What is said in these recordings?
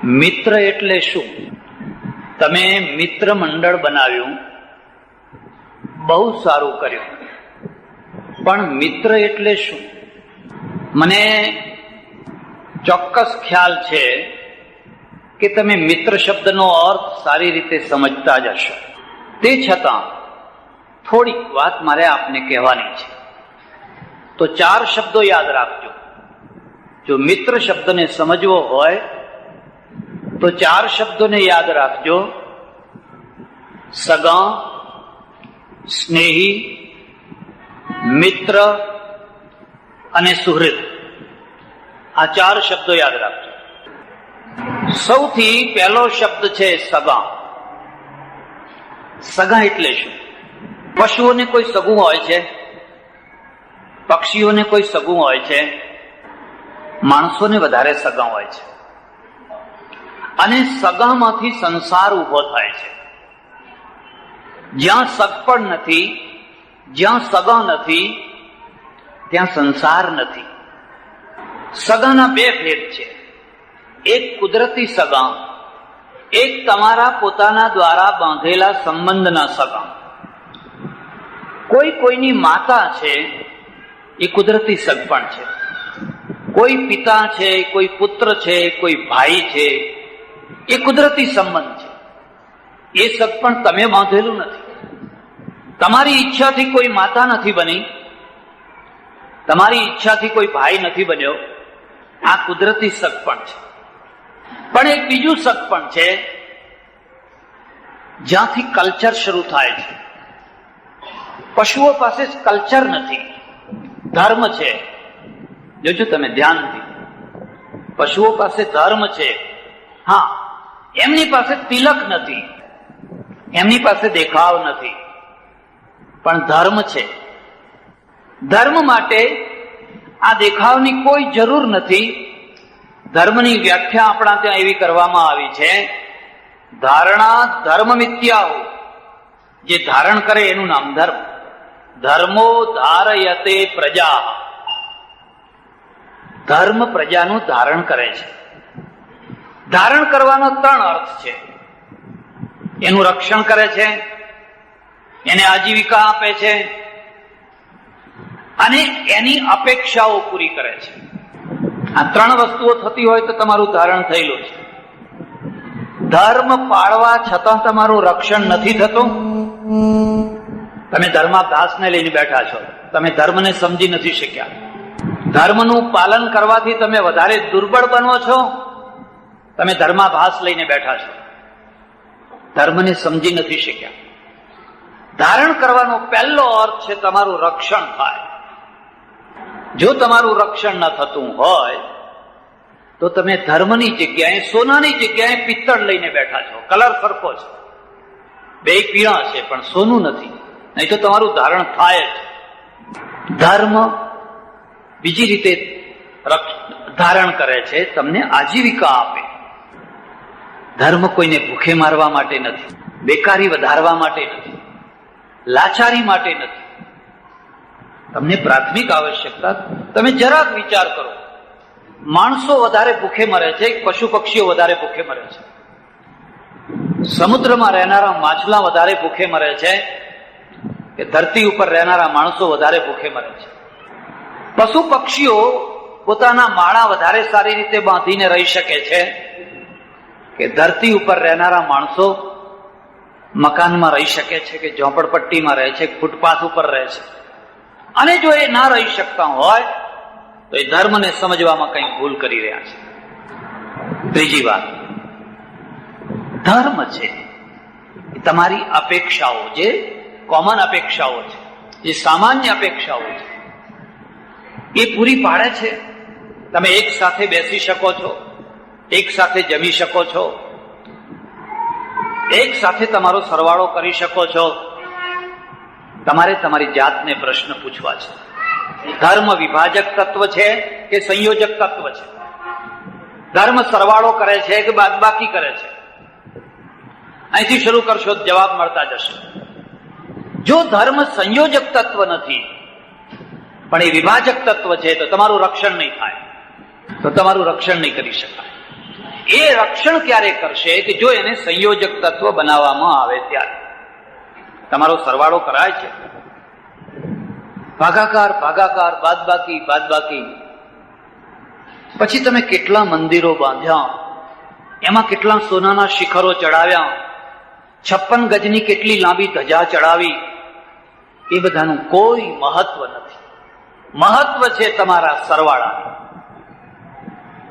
મિત્ર એટલે શું? તમે મિત્ર મંડળ બનાવ્યું, બહુ સારું કર્યું, પણ મિત્ર એટલે શું? મને ચોક્કસ ખ્યાલ છે કે તમે મિત્ર શબ્દનો અર્થ સારી રીતે સમજતા જ હશો. તે છતાં થોડીક વાત મારે આપને કહેવાની છે. તો 4 શબ્દો યાદ રાખજો. જો મિત્ર શબ્દને સમજવો હોય તો 4 શબ્દોને યાદ રાખજો: સગા, સ્નેહી, મિત્ર અને સુહૃદ. આ 4 શબ્દો યાદ રાખજો. સૌથી પહેલો શબ્દ છે સગા. સગા એટલે શું? પશુઓને કોઈ સગું હોય છે, પક્ષીઓને કોઈ સગું હોય છે, માણસોને વધારે સગા હોય છે. અને સગામાંથી સંસાર ઉભો થાય છે. જ્યાં સગપણ નથી, જ્યાં સગા નથી, ત્યાં સંસાર નથી. સગાના 2 ભેદ છે. એક કુદરતી સગા, એક તમારા પોતાના દ્વારા બાંધેલા સંબંધના સગા. કોઈની માતા છે, એ કુદરતી સગપણ છે. કોઈ પિતા છે, કોઈ પુત્ર છે, કોઈ ભાઈ છે, એ કુદરતી સંબંધ છે. એ સગપણ તમે બાંધેલું નથી. તમારી ઈચ્છાથી કોઈ માતા નથી બની, તમારી ઈચ્છાથી કોઈ ભાઈ નથી બન્યો. આ કુદરતી સગપણ છે. પણ એક બીજું સગપણ છે, જ્યાંથી કલ્ચર શરૂ થાય છે. પશુઓ પાસે કલ્ચર નથી, ધર્મ છે. જોજો તમે ધ્યાનથી, પશુઓ પાસે ધર્મ છે. હા, એમની પાસે તિલક નથી, એમની પાસે દેખાવ નથી, પણ ધર્મ છે. ધર્મ માટે આ દેખાવની કોઈ જરૂર નથી. ધર્મની વ્યાખ્યા આપણા ત્યાં એવી કરવામાં આવી છે: ધારણા ધર્મ મિથ્યાઓ. જે ધારણ કરે એનું નામ ધર્મ. ધર્મો ધારયતે પ્રજા. ધર્મ પ્રજાનું ધારણ કરે છે. ધારણ કરવાનો 3 અર્થ છે. એનું રક્ષણ કરે છે, એને આજીવિકા આપે છે, અને એની અપેક્ષાઓ પૂરી કરે છે. આ 3 વસ્તુઓ થતી હોય તો તમારું ધારણ થયેલું છે. ધર્મ પાળવા છતાં તમારું રક્ષણ નથી થતું. તમે ધર્માભ્યાસને લઈને બેઠા છો, તમે ધર્મને સમજી નથી શક્યા. ધર્મનું પાલન કરવાથી તમે વધારે દુર્બળ બનો છો. તમે ધર્માભાસ લઈને બેઠા છો, ધર્મને સમજી નથી શક્યા. ધારણ કરવાનો પહેલો અર્થ છે તમારું રક્ષણ થાય. જો તમારું રક્ષણ ન થતું હોય તો તમે ધર્મની જગ્યાએ, સોનાની જગ્યાએ પિત્તળ લઈને બેઠા છો. કલર સરખો છે, 2 પીળા છે, પણ સોનું નથી. નહીં તો તમારું ધારણ થાય જ. ધર્મ બીજી રીતે ધારણ કરે છે, તમને આજીવિકા આપે. ધર્મ કોઈને ભૂખે મારવા માટે નથી, બેકારી વધારવા માટે નથી, લાચારી માટે નથી. તમને પ્રાથમિક આવશ્યકતા, તમે જરાક વિચાર કરો, માણસો વધારે ભૂખે મરે છે, પશુ પક્ષીઓ વધારે ભૂખે મરે છે, સમુદ્રમાં રહેનારા માછલા વધારે ભૂખે મરે છે કે ધરતી ઉપર રહેનારા માણસો વધારે ભૂખે મરે છે? પશુ પક્ષીઓ પોતાના માળા વધારે સારી રીતે બાંધીને રહી શકે છે કે ધરતી ઉપર રહેનારા માણસો મકાનમાં રહી શકે છે, કે ઝોપડપટ્ટીમાં રહે છે, ફૂટપાથ ઉપર રહે છે? અને જો એ ના રહી શકતા હોય તો એ ધર્મને સમજવામાં કંઈક ભૂલ કરી રહ્યા છે. ત્રીજી વાત, ધર્મ છે એ તમારી અપેક્ષાઓ, જે કોમન અપેક્ષાઓ છે, જે સામાન્ય અપેક્ષાઓ છે, એ પૂરી પાડે છે. તમે એક સાથે બેસી શકો છો, એક સાથે જમી શકો છો, એક સાથે તમારો સરવાળો કરી શકો છો. તમારે તમારી જાતને પ્રશ્ન પૂછવા છે: ધર્મ વિભાજક તત્વ છે કે સંયોજક તત્વ છે? ધર્મ સરવાળો કરે છે કે બાદબાકી કરે છે? અહીંથી શરૂ કરશો તો જવાબ મળતા જશે. જો ધર્મ સંયોજક તત્વ નથી પણ એ વિભાજક તત્વ છે તો તમારું રક્ષણ નહીં થાય, તો તમારું રક્ષણ નહીં કરી શકાય. એ રક્ષણ ક્યારે કરશે કે જો એને સંયોજક તત્વ બનાવવામાં આવે ત્યારે. તમારો સરવાળો કરાય છે, ભાગાકાર ભાગાકાર, બાદબાકી બાદબાકી, પછી તમે કેટલા મંદિરો બાંધ્યા, એમાં કેટલા સોનાના શિખરો ચડાવ્યા, 56 ગજની કેટલી લાંબી ધજા ચડાવી, એ બધાનું કોઈ મહત્વ નથી. મહત્વ છે તમારા સરવાળા.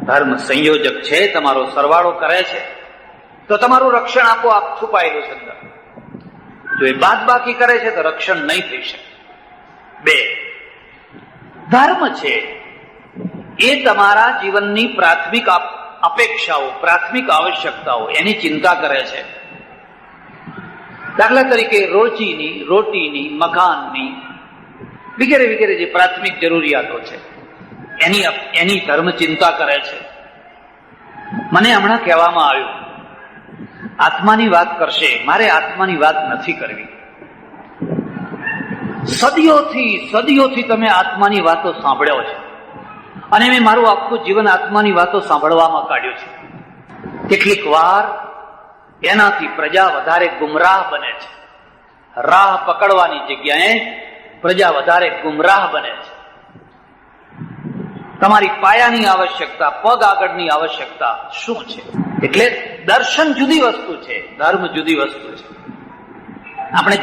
ધર્મ સંયોજક છે, તમારો સરવાળો કરે છે તો તમારું રક્ષણ આપોઆપ છુપાયેલું છે અંદર. જો એ બાદબાકી કરે છે તો રક્ષણ નહીં થઈ શકે. 2, ધર્મ છે એ તમારા જીવનની પ્રાથમિક અપેક્ષાઓ, પ્રાથમિક આવશ્યકતાઓ, એની ચિંતા કરે છે. દાખલા તરીકે રોજીની, રોટીની, મકાનની વગેરે વગેરે જે પ્રાથમિક જરૂરિયાતો છે એની ધર્મ ચિંતા કરે છે. મને હમણાં કહેવામાં આવ્યું આત્માની વાત કરશે, મારે આત્માની વાત નથી કરવી. સદીઓથી તમે આત્માની વાતો સાંભળ્યો છે અને મેં મારું આખું જીવન આત્માની વાતો સાંભળવામાં કાઢ્યું છે. કેટલીક વાર એનાથી પ્રજા વધારે ગુમરાહ બને છે. રાહ પકડવાની જગ્યાએ પ્રજા વધારે ગુમરાહ બને છે. તમારી પાયાની આવશ્યકતા, પગ આગળની આવશ્યકતા શું છે? એટલે દર્શન જુદી વસ્તુ છે, ધર્મ જુદી વસ્તુ છે. આપણે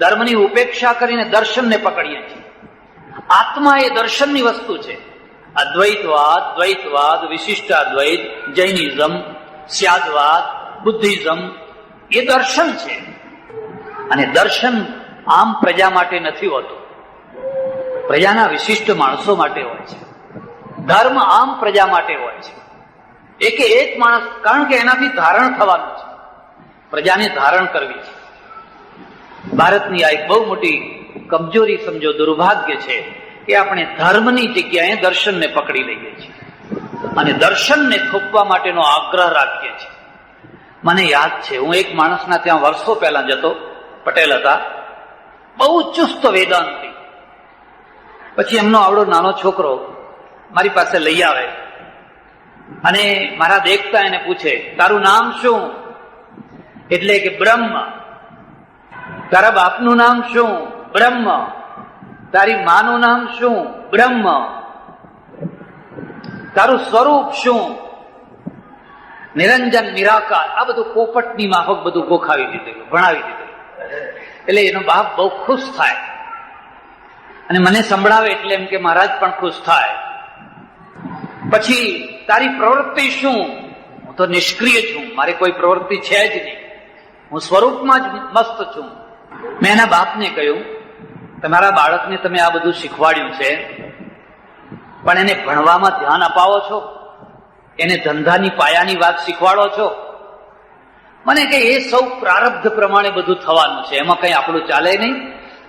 ધર્મની ઉપેક્ષા કરીને દર્શનને પકડીએ છીએ. આત્મા એ દર્શનની વસ્તુ છે. અદ્વૈતવાદ, દ્વૈતવાદ, વિશિષ્ટાદ્વૈત, જૈનિઝમ, સ્યાદવાદ, બુદ્ધિઝમ એ દર્શન છે. અને દર્શન આમ પ્રજા માટે નથી હોતું, પ્રજાના વિશિષ્ટ માણસો માટે હોય છે. ધર્મ આમ પ્રજા માટે હોય છે, એક માણસ, કારણ કે એનાથી ધારણ થવાનું છે, પ્રજાને ધારણ કરવી છે. ભારતની આ એક બહુ મોટી કમજોરી, સમજો દુર્ભાગ્ય છે કે આપણે ધર્મની જગ્યાએ દર્શનને પકડી લઈએ છીએ અને દર્શનને થોપવા માટેનો આગ્રહ રાખીએ છીએ. મને યાદ છે, હું એક માણસના ત્યાં વર્ષો પહેલા જતો, પટેલ હતા, બહુ ચુસ્ત વેદાંતી. પછી એમનો આવડો નાનો છોકરો મારી પાસે લઈ આવે અને મારા દેખતા એને પૂછે, તારું નામ શું? એટલે કે બ્રહ્મ. તારા બાપનું નામ શું? બ્રહ્મ. તારી માનું નામ શું? બ્રહ્મ. તારું સ્વરૂપ શું? નિરંજન, નિરાકાર. આ બધું પોપટની માફક બધું ગોખાવી દીધેલું, ભણાવી દીધેલું. એટલે એનો બાપ બહુ ખુશ થાય અને મને સંભળાવે એટલે એમ કે મહારાજ પણ ખુશ થાય. પછી તારી પ્રવૃત્તિ શું? હું તો નિષ્ક્રિય છું, મારી કોઈ પ્રવૃત્તિ છે જ નહીં, હું સ્વરૂપમાં જ મસ્ત છું. મેં એના બાપને કહ્યું, તમારા બાળકને તમે આ બધું શીખવાડ્યું છે, પણ એને ભણવામાં ધ્યાન અપાવો છો? એને ધંધાની પાયાની વાત શીખવાડો છો? મને કે એ સૌ પ્રારબ્ધ પ્રમાણે બધું થવાનું છે, એમાં કઈ આપણું ચાલે નહીં.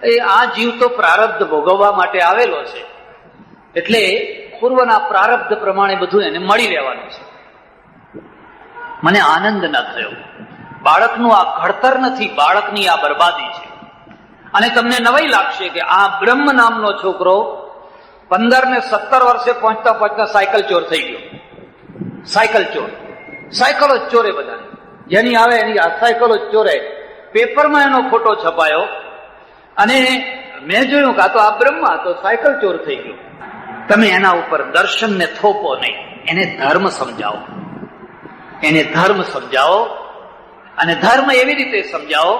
એ આ જીવ તો પ્રારબ્ધ ભોગવવા માટે આવેલો છે, એટલે પૂર્વના પ્રારબ્ધ પ્રમાણે બધું એને મળી રહેવાનું છે. મને આનંદ ન થયો. બાળકનું આ ઘડતર નથી, બાળકની આ બરબાદી છે. અને તમને નવાઈ લાગશે કે આ બ્રહ્મ નામનો છોકરો 15 ને 17 વર્ષે પહોંચતા સાયકલ ચોર થઈ ગયો. સાયકલ ચોર, સાયકલો જ ચોરે બધા, જેની આવે એની આ સાયકલો જ ચોરે. પેપરમાં એનો ફોટો છપાયો અને મેં જોયું કે આ તો આ બ્રહ્મ, તો સાયકલ ચોર થઈ ગયો. તમે એના ઉપર દર્શનને થોપો નહીં, એને ધર્મ સમજાવો. એને ધર્મ સમજાવો અને ધર્મ એવી રીતે સમજાવો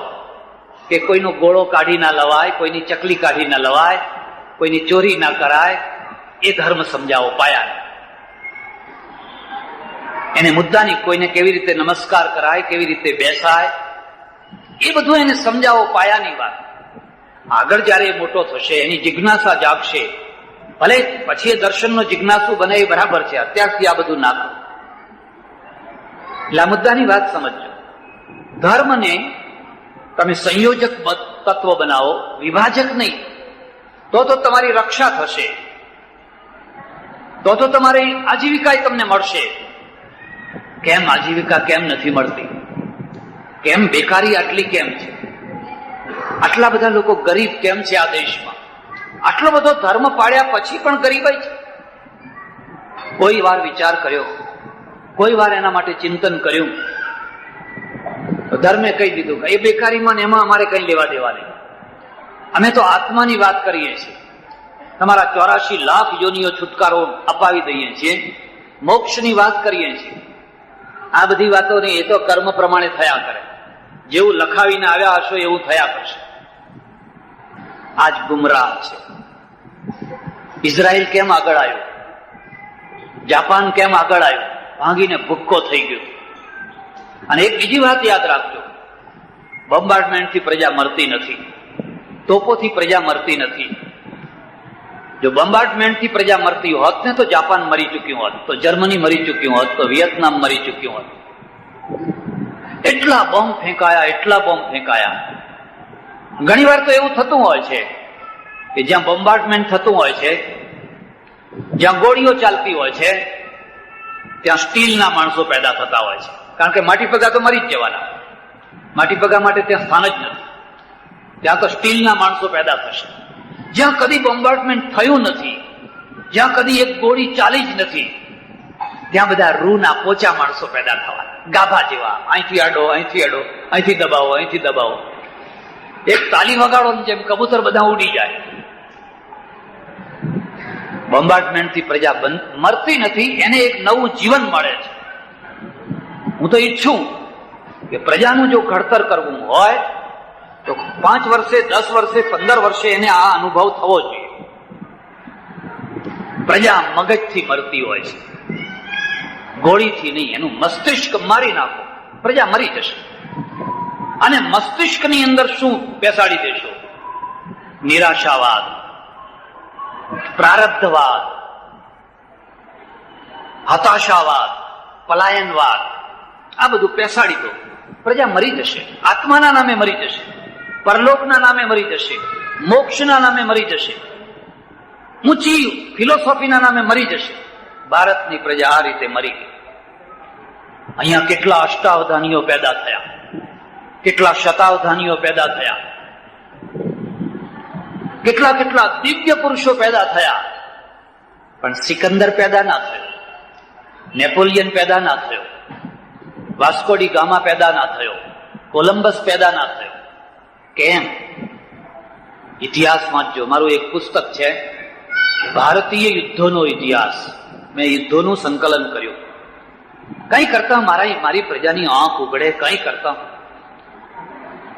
કે કોઈનો ગોળો કાઢી ના લવાય, કોઈની ચકલી કાઢી ના લવાય, કોઈની ચોરી ના કરાય. એ ધર્મ સમજાવો પાયાને. એને મુદ્દાની કોઈને કેવી રીતે નમસ્કાર કરાય, કેવી રીતે બેસાય, એ બધું એને સમજાવો, પાયાની વાત. આગળ જયારે એ મોટો થશે, એની જિજ્ઞાસા જાગશે, ભલે પછી એ દર્શનનો જિજ્ઞાસુ બને એ બરાબર છે, અત્યારથી આ બધું ના કરો. એટલે આ મુદ્દાની વાત સમજો. ધર્મને તમે સંયોજક તત્વ બનાવો, વિભાજક નહીં, તો તમારી રક્ષા થશે, તો તમારી આજીવિકા તમને મળશે. કેમ આજીવિકા કેમ નથી મળતી? કેમ બેકારી આટલી કેમ છે? આટલા બધા લોકો ગરીબ કેમ છે આ દેશમાં? આટલો બધો ધર્મ પાડ્યા પછી પણ ગરીબાઈ છે. કોઈ વાર વિચાર કર્યો, કોઈ વાર એના માટે ચિંતન કર્યું? તો ધર્મે કહી દીધું કે એ બેકારીમાં ને એમાં અમારે કઈ લેવા દેવા નહીં. અમે તો આત્માની વાત કરીએ છીએ. તમારા 84 લાખ યોનિઓ છુટકારો અપાવી દઈએ છીએ, મોક્ષની વાત કરીએ છીએ. આ બધી વાતો નહીં, એ તો કર્મ પ્રમાણે થયા કરે. જેવું લખાવીને આવ્યા હશો એવું થયા કરશે. આજ ગુમરાહ છે. ઇઝરાયલ કેમ આગળ આવ્યો? જાપાન કેમ આગળ આવ્યું? ભાંગીને ભૂક્કો થઈ ગયો. અને એક બીજી વાત યાદ રાખજો, બોમ્બાર્ડમેન્ટથી પ્રજા મરતી નથી, તોપોથી પ્રજા મરતી નથી. જો બોમ્બાર્ડમેન્ટથી પ્રજા મરતી હોત ને તો જાપાન મરી ચૂક્યું હોત, તો જર્મની મરી ચૂક્યું હોત, તો વિયેતનામ મરી ચૂક્યું હોત. એટલા બોમ્બ ફેંકાયા, એટલા બોમ્બ ફેંકાયા. ઘણી વાર તો એવું થતું હોય છે કે જ્યાં બોમ્બાર્ડમેન્ટ થતું હોય છે, જ્યાં ગોળીઓ ચાલતી હોય છે, ત્યાં સ્ટીલના માણસો પેદા થતા હોય છે. કારણ કે માટી પગા તો મરી જ જવાના, માટી પગા માટે ત્યાં સ્થાન જ નથી. ત્યાં તો સ્ટીલના માણસો પેદા થશે. જ્યાં કદી બોમ્બાર્ડમેન્ટ થયું નથી, જ્યાં કદી એક ગોળી ચાલી જ નથી, ત્યાં બધા રૂના પોચા માણસો પેદા થવાના, ગાભા જેવા. અહીંથી આડો, અહીંથી આડો, અહીંથી દબાવો, અહીંથી દબાવો. એક તાલી વગાડો જેમ કબૂતર બધા ઉડી જાય. બોમ્બાર્ડમેન્ટથી પ્રજા મરતી નથી, એને એક નવું જીવન મળે છે. હું તો ઈચ્છું કે પ્રજાનું જો ઘડતર કરવું હોય તો 5 વર્ષે, 10 વર્ષે, 15 વર્ષે એને આ અનુભવ થવો જોઈએ. પ્રજા મગજથી મરતી હોય છે, ગોળીથી નહીં. એનું મસ્તિષ્ક મારી નાખો, પ્રજા મરી જશે. અને મસ્તિષ્કની અંદર શું બેસાડી દેશો? નિરાશાવાદ, પ્રારબ્ધવાદ, હતાશાવાદ, પલાયનવાદ, આ બધું બેસાડી દો, પ્રજા મરી જશે. આત્માના નામે મરી જશે, પરલોકના નામે મરી જશે, મોક્ષના નામે મરી જશે, ઊંચી ફિલોસોફીના નામે મરી જશે. ભારતની પ્રજા આ રીતે મરી ગઈ. અહીંયા કેટલા અષ્ટાવધાનીઓ પેદા થયા, કેટલા શતાવધાનીઓ પેદા થયા, કેટલા કેટલા દિવ્ય પુરુષો પેદા થયા. પણ સિકંદર પેદા ના થયો, નેપોલિયન પેદા ના થયો, વાસ્કો ડી ગામા પેદા ના થયો, કોલંબસ પેદા ના થયો. કેમ? ઇતિહાસમાં જો મારું એક પુસ્તક છે, ભારતીય યુદ્ધોનો ઇતિહાસ. મેં યુદ્ધોનું સંકલન કર્યું. કઈ કરતા મારી પ્રજાની આંખ ઉઘડે, કઈ કરતા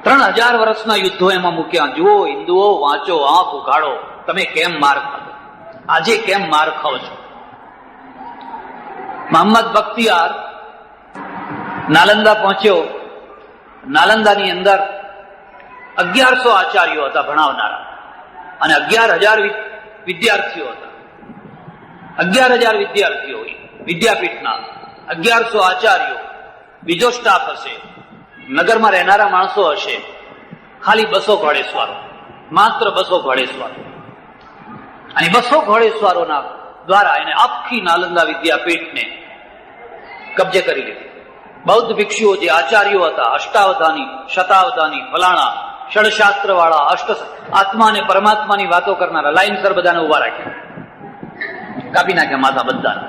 3000 વર્ષના યુદ્ધો એમાં મૂક્યા. જુઓ હિન્દુઓ, વાંચો, આંખ ઉઘાડો, તમે કેમ માર ખાધો, આજે કેમ માર ખાઓ છો. મોહમ્મદ બખ્તિયાર નાલંદા પહોંચ્યો. નાલંદાની અંદર 1100 આચાર્યો હતા ભણાવનારા, અને 11,000 વિદ્યાર્થીઓ હતા. 11,000 વિદ્યાર્થીઓ વિદ્યાપીઠના, 1100 આચાર્યો, બીજો સ્ટાફ હશે, નગરમાં રહેનારા માણસો હશે. ખાલી 200 ઘોડેસવારો, માત્ર 200 ઘોડેસવારો. અને 200 ઘોડેસવારોના દ્વારા એને આખી નાલંદા વિદ્યાપીઠને કબજે કરી લીધી. બૌદ્ધ ભિક્ષુઓ જે આચાર્યો હતા, અષ્ટાવધાની, શતાવધાની, ફલાણા, ષડશાસ્ત્ર વાળા, આત્મા અને પરમાત્માની વાતો કરનારા, લાઈનસર બધાને ઉભા રાખ્યા, કાપી નાખ્યા માથા બધાને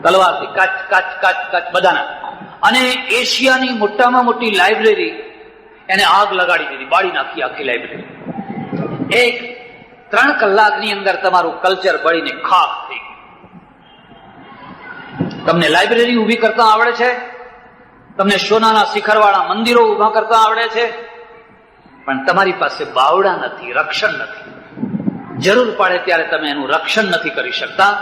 તલવારથી, કાચ કાચ કાચ કાચ બધાના. અને એશિયાની મોટામાં મોટી લાઇબ્રેરી એને આગ લગાડી દીધી, બાળી નાખી આખી લાઇબ્રેરી. 3 કલાકની અંદર તમારું કલ્ચર બળીને ખાક થઈ ગયું. તમને લાઇબ્રેરી ઉભી કરતા આવડે છે, તમને સોનાના શિખરવાળા મંદિરો ઉભા કરતા આવડે છે, પણ તમારી પાસે બાવડા નથી, રક્ષણ નથી. જરૂર પડે ત્યારે તમે એનું રક્ષણ નથી કરી શકતા.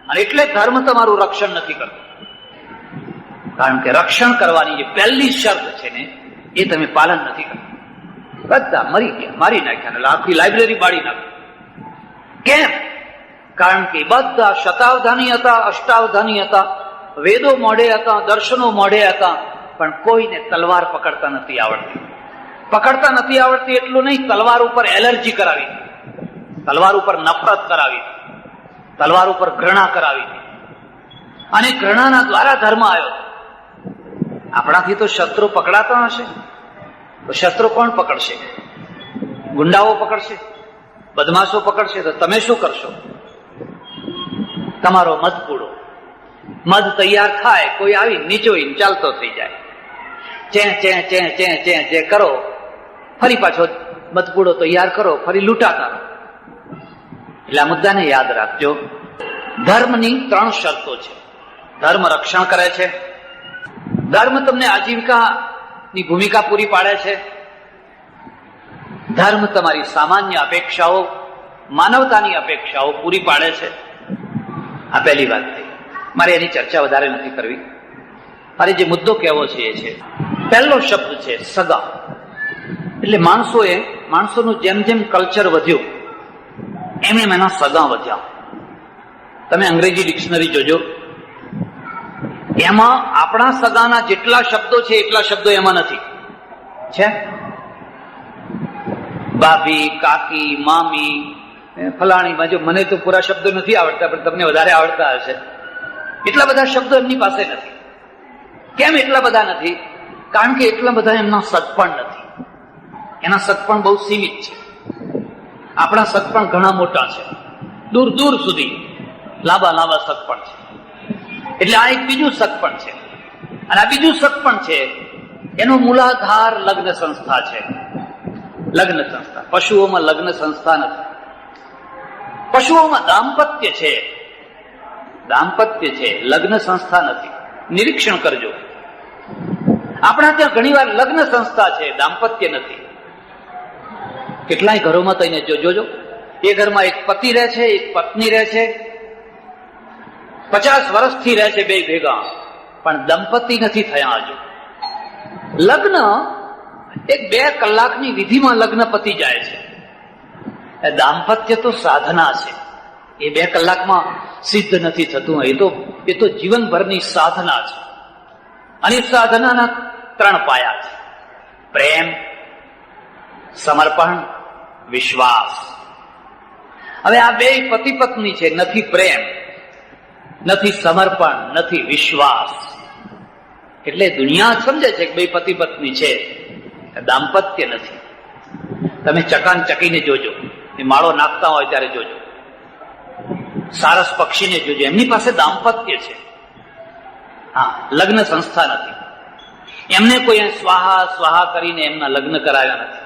અને એટલે ધર્મ તમારું રક્ષણ નથી કરતો. કારણ કે રક્ષણ કરવાની જે પહેલી શરત છે ને, એ તમે પાલન નથી કરતા. બધા મરી ગયા, મારી નાખ્યા, આખી લાઇબ્રેરી બાળી નાખી. કેમ? કારણ કે બધા શતાવધાની હતા, અષ્ટાવધાની હતા, વેદો મોઢે હતા, દર્શનો મોઢે હતા, પણ કોઈને તલવાર પકડતા નથી આવડતી. પકડતા નથી આવડતી એટલું નહીં, તલવાર ઉપર એલર્જી કરાવી, તલવાર ઉપર નફરત કરાવી, તલવાર ઉપર ઘૃણા કરાવી. અને ઘૃણાના દ્વારા ધર્મ આવ્યો. આપણાથી તો શસ્ત્રો પકડાતા હશે, તો શસ્ત્રો કોણ પકડશે? ગુંડાઓ પકડશે, બદમાશો પકડશે, તો તમે શું કરશો? તમારો મત પૂડો. મધ તૈયાર થાય, કોઈ આવી નીચોઈને ચાલતો થઈ જાય, ચે ચે ચે ચે ચે ચે કરો, ફરી પાછો મધપૂડો તૈયાર કરો, ફરી લૂંટાતા રહો. એટલે આ મુદ્દાને યાદ રાખજો. ધર્મની 3 શરતો છે. ધર્મ રક્ષણ કરે છે, ધર્મ તમને આજીવિકાની ભૂમિકા પૂરી પાડે છે, ધર્મ તમારી સામાન્ય અપેક્ષાઓ, માનવતાની અપેક્ષાઓ પૂરી પાડે છે. આ પહેલી વાત થઈ. મારે એની ચર્ચા વધારે નથી કરવી. મારે જે મુદ્દો કહેવો છે એ છે, પહેલો શબ્દ છે સગા. એટલે માણસોનું જેમ જેમ કલ્ચર વધ્યું એમ એમ એના સગા વધ્યા. તમે અંગ્રેજી ડિક્શનરી જોજો, એમાં આપણા સગાના જેટલા શબ્દો છે એટલા શબ્દો એમાં નથી. છે ભાભી, કાકી, મામી, ફલાણીમાં. જો મને તો પૂરા શબ્દો નથી આવડતા, પણ તમને વધારે આવડતા હશે. એટલા બધા શબ્દો એમની પાસે નથી. કેમ એટલા બધા નથી? કારણ કે એટલા બધા એમના સગપણ નથી. એના સગપણ બહુ સીમિત છે. આપણા સગપણ ઘણા મોટા છે, દૂર દૂર સુધી લાંબા લાંબા સગપણ છે. એટલે આ એક બીજું સગપણ છે. અને આ બીજું સગપણ છે એનો મૂલાધાર લગ્ન સંસ્થા છે. લગ્ન સંસ્થા. પશુઓમાં લગ્ન સંસ્થા નથી. પશુઓમાં દાંપત્ય છે, દાંપત્ય છે, લગ્ન સંસ્થા નથી. નિરીક્ષણ કરજો. આપણા ત્યાં ઘણી વાર લગ્ન સંસ્થા છે, દાંપત્ય નથી. કેટલાય ઘરોમાં થઈને જોજો, એ ઘરમાં એક પતિ રહે છે, એક પત્ની રહે છે, 50 વર્ષથી રહે છે બે ભેગા, પણ દંપતી નથી થયા હજુ. લગ્ન એક 2 કલાકની વિધિમાં લગ્ન પતી જાય છે. દાંપત્ય તો સાધના છે, એ 2 કલાકમાં સિદ્ધ નથી થતું. એ તો જીવનભરની સાધના છે. અને સાધનાના 3 પાયા છે: પ્રેમ, સમર્પણ, વિશ્વાસ. હવે આ 2 પતિ પત્ની છે, નથી પ્રેમ, નથી સમર્પણ, નથી વિશ્વાસ. એટલે દુનિયા સમજે છે કે 2 પતિ પત્ની છે, દાંપત્ય નથી. તમે ચકાન ચકીને જોજો, એ માળો નાખતા હોય ત્યારે જોજો, સારસ પક્ષીને જોજો, એમની પાસે દાંપત્ય છે. હા, લગ્ન સંસ્થા નથી. એમને કોઈ સ્વાહા સ્વાહા કરીને એમના લગ્ન કરાવ્યા નથી.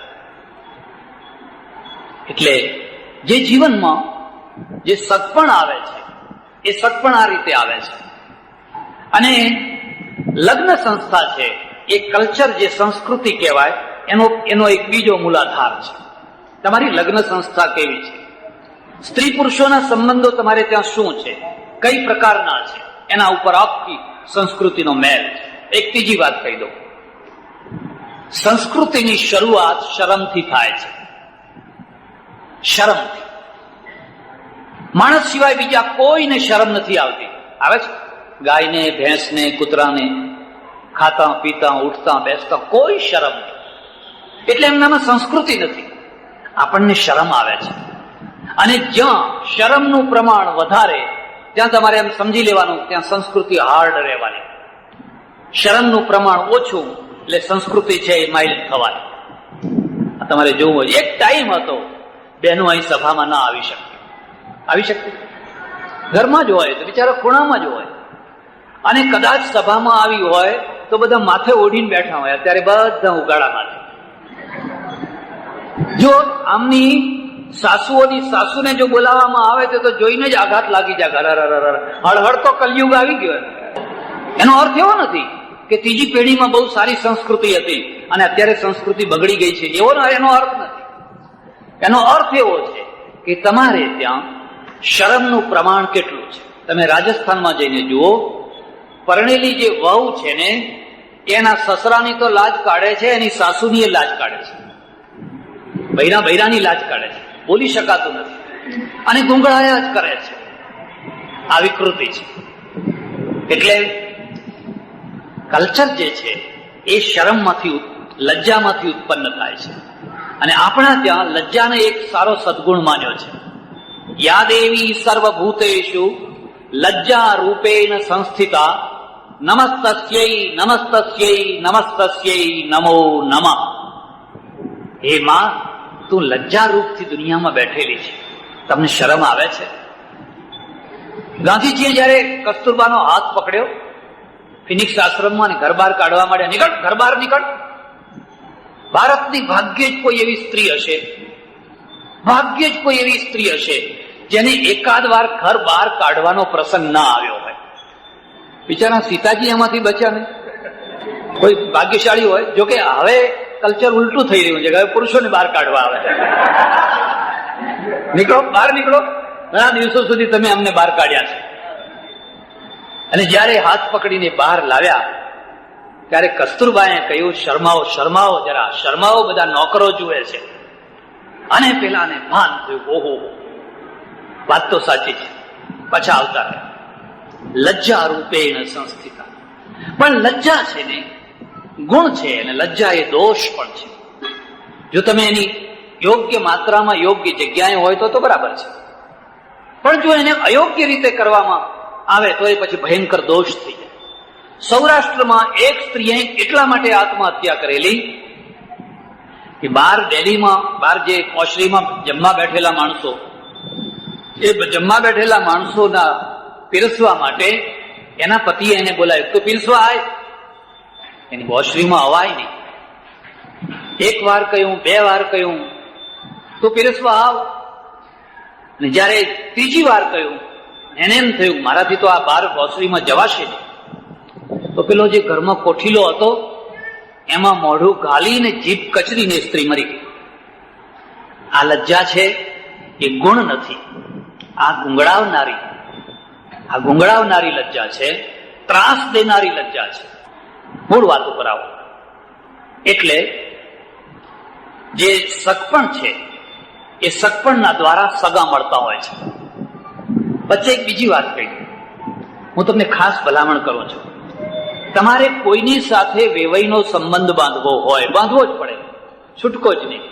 એટલે જે જીવનમાં જે સગપણ આવે છે એ સગપણ આ રીતે આવે છે. અને લગ્ન સંસ્થા છે એ કલ્ચર, જે સંસ્કૃતિ કહેવાય, એનો એક બીજો મૂલાધાર છે. તમારી લગ્ન સંસ્થા કેવી છે? સ્ત્રી પુરુષોના સંબંધો તમારે ત્યાં શું છે, કઈ પ્રકારના છે, એના ઉપર આખી સંસ્કૃતિનો મેલ છે. એક ત્રીજી વાત કહી દઉં. સંસ્કૃતિની શરૂઆત શરમથી થાય છે. શરમથી. માણસ સિવાય બીજા કોઈને શરમ નથી આવતી. આવે છે? ગાયને, ભેંસને, કૂતરાને, ખાતા પીતા ઉઠતા બેસતા કોઈ શરમ નહીં. એટલે એમનામાં સંસ્કૃતિ નથી. આપણને શરમ આવે છે. અને જ્યાં શરમનું પ્રમાણ વધારે, ત્યાં તમારે એમ સમજી લેવાનું, ત્યાં સંસ્કૃતિ હાર્ડ રહેવાની. શરમનું પ્રમાણ ઓછું એટલે સંસ્કૃતિ છે એ માઇલ્ડ થવાની. તમારે જોવું હોય, એક ટાઈમ હતો બહેનો અહીં સભામાં ના આવી શકતી. આવી શકતી? ઘરમાં જ હોય તો બિચારા ખૂણામાં જ હોય. અને કદાચ સભામાં આવી હોય તો બધા માથે ઓઢીને બેઠા હોય. અત્યારે બધા ઉગાડામાં છે. જો આમની સાસુઓની સાસુને જો બોલાવવામાં આવે તો જોઈને જ આઘાત લાગી જાય. હળહળ તો કલયુગ આવી ગયો. એનો અર્થ એવો નથી કે ત્રીજી પેઢીમાં બહુ સારી સંસ્કૃતિ હતી અને અત્યારે સંસ્કૃતિ બગડી ગઈ છે, એનો અર્થ નથી. એનો અર્થ એવો છે કે તમારે ત્યાં શરમનું પ્રમાણ કેટલું છે. તમે રાજસ્થાનમાં જઈને જુઓ, પરણેલી જે વહુ છે ને, એના સસરાની તો લાજ કાઢે છે, એની સાસુની લાજ કાઢે છે, બૈરાની લાજ કાઢે છે. બોલી શકાતું નથી અને ગુંગળાયા જ કરે છે. આ વિકૃતિ છે. એટલે કલ્ચર જે છે એ શરમમાંથી, લજ્જામાંથી ઉત્પન્ન થાય છે. અને આપણા ત્યાં લજ્જાને એક સારો સદગુણ માન્યો છે. યાદેવી સર્વભૂતેષુ લજ્જા રૂપેણ સંસ્થિતા નમસ્તસ્યૈ નમસ્તસ્યૈ નમસ્તસ્યૈ નમો નમઃ. હે માં, તું લજ્જા રૂપથી દુનિયામાં બેઠેલી છે, તમને શરમ આવે છે? ગાંધીજીએ જયારે કસ્તુરબાનો હાથ પકડ્યો ફિનિક્સ આશ્રમમાં અને ઘર બહાર કાઢવા માંડ્યા, નીકળ, ઘર બહાર નીકળ. ભારતની ભાગ્યે જ કોઈ એવી સ્ત્રી હશે, ભાગ્યે જ કોઈ એવી સ્ત્રી હશે જેને એકાદ વાર ઘર બહાર કાઢવાનો પ્રસંગ ના આવ્યો હોય. બિચારા સીતાજી એમાંથી બચ્યા ને. કોઈ ભાગ્યશાળી હોય. જોકે હવે કલ્ચર ઉલટું થઈ રહ્યું છે કે હવે પુરુષોને બહાર કાઢવા આવે. નીકળો, બહાર નીકળો, ઘણા દિવસો સુધી તમે અમને બહાર કાઢ્યા છે. અને જયારે હાથ પકડીને બહાર લાવ્યા ત્યારે કસ્તુરબાએ કહ્યું, શરમાવો, શરમાવો, જરા શરમાવો, બધા નોકરો જુએ છે. અને પેલાને ભાન થયું, ઓહો, વાત તો સાચી છે. પાછા આવતા રહ્યા. લજ્જા રૂપેણ સંસ્થિતા. પણ લજ્જા છે ને ગુણ છે, અને લજ્જા એ દોષ પણ છે. જો તમે એની યોગ્ય માત્રામાં યોગ્ય જગ્યાએ હોય તો બરાબર છે, પણ જો એને અયોગ્ય રીતે કરવામાં આવે તો એ પછી ભયંકર દોષ થઈ જાય. સૌરાષ્ટ્રમાં એક સ્ત્રીએ એટલા માટે આત્મહત્યા કરેલી કે બહાર ડેલીમાં, બહાર જે કોશરીમાં જમવા બેઠેલા માણસો, એ જમવા બેઠેલા માણસોના પીરસવા માટે એના પતિએ એને બોલાવ્યું, તો પીરસવા આય. એની કોશરીમાં અવાય નહીં. એક વાર કહ્યું, બે વાર કહ્યું, તો પીરસવા આવ. અને જયારે ત્રીજી વાર કહ્યું, એને એમ થયું મારાથી તો આ બહાર કોશરીમાં જવાશે નહીં. તો પેલો જે ઘરમાં કોઠીલો હતો એમાં મોઢું ગાલીને જીભ કચરીને સ્ત્રી મરી ગઈ. આ લજ્જા છે એ ગુણ નથી, આ ગુંગળાવનારી લજ્જા છે, ત્રાસ દેનારી લજ્જા છે. મૂળ વાત ઉપર આવો. એટલે જે સગપણ છે એ સગપણના દ્વારા સગા મળતા હોય છે. વચ્ચે એક બીજી વાત કહી, હું તમને ખાસ ભલામણ કરું છું. તમારે કોઈની સાથે વેવાઈનો સંબંધ બાંધવો હોય, બાંધવો જ પડે, છૂટકો જ નહીં.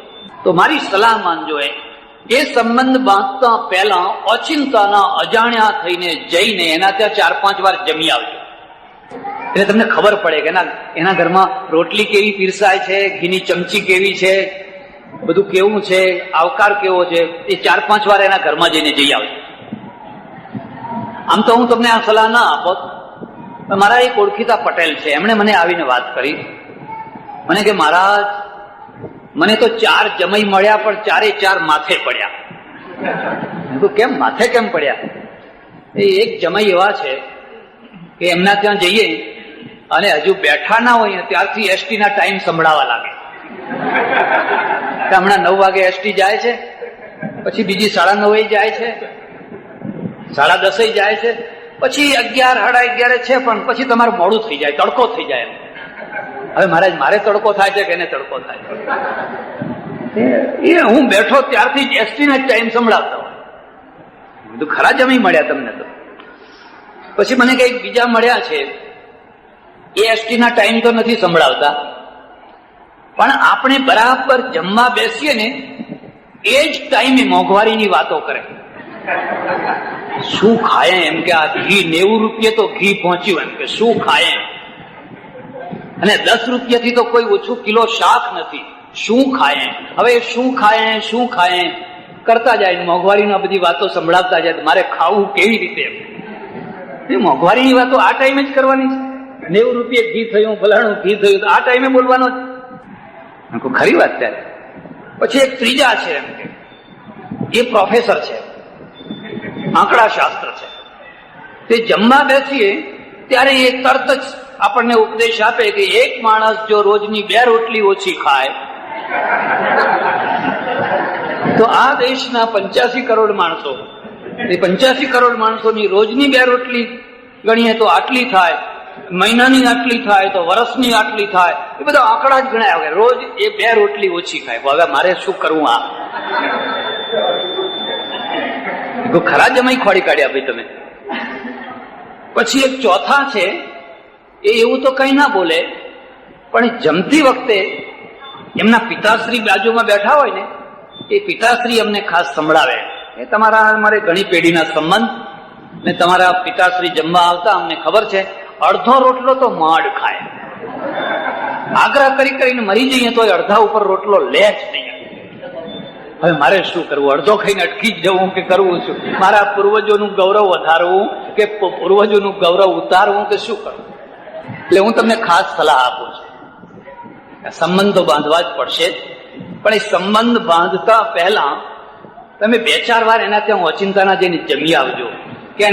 તો મારી સલાહ માનજો, એ સંબંધ બાંધતા પહેલા ઓચિંતાના અજાણ્યા થઈને જઈને એના ત્યાં 4-5 વાર જમી આવજો. એટલે તમને ખબર પડે કે એના ઘરમાં રોટલી કેવી પીરસાય છે, ઘીની ચમચી કેવી છે, બધું કેવું છે, આવકાર કેવો છે. એ 4-5 વાર એના ઘરમાં જઈને જઈ આવજો. આમ તો હું તમને આ સલાહ ના આપો. મારા એક ઓળખીતા પટેલ છે, એમણે મને આવીને વાત કરી. મને કે મહારાજ, મને તો 4 જમાઈ મળ્યા પણ 4 માથે પડ્યા. તો કેમ માથે કેમ પડ્યા? એ એક જમાઈ એવા છે કે એમના ત્યાં જઈએ અને હજુ બેઠા ના હોય ત્યારથી એસટી ના ટાઈમ સંભળાવા લાગે. હમણાં 9 વાગે એસટી જાય છે, પછી બીજી 9:30 જાય છે, 10:30 જાય છે, પછી 11-11:30 છે, પણ પછી તમારું મોડું થઈ જાય, તડકો થઈ જાય. હવે મહારાજ મારે તડકો થાય છે કે એને તડકો થાય છે? એ હું બેઠો ત્યારથી જ એસટી ના ટાઈમ સંભળાવતા હોય. બધું ખરા જમી મળ્યા તમને તો. પછી મને કઈક બીજા મળ્યા છે, એ એસટી ના ટાઈમ તો નથી સંભળાવતા, પણ આપણે બરાબર જમવા બેસીએ ને એ જ ટાઈમે મોંઘવારીની વાતો કરે. શું ખાય એમ કે આ ઘી 90 રૂપિયે તો ઘી પહોંચ્યું, એમ કે શું ખાય, અને 10 રૂપિયાથી તો કોઈ ઓછું કિલો શાક નથી, શું ખાય. હવે શું ખાય કરતા જાય, મોંઘવારીની બધી વાતો સંભળાવતા જાય. મારે ખાવું કેવી રીતે? એ મોંઘવારીની વાતો આ ટાઈમે જ કરવાની છે. 90 રૂપિયે ઘી થયું, ફલાણું ઘી થયું, આ ટાઈમે બોલવાનો જ. ખરી વાત. ત્યારે પછી એક ત્રીજા છે, એમ કે એ પ્રોફેસર છે, આંકડા શાસ્ત્ર છે. તે જમવા બેસીએ ત્યારે એ તરત જ આપણને ઉપદેશ આપે કે એક માણસ જો રોજની 2 રોટલી ઓછી ખાય તો આ દેશના 85 કરોડ માણસો, એ 85 કરોડ માણસોની રોજની 2 રોટલી ગણીએ તો આટલી થાય, મહિનાની આટલી થાય, તો વર્ષની આટલી થાય. એ બધા આંકડા જ ગણાય. હવે રોજ એ 2 રોટલી ઓછી ખાય. હવે મારે શું કરવું? આ ખરા જમાઈ ખોડી કાઢ્યા ભાઈ તમે. પછી એક ચોથા છે, એ એવું તો કઈ ના બોલે, પણ જમતી વખતે એમના પિતાશ્રી બાજુમાં બેઠા હોય ને, એ પિતાશ્રી અમને ખાસ સંભળાવે. એ તમારા અમારે ઘણી પેઢીના સંબંધ ને તમારા પિતાશ્રી જમવા આવતા અમને ખબર છે, અડધો રોટલો તો માંડ ખાય. આગ્રહ કરીને મરી જઈએ તો અડધા ઉપર રોટલો લે જ નહીં. હવે મારે શું કરવું? અડધો ખાઈને અટકી જ જવું કે કરવું શું? મારા પૂર્વજોનું ગૌરવ વધારવું કે પૂર્વજોનું ગૌરવ ઉતારવું કે શું કરવું. એટલે હું તમને ખાસ સલાહ આપું છું, સંબંધ તો બાંધવા જ પડશે, પણ એ સંબંધ બાંધતા પહેલા તમે 2-4 વાર એના ત્યાં ઓચિંતાના જઈને જમી આવજો કે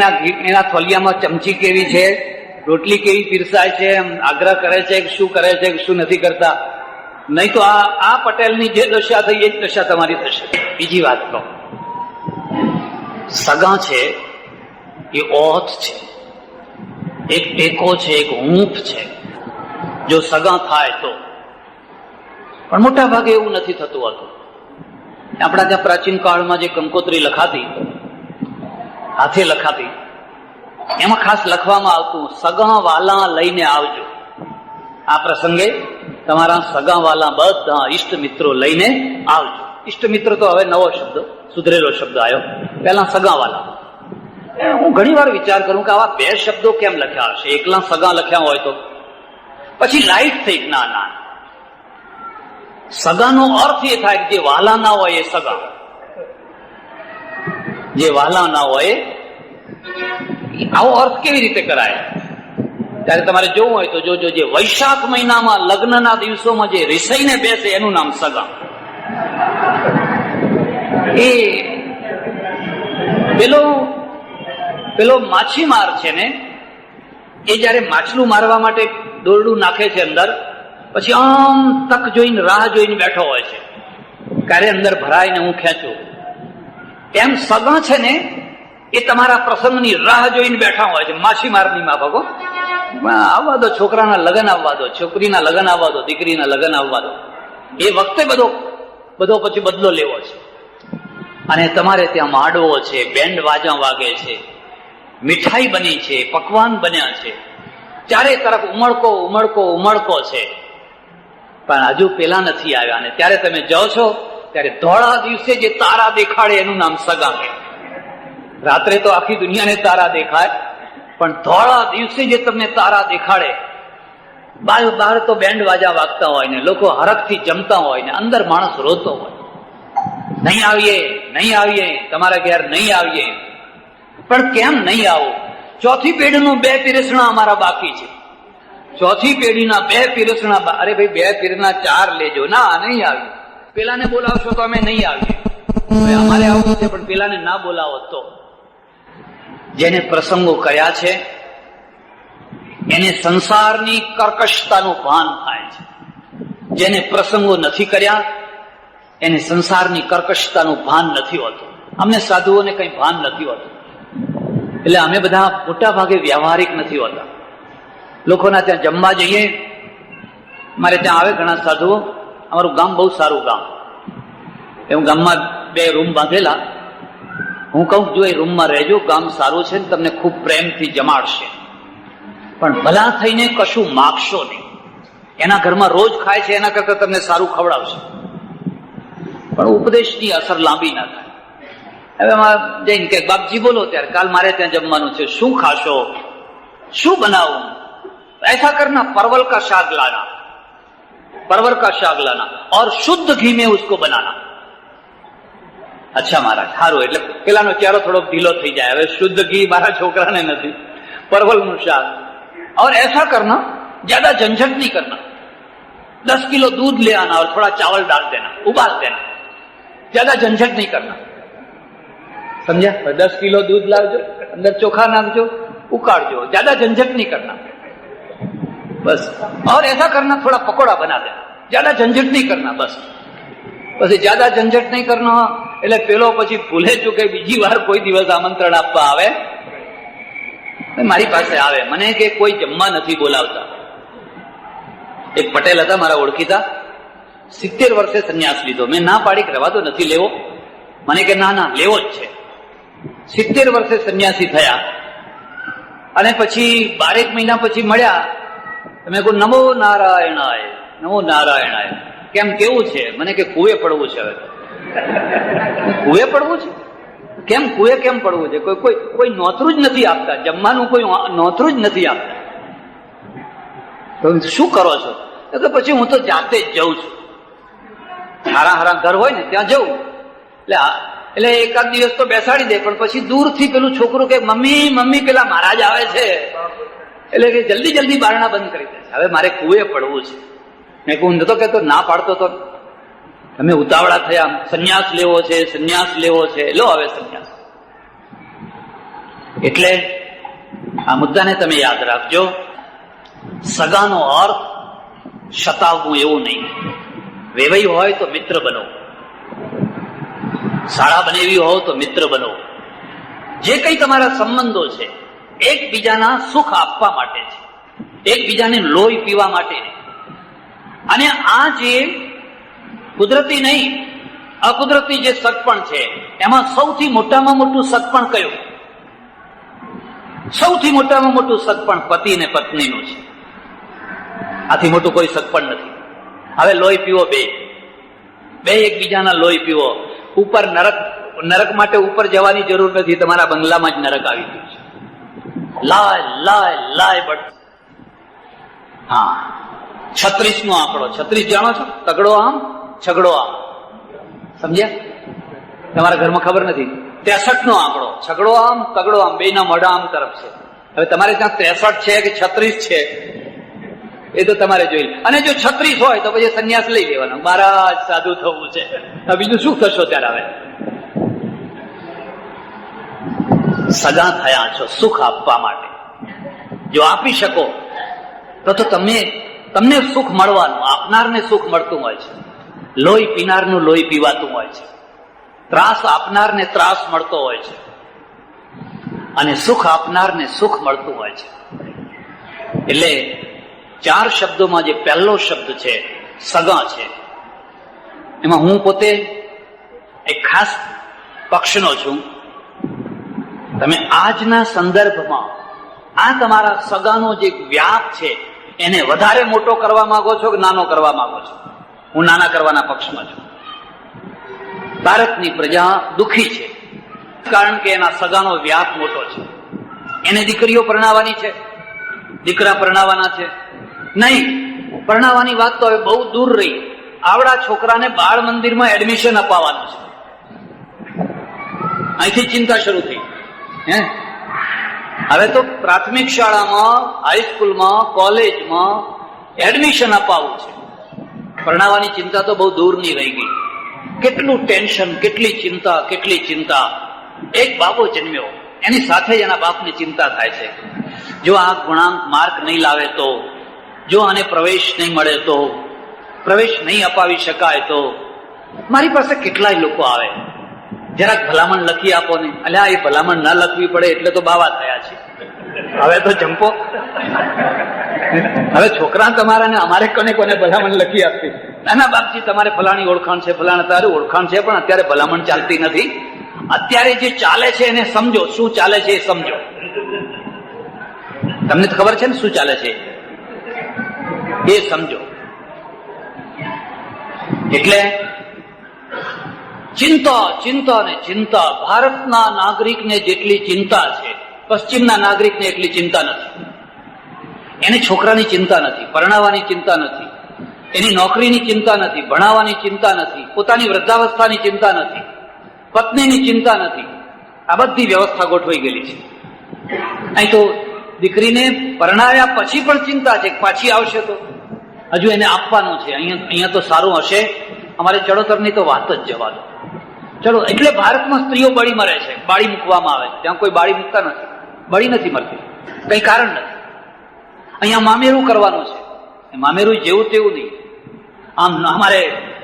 એના થોલિયામાં ચમચી કેવી છે, રોટલી કેવી પીરસાય છે, આગ્રહ કરે છે કે શું કરે છે કે શું નથી કરતા. નહીં તો આ પટેલની જે દશા થઈ એ જ દશા તમારી થશે. બીજી વાત કહો, સગા છે એ ઓથ છે, એક ટેકો છે, એક હૂંફ છે, જો સગા થાય તો. પણ મોટા ભાગે એવું નથી થતું હતું. આપણા ત્યાં પ્રાચીન કાળમાં જે કંકોત્રી લખાતી, હાથે લખાતી, એમાં ખાસ લખવામાં આવતું સગા વાલા લઈને આવજો. આ પ્રસંગે તમારા સગા વાલા બધા ઈષ્ટ મિત્રો લઈને આવજો. ઈષ્ટ મિત્ર તો હવે નવો શબ્દ, સુધરેલો શબ્દ આવ્યો, પહેલા સગા વાલા. હું ઘણી વાર વિચાર કરું કે આવા 2 શબ્દો કેમ લખ્યા હશે. એકલા સગા લખ્યા હોય તો પછી લાઈટ થઈ. ના, સગાનો અર્થ એ થાય કે જે વાલા ના હોય એ સગા, જે વાલા ના હોય. આવો અર્થ કેવી રીતે કરાય? ત્યારે તમારે જોવું હોય તો જોજો, જે વૈશાખ મહિનામાં લગ્નના દિવસોમાં જે રિસાઈને બેસે એનું નામ સગા. એ પેલો માછીમાર છે ને, એ જયારે માછલું મારવા માટે દોરડું નાખે છે અંદર, પછી આમ તક જોઈને રાહ જોઈને બેઠો હોય છે, ક્યારે અંદર ભરાય ને હું ખેંચું. એમ સગા છે ને એ તમારા પ્રસંગની રાહ જોઈને બેઠા હોય છે. માછીમારની માફકો આવવા દો, છોકરાના લગ્ન આવવા દો, છોકરીના લગ્ન આવવા દો, દીકરીના લગ્ન આવવા દો. એ વખતે બધો પછી બદલો લેવો છે. અને તમારે ત્યાં માંડવો છે, બેન્ડ વાજા વાગે છે, મીઠાઈ બની છે, પકવાન બન્યા છે, ચારે તરફ ઉમળકો છે. પણ હજુ પેલા નથી આવ્યા. અને ત્યારે તમે જાઓ છો ત્યારે ધોળા દિવસે જે તારા દેખાડે એનું નામ સગા છે. રાત્રે તો આખી દુનિયાને તારા દેખાય, પણ ધોળા દિવસે જે તમને તારા દેખાડે, બહાર તો બેન્ડ વાજા વાગતા હોય ને લોકો હરખથી જમતા હોય ને અંદર માણસ રોતો હોય, નહીં આવીએ, તમારા ઘેર નહીં આવીએ. પણ કેમ નહીં આવો? 4થી પેઢીનું 2 પીરસણા અમારા બાકી છે. 4થી પેઢીના 2 પીરસણા. અરે ભાઈ 2 પીરના 4 લેજો. ના, નહીં આવીએ. પેલાને બોલાવશો તો અમે નહીં આવીએ. અમારે આવું છે, પણ પેલાને ના બોલાવો તો. જેને પ્રસંગો કર્યા છે એને સંસારની કર્કશતાનું ભાન થાય છે. જેને પ્રસંગો નથી કર્યા એને સંસારની કર્કશતાનું ભાન નથી હોતું. અમને સાધુઓને કઈ ભાન નથી હોતું. એટલે અમે બધા મોટા ભાગે વ્યવહારિક નથી હોતા. લોકોના ત્યાં જમવા જઈએ, મારે ત્યાં આવે ઘણા સાધુઓ. અમારું ગામ બહુ સારું ગામ. હું ગામમાં 2 રૂમ બાંધેલા. હું કહું જો એ રૂમમાં રહેજો, ગામ સારું છે ને તમને ખૂબ પ્રેમથી જમાડશે, પણ ભલા થઈને કશું માગશો નહીં. એના ઘરમાં રોજ ખાય છે એના કરતા તમને સારું ખવડાવશે, પણ ઉપદેશની અસર લાંબી ના થાય. હવે એમાં જઈને કે બાપજી બોલો, ત્યારે કાલ મારે ત્યાં જમવાનું છે, શું ખાશો, શું બનાવું? ऐसा करना, परवल का शाक लाना और शुद्ध घी में उसको बनाना. અચ્છા મહારાજ, સારું. એટલે પેલાનો ચહેરો થોડોક ઢીલો થઈ જાય. હવે શુદ્ધ ઘી મારા છોકરાને નથી, પરવલનું શાક. और ऐसा करना, ज्यादा झंझट नहीं करना. 10 किलो दूध ले आना और थोड़ा चावल डाल देना, उबाल देना. ज्यादा झंझट नहीं करना. समझा? 10 किलो दूध लावજો, અંદર ચોખા નાખજો, ઉકાળજો. ज्यादा झंझट नहीं करना, बस. और ऐसा करना, थोड़ा पकोड़ा बना देना. ज्यादा झंझट नहीं करना, बस. પછી જ્યાદા ઝંઝટ નહીં કરવાનો. એટલે પેલો પછી ભૂલે ચૂકે બીજી વાર કોઈ દિવસ આમંત્રણ આપવા આવે, મારી પાસે આવે, મને કે કોઈ જમવા નથી બોલાવતા. એક પટેલ હતા મારા ઓળખીતા, 70 વર્ષે સંન્યાસ લીધો. મેં ના પાડી રવા તો નથી લેવો. મને કે ના લેવો જ છે. 70 વર્ષે સંન્યાસી થયા અને પછી 12 મહિના પછી મળ્યા. તમે કહો નમો નારાયણાય, નમો નારાયણાય. કેમ, કેવું છે? મને કે કુએ પડવું છે. હવે કુએ પડવું છે? કેમ કુએ કેમ પડવું છે? કોઈ નોતરું જ નથી આપતા, જમવાનું કોઈ નોતરું જ નથી આપતા. તો શું કરો છો? તો પછી હું તો જાતે જ જઉં છું. હારા ઘર હોય ને ત્યાં જઉં. એટલે એટલે એકાદ દિવસ તો બેસાડી દે, પણ પછી દૂરથી પેલું છોકરું કે મમ્મી મમ્મી પેલા મહારાજ આવે છે, એટલે કે જલ્દી જલ્દી બારણા બંધ કરી દે. હવે મારે કુએ પડવું છે. મેં હું નતો કેતો, ના પાડતો તો તમે ઉતાવળા થયા, સંન્યાસ લેવો છે, સંન્યાસ લેવો છે, લો હવે સંન્યાસ. એટલે આ મુદ્દાને તમે યાદ રાખજો. સગાનો અર્થ સતાવવું એવું નહીં. વેવાઈ હોય તો મિત્ર બનો, શાળા બનેવી હોય તો મિત્ર બનો. જે કઈ તમારા સંબંધો છે એકબીજાના સુખ આપવા માટે છે, એકબીજાને લોહી પીવા માટે. અને આ જે કુદરતી નહીં અકુદરતી જે સગપણ છે એમાં સૌથી મોટામાં મોટું સગપણ કયું? સૌથી મોટામાં મોટું સગપણ પતિ અને પત્નીનું છે. આથી મોટું કોઈ સગપણ નથી. હવે લોહી પીવો, બે એકબીજાના લોહી પીવો. ઉપર નરક માટે ઉપર જવાની જરૂર નથી, તમારા બંગલામાં જ નરક આવી ગયું છે. લાય લાય લાય બટ. હા, 36 નો આંકડો. 36 જાણો છો? તગડો આમ છગડો આમ, સમજ્યા? તમારા ઘરમાં ખબર નથી. 63 નો આંકડો. છગડો આમ તગડો આમ, બે ના મોઢા આમ તરફ છે. હવે તમારે ત્યાં 63 છે કે 36 છે એ તો તમારે જોઈ. અને જો 36 હોય તો પછી સંન્યાસ લઈ લેવાનો, મહારાજ સાધુ થવું છે. બીજું શું થશો ત્યારે? હવે સગા થયા છો સુખ આપવા માટે. જો આપી શકો તો તમને સુખ મળવાનું, આપનારને સુખ મળતું હોય છે. લોહી પીનારનું લોહી પીવાતું હોય છે. ત્રાસ આપનારને ત્રાસ મળતો હોય છે, અને સુખ આપનારને સુખ મળતું હોય છે. એટલે 4 શબ્દોમાં જે પહેલો શબ્દ છે સગા છે, એમાં હું પોતે એક ખાસ પક્ષનો છું. તમે આજના સંદર્ભમાં આ તમારા સગાનો જે વ્યાપ છે એને વધારે મોટો કરવા માંગો છો કે નાનો કરવા માંગો છો? હું નાના કરવાના પક્ષમાં છું. ભારતની પ્રજા દુઃખી છે કારણ કે એના સગાનો વ્યાપ મોટો છે. એને દીકરીઓ પરણાવવાની છે, દીકરા પરણાવવાના છે નહીં. પરણાવવાની વાત તો હવે બહુ દૂર રહી. આવડા છોકરાને બાળ મંદિરમાં એડમિશન અપાવવાનું છે. અહીંથી ચિંતા શરૂ થઈ. હવે તો પ્રાથમિક શાળામાં, હાઈસ્કૂલમાં, કોલેજમાં એડમિશન અપાવવું છે. પરણાવવાની ચિંતા તો બહુ દૂરની રહી ગઈ. કેટલું ટેન્શન, કેટલી ચિંતા. એક બાબો જન્મ્યો, એની સાથે જ એના બાપની ચિંતા થાય છે. જો આ ગુણાંક માર્ક નહીં લાવે તો, જો આને પ્રવેશ નહીં મળે તો, પ્રવેશ નહીં અપાવી શકાય તો. મારી પાસે કેટલાય લોકો આવે, જરાક ભલામણ લખી આપો ને. અલ્યા એ ભલામણ ના લખવી પડે એટલે તો બાવા થયા છે. હવે તો જંપો. હવે છોકરા તમારા ને અમારે કોને ભલામણ લખી આપવી? નાના બાપજી તમારે ફલાણી ઓળખાણ છે, ફલાણા તારું ઓળખાણ છે, પણ અત્યારે ભલામણ ચાલતી નથી. અત્યારે જે ચાલે છે એને સમજો. શું ચાલે છે એ સમજો. તમને તો ખબર છે ને શું ચાલે છે એ સમજો. એટલે ચિંતા. ભારતના નાગરિકને જેટલી ચિંતા છે પશ્ચિમના નાગરિકને એટલી ચિંતા નથી. એને છોકરાની ચિંતા નથી, પરણાવવાની ચિંતા નથી, એની નોકરીની ચિંતા નથી, ભણાવવાની ચિંતા નથી, પોતાની વૃદ્ધાવસ્થાની ચિંતા નથી, પત્નીની ચિંતા નથી. આ બધી વ્યવસ્થા ગોઠવાઈ ગયેલી છે. અહીં તો દીકરીને પરણાવ્યા પછી પણ ચિંતા છે, પાછી આવશે તો હજુ એને આપવાનું છે. અહીંયા તો સારું હશે. અમારે ચડોતરની તો વાત જ જવા દો. ચલો, એટલે ભારતમાં સ્ત્રીઓ બળી મરે છે, બાળી મૂકવામાં આવે છે. ત્યાં કોઈ બાળી મૂકતા નથી, બળી નથી મરતી, કઈ કારણ નથી. અહીંયા મામેરું કરવાનું છે. મામેરું જેવું તેવું નહીં. આમ અમારે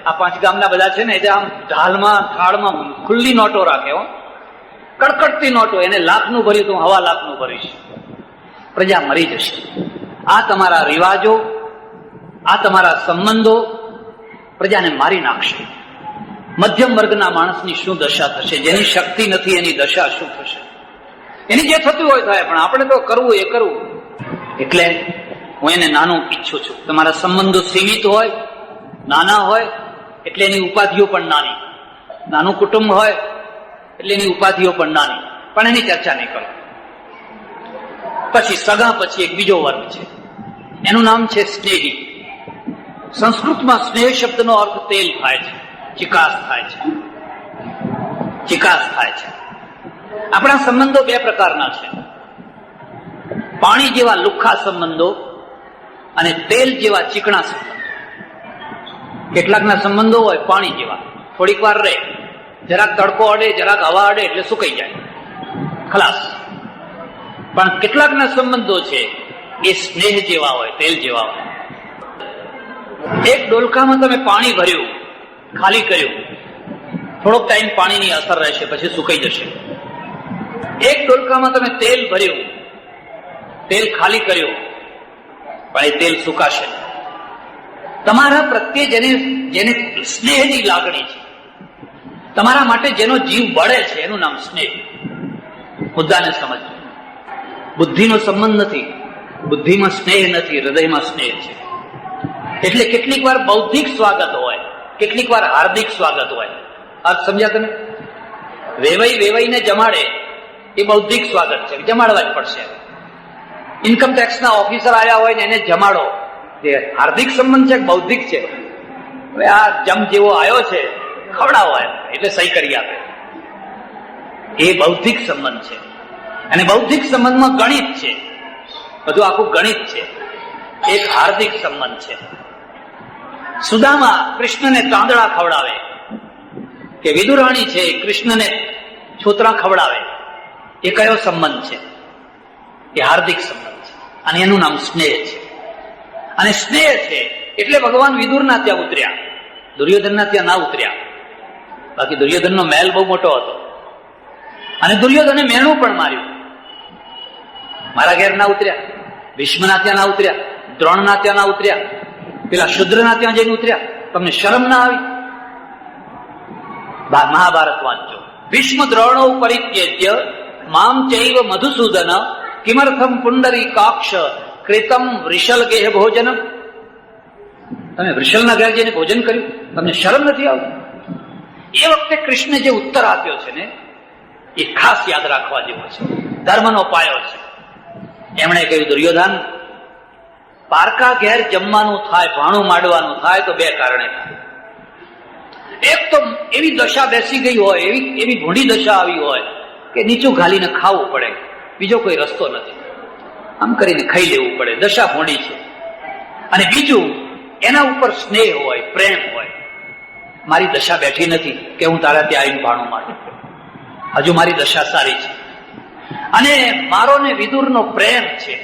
આ 5 ગામના બધા છે ને, આમ થાળમાં ખુલ્લી નોટો રાખે, કડકડતી નોટો. એને લાખનું ભર્યું તો 1.5 લાખનું ભરીશ. પ્રજા મરી જશે. આ તમારા રિવાજો, આ તમારા સંબંધો પ્રજાને મારી નાખશે. મધ્યમ વર્ગના માણસની શું દશા થશે? જેની શક્તિ નથી એની દશા શું થશે? એની જે થતું હોય થાય, પણ આપણે તો કરવું એ કરવું. એટલે હું એને નાનું ઈચ્છું છું. તમારા સંબંધો સીમિત હોય, નાના હોય એટલે એની ઉપાધિઓ પણ નાની. નાનું કુટુંબ હોય એટલે એની ઉપાધિઓ પણ નાની, પણ એની ચર્ચા નહીં કરો. પછી સગા પછી એક બીજો વર્ગ છે, એનું નામ છે સ્નેહી. સંસ્કૃતમાં સ્નેહ શબ્દનો અર્થ તેલ થાય છે, ચિકાસ થાય છે. ચિકાસ થાય છે. આપણા સંબંધો બે પ્રકારના છે, પાણી જેવા લુખ્ખા સંબંધો અને તેલ જેવા ચીકણા સંબંધો. કેટલાકના સંબંધો હોય પાણી જેવા, થોડીક વાર રહે, જરાક તડકો અડે, જરાક હવા અડે એટલે સુકાઈ જાય, ખલાસ. પણ કેટલાકના સંબંધો છે એ સ્નેહ જેવા હોય, તેલ જેવા હોય. એક ડોલકામાં તમે પાણી ભર્યું, ખાલી કર્યું, થોડોક ટાઈમ પાણીની અસર રહેશે, પછી સુકાઈ જશે. એક ડોલકામાં તમે તેલ ભર્યું, તેલ ખાલી કર્યું, પણ એ તેલ સુકાશે. તમારા પ્રત્યે જેને સ્નેહની લાગણી છે, તમારા માટે જેનો જીવ બળે છે, એનું નામ સ્નેહ. મુદ્દાને સમજો. બુદ્ધિનો સંબંધ નથી, બુદ્ધિમાં સ્નેહ નથી, હૃદયમાં સ્નેહ છે. એટલે કેટલીક વાર બૌદ્ધિક સ્વાગત હોય, કેટલીક વાર હાર્દિક સ્વાગત હોય. અર્થ સમજ્યા તમે? વેવાઈને જમાડે એ બૌદ્ધિક સ્વાગત છે, જમાડવા જ પડશે. ઇન્કમટેક્સના ઓફિસર આવ્યા હોય ને એને જમાડો, એ હાર્દિક સંબંધ છે, બૌદ્ધિક છે. હવે આ જમ જેવો આવ્યો છે, ખવડાવો એટલે સહી કરી આપે, એ બૌદ્ધિક સંબંધ છે. અને બૌદ્ધિક સંબંધમાં ગણિત છે, બધું આખું ગણિત છે. એક હાર્દિક સંબંધ છે. સુદામા કૃષ્ણને તાંદળા ખવડાવે, કે વિદુરાણી છે કૃષ્ણને છોતરા ખવડાવે, એ કયો સંબંધ છે? એ હાર્દિક સંબંધ છે. અને એનું નામ સ્નેહ છે. અને સ્નેહ છે એટલે ભગવાન વિદુરના ત્યાં ઉતર્યા, દુર્યોધનના ત્યાં ના ઉતર્યા. બાકી દુર્યોધનનો મહેલ બહુ મોટો હતો અને દુર્યોધને મેણું પણ માર્યું. મારા ઘેર ના ઉતર્યા, ભીષ્મના ત્યાં ના ઉતર્યા, દ્રોણના ત્યાં ના ઉતર્યા, પેલા શુદ્રના ત્યાં જઈને ઉતર્યા. તમને શરમ ના આવી? મહાભારત વાંચો. ભીષ્મ દ્રોણો પરિત્યજ્ય મામ ચૈવ મધુસૂદન કિમર્થમ પુંડરીકાક્ષ કૃતમ વૃષલગેહ ભોજનમ. તમે વૃષલના ઘેર જઈને ભોજન કર્યું, તમને શરમ નથી આવતી? એ વખતે કૃષ્ણે જે ઉત્તર આપ્યો છે ને, એ ખાસ યાદ રાખવા જેવો છે, ધર્મનો પાયો છે. એમણે કહ્યું, દુર્યોધન, પારકા ઘેર જમવાનું થાય, ભાણું માંડવાનું થાય તો બે કારણે થાય. એક તો એવી દશા બેસી ગઈ હોય, એવી ભૂંડી દશા આવી હોય કે નીચું ઘાલીને ખાવું પડે, બીજો કોઈ રસ્તો નથી, આમ કરીને ખાઈ લેવું પડે, દશા ભૂંડી છે. અને બીજું, એના ઉપર સ્નેહ હોય, પ્રેમ હોય. મારી દશા બેઠી નથી કે હું તારા ત્યાં આવીને ભાણું મારું, હજુ મારી દશા સારી છે. અને મારો ને વિદુરનો પ્રેમ છે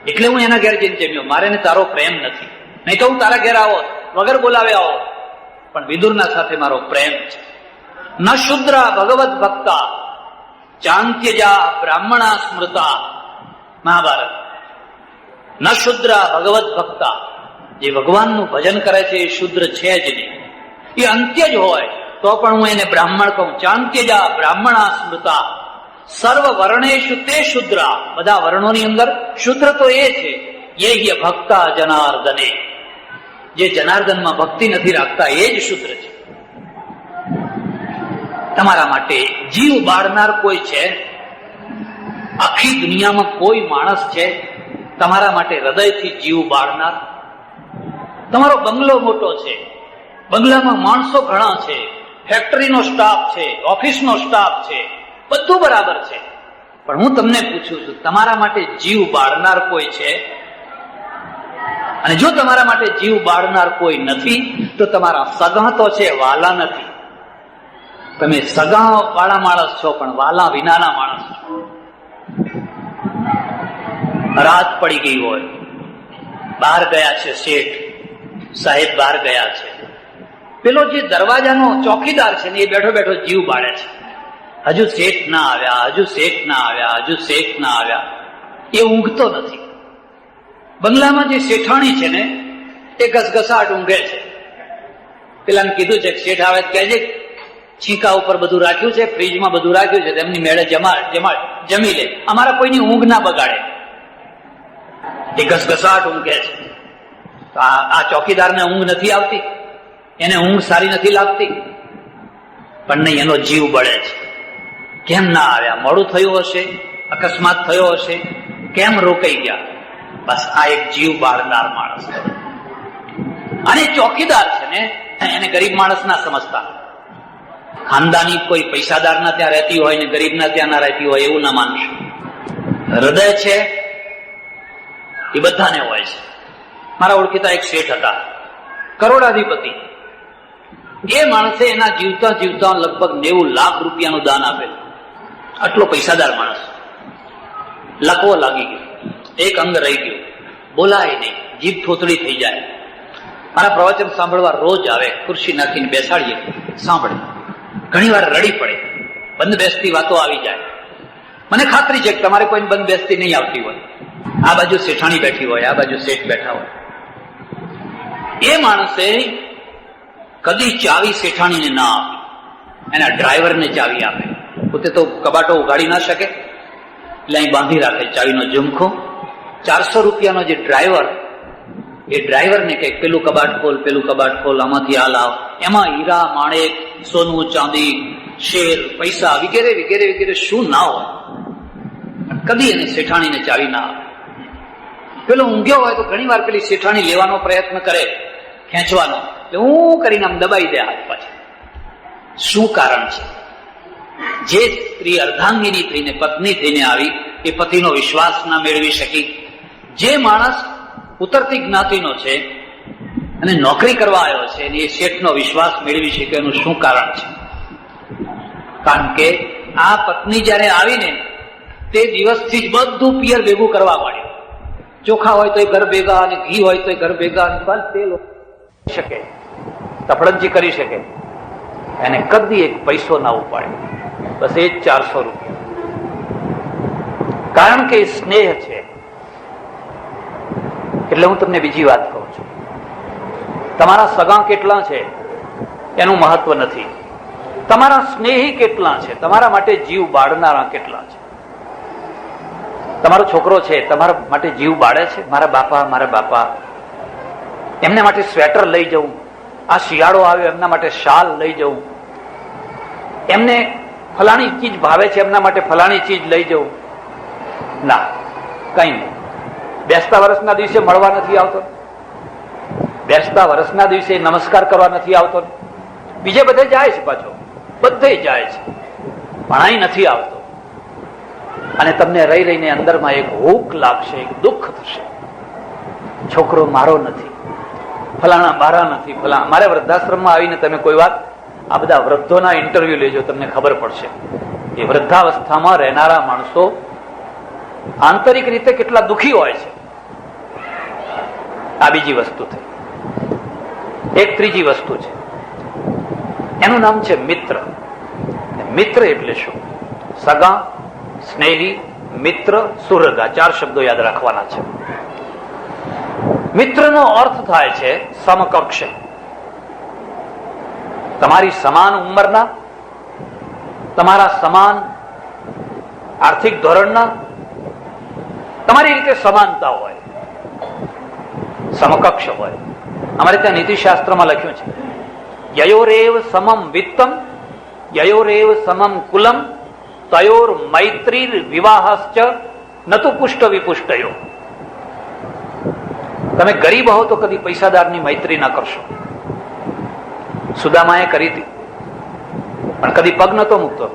એટલે હું એના ઘેર જઈને જમ્યો. મારે ને તારો પ્રેમ નથી, નહીં તો હું તારા ઘેર આવો, વગર બોલાવે આવો, પણ વિદુરના સાથે મારો પ્રેમ છે. ન શુદ્રા ભગવત ભક્તા ચાંત્યજા બ્રાહ્મણા સ્મૃતા. મહાભારત. ન શુદ્રા ભગવત ભક્તા, જે ભગવાનનું ભજન કરે છે એ શુદ્ર છે જ નહીં, એ અંત્ય જ હોય તો પણ હું એને બ્રાહ્મણ કહું. ચાંત્યજા બ્રાહ્મણા સ્મૃતા સર્વ વર્ણેશુ તે શુદ્રા. બધા વર્ણોની અંદર શુદ્ર તો એ છે. યે ભક્તા જનાર્દને, જે જનાર્દનમાં ભક્તિ નથી રાખતા એ જ શુદ્ર છે. તમારા માટે જીવ બાળનાર કોઈ છે? આખી દુનિયામાં કોઈ માણસ છે તમારા માટે હૃદયથી જીવ બાળનાર? તમારો બંગલો મોટો છે, બંગલામાં માણસો ઘણા છે, ફેક્ટરીનો સ્ટાફ છે, ઓફિસનો સ્ટાફ છે, બધું બરાબર છે, પણ હું તમને પૂછું છું, તમારા માટે જીવ બાળનાર કોઈ છે? અને જો તમારા માટે જીવ બાળનાર કોઈ નથી તો તમારા સગા તો છે, વાલા નથી. તમે સગા વાળા માણસ છો પણ વાલા વિનાના માણસ છો. રાત પડી ગઈ હોય, બહાર ગયા છે શેઠ સાહેબ, બહાર ગયા છે. પેલો જે દરવાજાનો ચોકીદાર છે ને એ બેઠો બેઠો જીવ બાળે છે, હજુ શેઠ ના આવ્યા, હજુ શેઠ ના આવ્યા, હજુ શેઠ ના આવ્યા. એ ઊંઘતો નથી. બંગલામાં જે શેઠાણી છે ને એ ઘસઘસાટ ઊંઘે છે. પેલાને કીધું છે કે શેઠ આવે કહેજે છીકા ઉપર બધું રાખ્યું છે, ફ્રીજમાં બધું રાખ્યું છે, તેમની મેળે જમી લે, અમારા કોઈની ઊંઘ ના બગાડે. એ ઘસઘસાટ ઊંઘે છે. આ ચોકીદારને ઊંઘ નથી આવતી, એને ઊંઘ સારી નથી લાગતી, પણ નહીં, એનો જીવ બળે છે. કેમ ના આવ્યા? મોડું થયું હશે, અકસ્માત થયો હશે, કેમ રોકાઈ ગયા? બસ આ એક જીવ બાળનાર માણસ. અને ચોકીદાર છે ને એને ગરીબ માણસ ના સમજતા. ખાનદાની કોઈ પૈસાદારના ત્યાં રહેતી હોય ને ગરીબના ત્યાં ના રહેતી હોય એવું ના માનશો. હૃદય છે એ બધાને હોય છે. મારા ઓળખીતા એક શેઠ હતા, કરોડાધિપતિ. એ માણસે એના જીવતા જીવતા લગભગ 90 લાખ રૂપિયાનું દાન આપેલું. આટલો પૈસાદાર માણસ. લકવો લાગી ગયો, એક અંગ રહી ગયું, બોલાય નહીં, જીભ થોતડી થઈ જાય. મારા પ્રવચન સાંભળવા રોજ આવે, ખુરશી નાખીને બેસાડીએ, સાંભળે. ઘણી વાર રડી પડે, બંધ બેસતી વાતો આવી જાય. મને ખાતરી છે કે તમારે કોઈ બંધ બેસતી નહીં આવતી હોય. આ બાજુ શેઠાણી બેઠી હોય, આ બાજુ શેઠ બેઠા હોય. એ માણસે કદી ચાવી શેઠાણીને ના આપી, એના ડ્રાઈવરને ચાવી આપે. પોતે તો કબાટો ઉગાડી ના શકે એટલે અહીં બાંધી રાખે ચાવીનો ઝુમખો. 400 રૂપિયાનો જે ડ્રાઈવર, એ ડ્રાઈવરને કહે પેલું કબાટ ખોલ, પેલું કબાટ ખોલ, આમાંથી આ લાવ. એમાં હીરા, માણેક, સોનું, ચાંદી, શેર, પૈસા વગેરે વગેરે વગેરે શું ના હોય. કદી એને શેઠાણીને ચાવી ના આપે. પેલો ઊંઘ્યો હોય તો ઘણી વાર પેલી શેઠાણી લેવાનો પ્રયત્ન કરે, ખેંચવાનો, એટલે હું કરીને આમ દબાઈ દે હાથ પાછળ. શું કારણ છે? જે સ્ત્રી અર્ધાંગીની થઈને, પત્ની થઈને આવી, એ પતિનો વિશ્વાસ ના મેળવી શકી. જે માણસ ઉતરતી જ્ઞાતિનો છે અને નોકરી કરવા આવ્યો છે અને એ શેઠનો વિશ્વાસ મેળવી શકે, એનું શું કારણ છે? કારણ કે આ પત્ની જયારે આવીને તે દિવસથી જ બધું પિયર ભેગું કરવા માંડ્યું. ચોખા હોય તો ઘર ભેગા, અને ઘી હોય તો ઘર ભેગા, અને તેલ શકે, તફડંચી કરી શકે. એને કદી એક પૈસો ના ઉપાડે, બસ એ જ 400 રૂપિયા. કારણ કે સ્નેહ છે. એટલે હું તમને બીજી વાત કહું છું, તમારા સગા કેટલા છે એનું મહત્વ નથી, તમારા સ્નેહી કેટલા છે, તમારા માટે જીવ બાળનારા કેટલા છે. તમારો છોકરો છે, તમારા માટે જીવ બાળે છે. મારા બાપા એમના માટે સ્વેટર લઈ જવું, આ શિયાળો આવ્યો એમના માટે શાલ લઈ જવું, એમને ફલાણી ચીજ ભાવે છે એમના માટે ફલાણી ચીજ લઈ જવું. ના, કઈ નહીં. બેસતા વર્ષના દિવસે મળવા નથી આવતો, બેસતા વર્ષના દિવસે નમસ્કાર કરવા નથી આવતો. બીજે બધે જાય છે, પાછો બધે જાય છે, પણ અહીં નથી આવતો. અને તમને રહી રહીને અંદરમાં એક હૂક લાગશે, એક દુઃખ થશે. છોકરો મારો નથી, ફલાણા મારા નથી, ફલાણા. મારે વૃદ્ધાશ્રમમાં આવીને તમે કોઈ વાત આ બધા વૃદ્ધોના ઇન્ટરવ્યુ લેજો, તમને ખબર પડશે એ વૃદ્ધાવસ્થામાં રહેનારા માણસો આંતરિક રીતે કેટલા દુઃખી હોય છે. આ બીજી વસ્તુ થઈ. એક ત્રીજી વસ્તુ છે, એનું નામ છે મિત્ર. મિત્ર એટલે શું? સગા, સ્નેહી, મિત્ર, સુહૃદ. આ 4 શબ્દો યાદ રાખવાના છે. મિત્રનો અર્થ થાય છે સમકક્ષ, તમારી સમાન ઉંમરના, તમારા સમાન આર્થિક ધોરણના, તમારી રીતે સમાનતા હોય, સમકક્ષ હોય. અમારે ત્યાં નીતિશાસ્ત્રમાં લખ્યું છે, યયોરેવ સમમ વિત્તમ, યયોરેવ સમમ કુલમ, તયોર મૈત્રી વિવાહશ્ચ નતુ પુષ્ટ વિપુષ્ટયો. તમે ગરીબ હો તો કદી પૈસાદારની મૈત્રી ના કરશો. સુદામાએ કરી હતી, પણ કદી પગ નતો મૂકતો.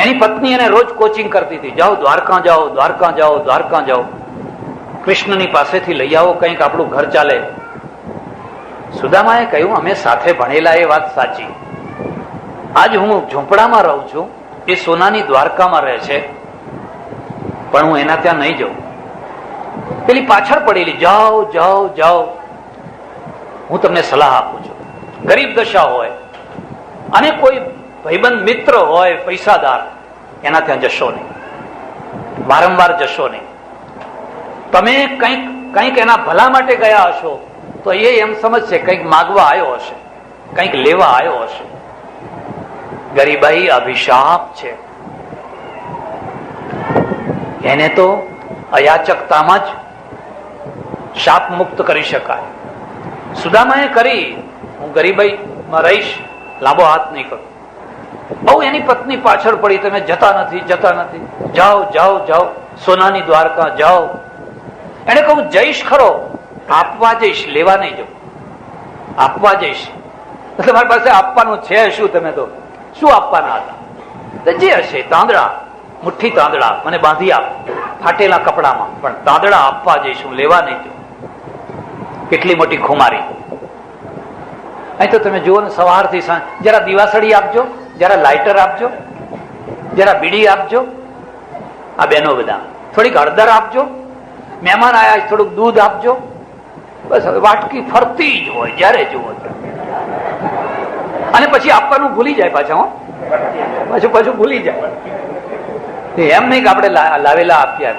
એની પત્ની એને રોજ કોચિંગ કરતી હતી, જાઓ દ્વારકા જાઓ, દ્વારકા જાઓ, દ્વારકા જાઓ, કૃષ્ણની પાસેથી લઈ આવો, કંઈક આપણું ઘર ચાલે. સુદામાએ કહ્યું, અમે સાથે ભણેલા, એ વાત સાચી. આજ હું ઝૂંપડામાં રહું છું, એ સોનાની દ્વારકામાં રહે છે, પણ હું એના ત્યાં નહીં જાઉં. પેલી પાછળ પડેલી, જાઓ જાઓ જાઓ. હું તમને સલાહ આપું છું, ગરીબ દશા હોય અને કોઈ ભાઈબંધ મિત્ર હોય પૈસાદાર, એના ત્યાં જશો નહીં, વારંવાર જશો નહીં. તમે કંઈક એના ભલા માટે ગયા હશો તો એ એમ સમજશે કંઈક માગવા આવ્યો હશે, કંઈક લેવા આવ્યો હશે. ગરીબાઈ અભિશાપ છે, એને તો અયાચકતામાં જ શાપ મુક્ત કરી શકાય. સુદામાએ કરી, હું ગરીબાઈમાં રહીશ, લાંબો હાથ નહીં કરું. બહુ એની પત્ની પાછળ પડી, તમે જતા નથી, જતા નથી, જાઓ જાઓ જાઓ, સોનાની દ્વારકા જાઓ. એને કહું, જઈશ ખરો, આપવા જઈશ, લેવા નહીં જવું. આપવા જઈશ, તમારી પાસે આપવાનું છે શું? તમે તો શું આપવાના હતા? જે હશે તાંદડા, મુઠ્ઠી તાંદડા મને બાંધી આપ ફાટેલા કપડામાં, પણ તાંદડા આપવા જઈશું, લેવા નહીં જો. કેટલી મોટી ખુમારી! અહીં તો તમે જુઓ ને, સવારથી સાંજ જરા દીવાસળી આપજો, જરા લાઇટર આપજો, જરા બીડી આપજો. આ બહેનો બધા થોડીક હળદર આપજો, મહેમાન આયા થોડુંક દૂધ આપજો. બસ હવે વાટકી ફરતી જ હોય જયારે જુઓ. અને પછી આપવાનું ભૂલી જાય પાછા. પાછું ભૂલી જાય. એમ નહીં કે આપણે લાવેલા આપ્યા.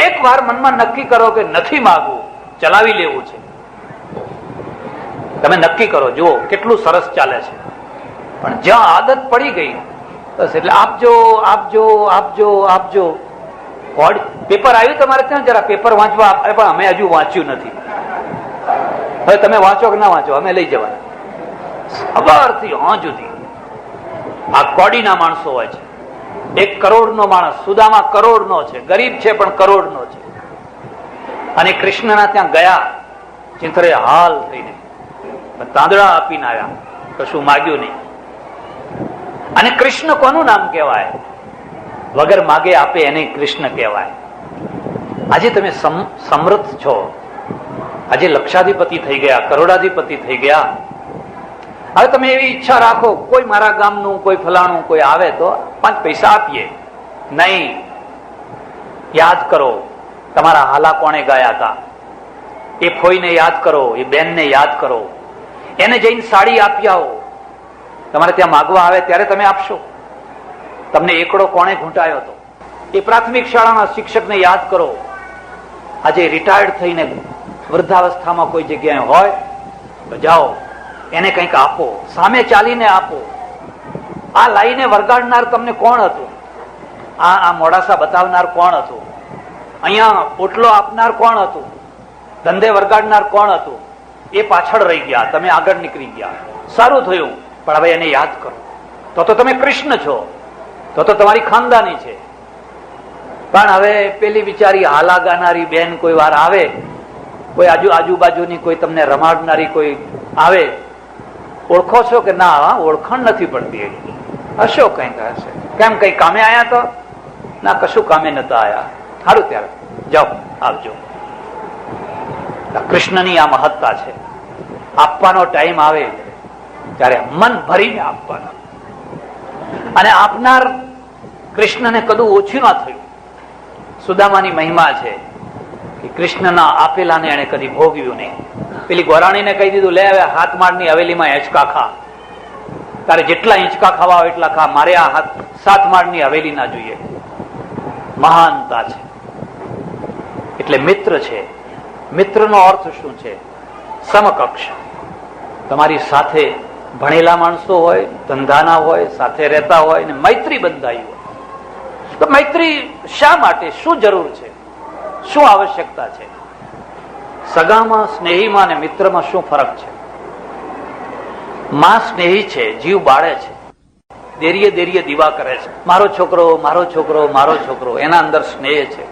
એક વાર મનમાં નક્કી કરો કે નથી માગવું, ચલાવી લેવું છે. તમે નક્કી કરો, જુઓ કેટલું સરસ ચાલે છે. પણ જ્યાં આદત પડી ગઈ બસ એટલે આપજો આપજો આપજો આપજો. પેપર આવ્યું તમારે ત્યાં? જરા પેપર વાંચવા. પણ અમે હજુ વાંચ્યું નથી. હવે તમે વાંચો કે ના વાંચો, અમે લઈ જવાના સવારથી હા જુદી. આ કોડીના માણસો હોય છે. 1 કરોડનો માણસ, સુદામા કરોડનો છે, ગરીબ છે પણ કરોડનો છે. અને કૃષ્ણના ત્યાં ગયા, ચિંતરે હાલ થઈને તાંદડા આપીને આવ્યા, કશું માગ્યું નહીં. અને કૃષ્ણ કોનું નામ કહેવાય? વગર માગે આપે એને કૃષ્ણ કહેવાય. આજે તમે સમૃદ્ધ છો, આજે લક્ષાધિપતિ થઈ ગયા, કરોડાધિપતિ થઈ ગયા. હવે તમે એવી ઈચ્છા રાખો, કોઈ મારા ગામનું કોઈ ફલાણું કોઈ આવે તો 5 પૈસા આપીએ. નહીં, યાદ કરો તમારા હાલા કોણે ગાયા હતા. એ ફોઈને યાદ કરો, એ બેનને યાદ કરો, એને જઈને સાડી આપી આવો. તમારે ત્યાં માગવા આવે ત્યારે તમે આપશો. તમને એકડો કોણે ઘૂંટાયો હતો? એ પ્રાથમિક શાળાના શિક્ષકને યાદ કરો. આજે રિટાયર્ડ થઈને વૃદ્ધાવસ્થામાં કોઈ જગ્યાએ હોય તો જાઓ, એને કંઈક આપો, સામે ચાલીને આપો. આ લાઈને વરગાડનાર તમને કોણ હતું? આ મોડાસા બતાવનાર કોણ હતું? અહીંયા ઓટલો આપનાર કોણ હતું? ધંધે વરગાડનાર કોણ હતું? એ પાછળ રહી ગયા, તમે આગળ નીકળી ગયા. સારું થયું, પણ હવે એને યાદ કરો. તો તમે કૃષ્ણ છો, તો તમારી ખાનદાની છે. પણ હવે પેલી બિચારી હાલા ગાનારી બેન કોઈ વાર આવે, કોઈ આજુબાજુની કોઈ તમને રમાડનારી કોઈ આવે, ઓળખો છો કે ના? ઓળખાણ નથી પડતી. હશો કંઈક હશે. કેમ કઈ કામે આયા તો? ના, કશું કામે નતા આયા. સારું, ત્યારે જાઓ, આવજો. કૃષ્ણની આ મહત્તા છે. આપવાનો ટાઈમ આવે ત્યારે મન ભરીને આપવાનો. અને આપનાર કૃષ્ણને કદું ઓછું ના થયું. સુદામાની મહિમા છે કે કૃષ્ણના આપેલાને એને કદી ભોગવ્યું નહીં. પેલી ગોરાણીને કહી દીધું, લે હવે હાથ માળની હવેલીમાં હિંચકા ખા, તારે જેટલા હિંચકા ખાવા હોય એટલા ખા, મારે આ 7 માળની હવેલી ના જોઈએ. મહાનતા છે. એટલે મિત્ર છે. મિત્રનો અર્થ શું છે? સમકક્ષ. તમારી સાથે ભણેલા માણસો હોય, ધંધાના હોય, સાથે રહેતા હોય ને મૈત્રી બંધાઈ હોય. તો મૈત્રી શા માટે? શું જરૂર છે? શું આવશ્યકતા છે? સગામાં, સ્નેહીમાં અને મિત્રમાં શું ફરક છે? માં સ્નેહી છે, જીવ બાળે છે, દેરીએ દેરીએ દીવા કરે છે. મારો છોકરો, મારો છોકરો, મારો છોકરો, એના અંદર સ્નેહ છે.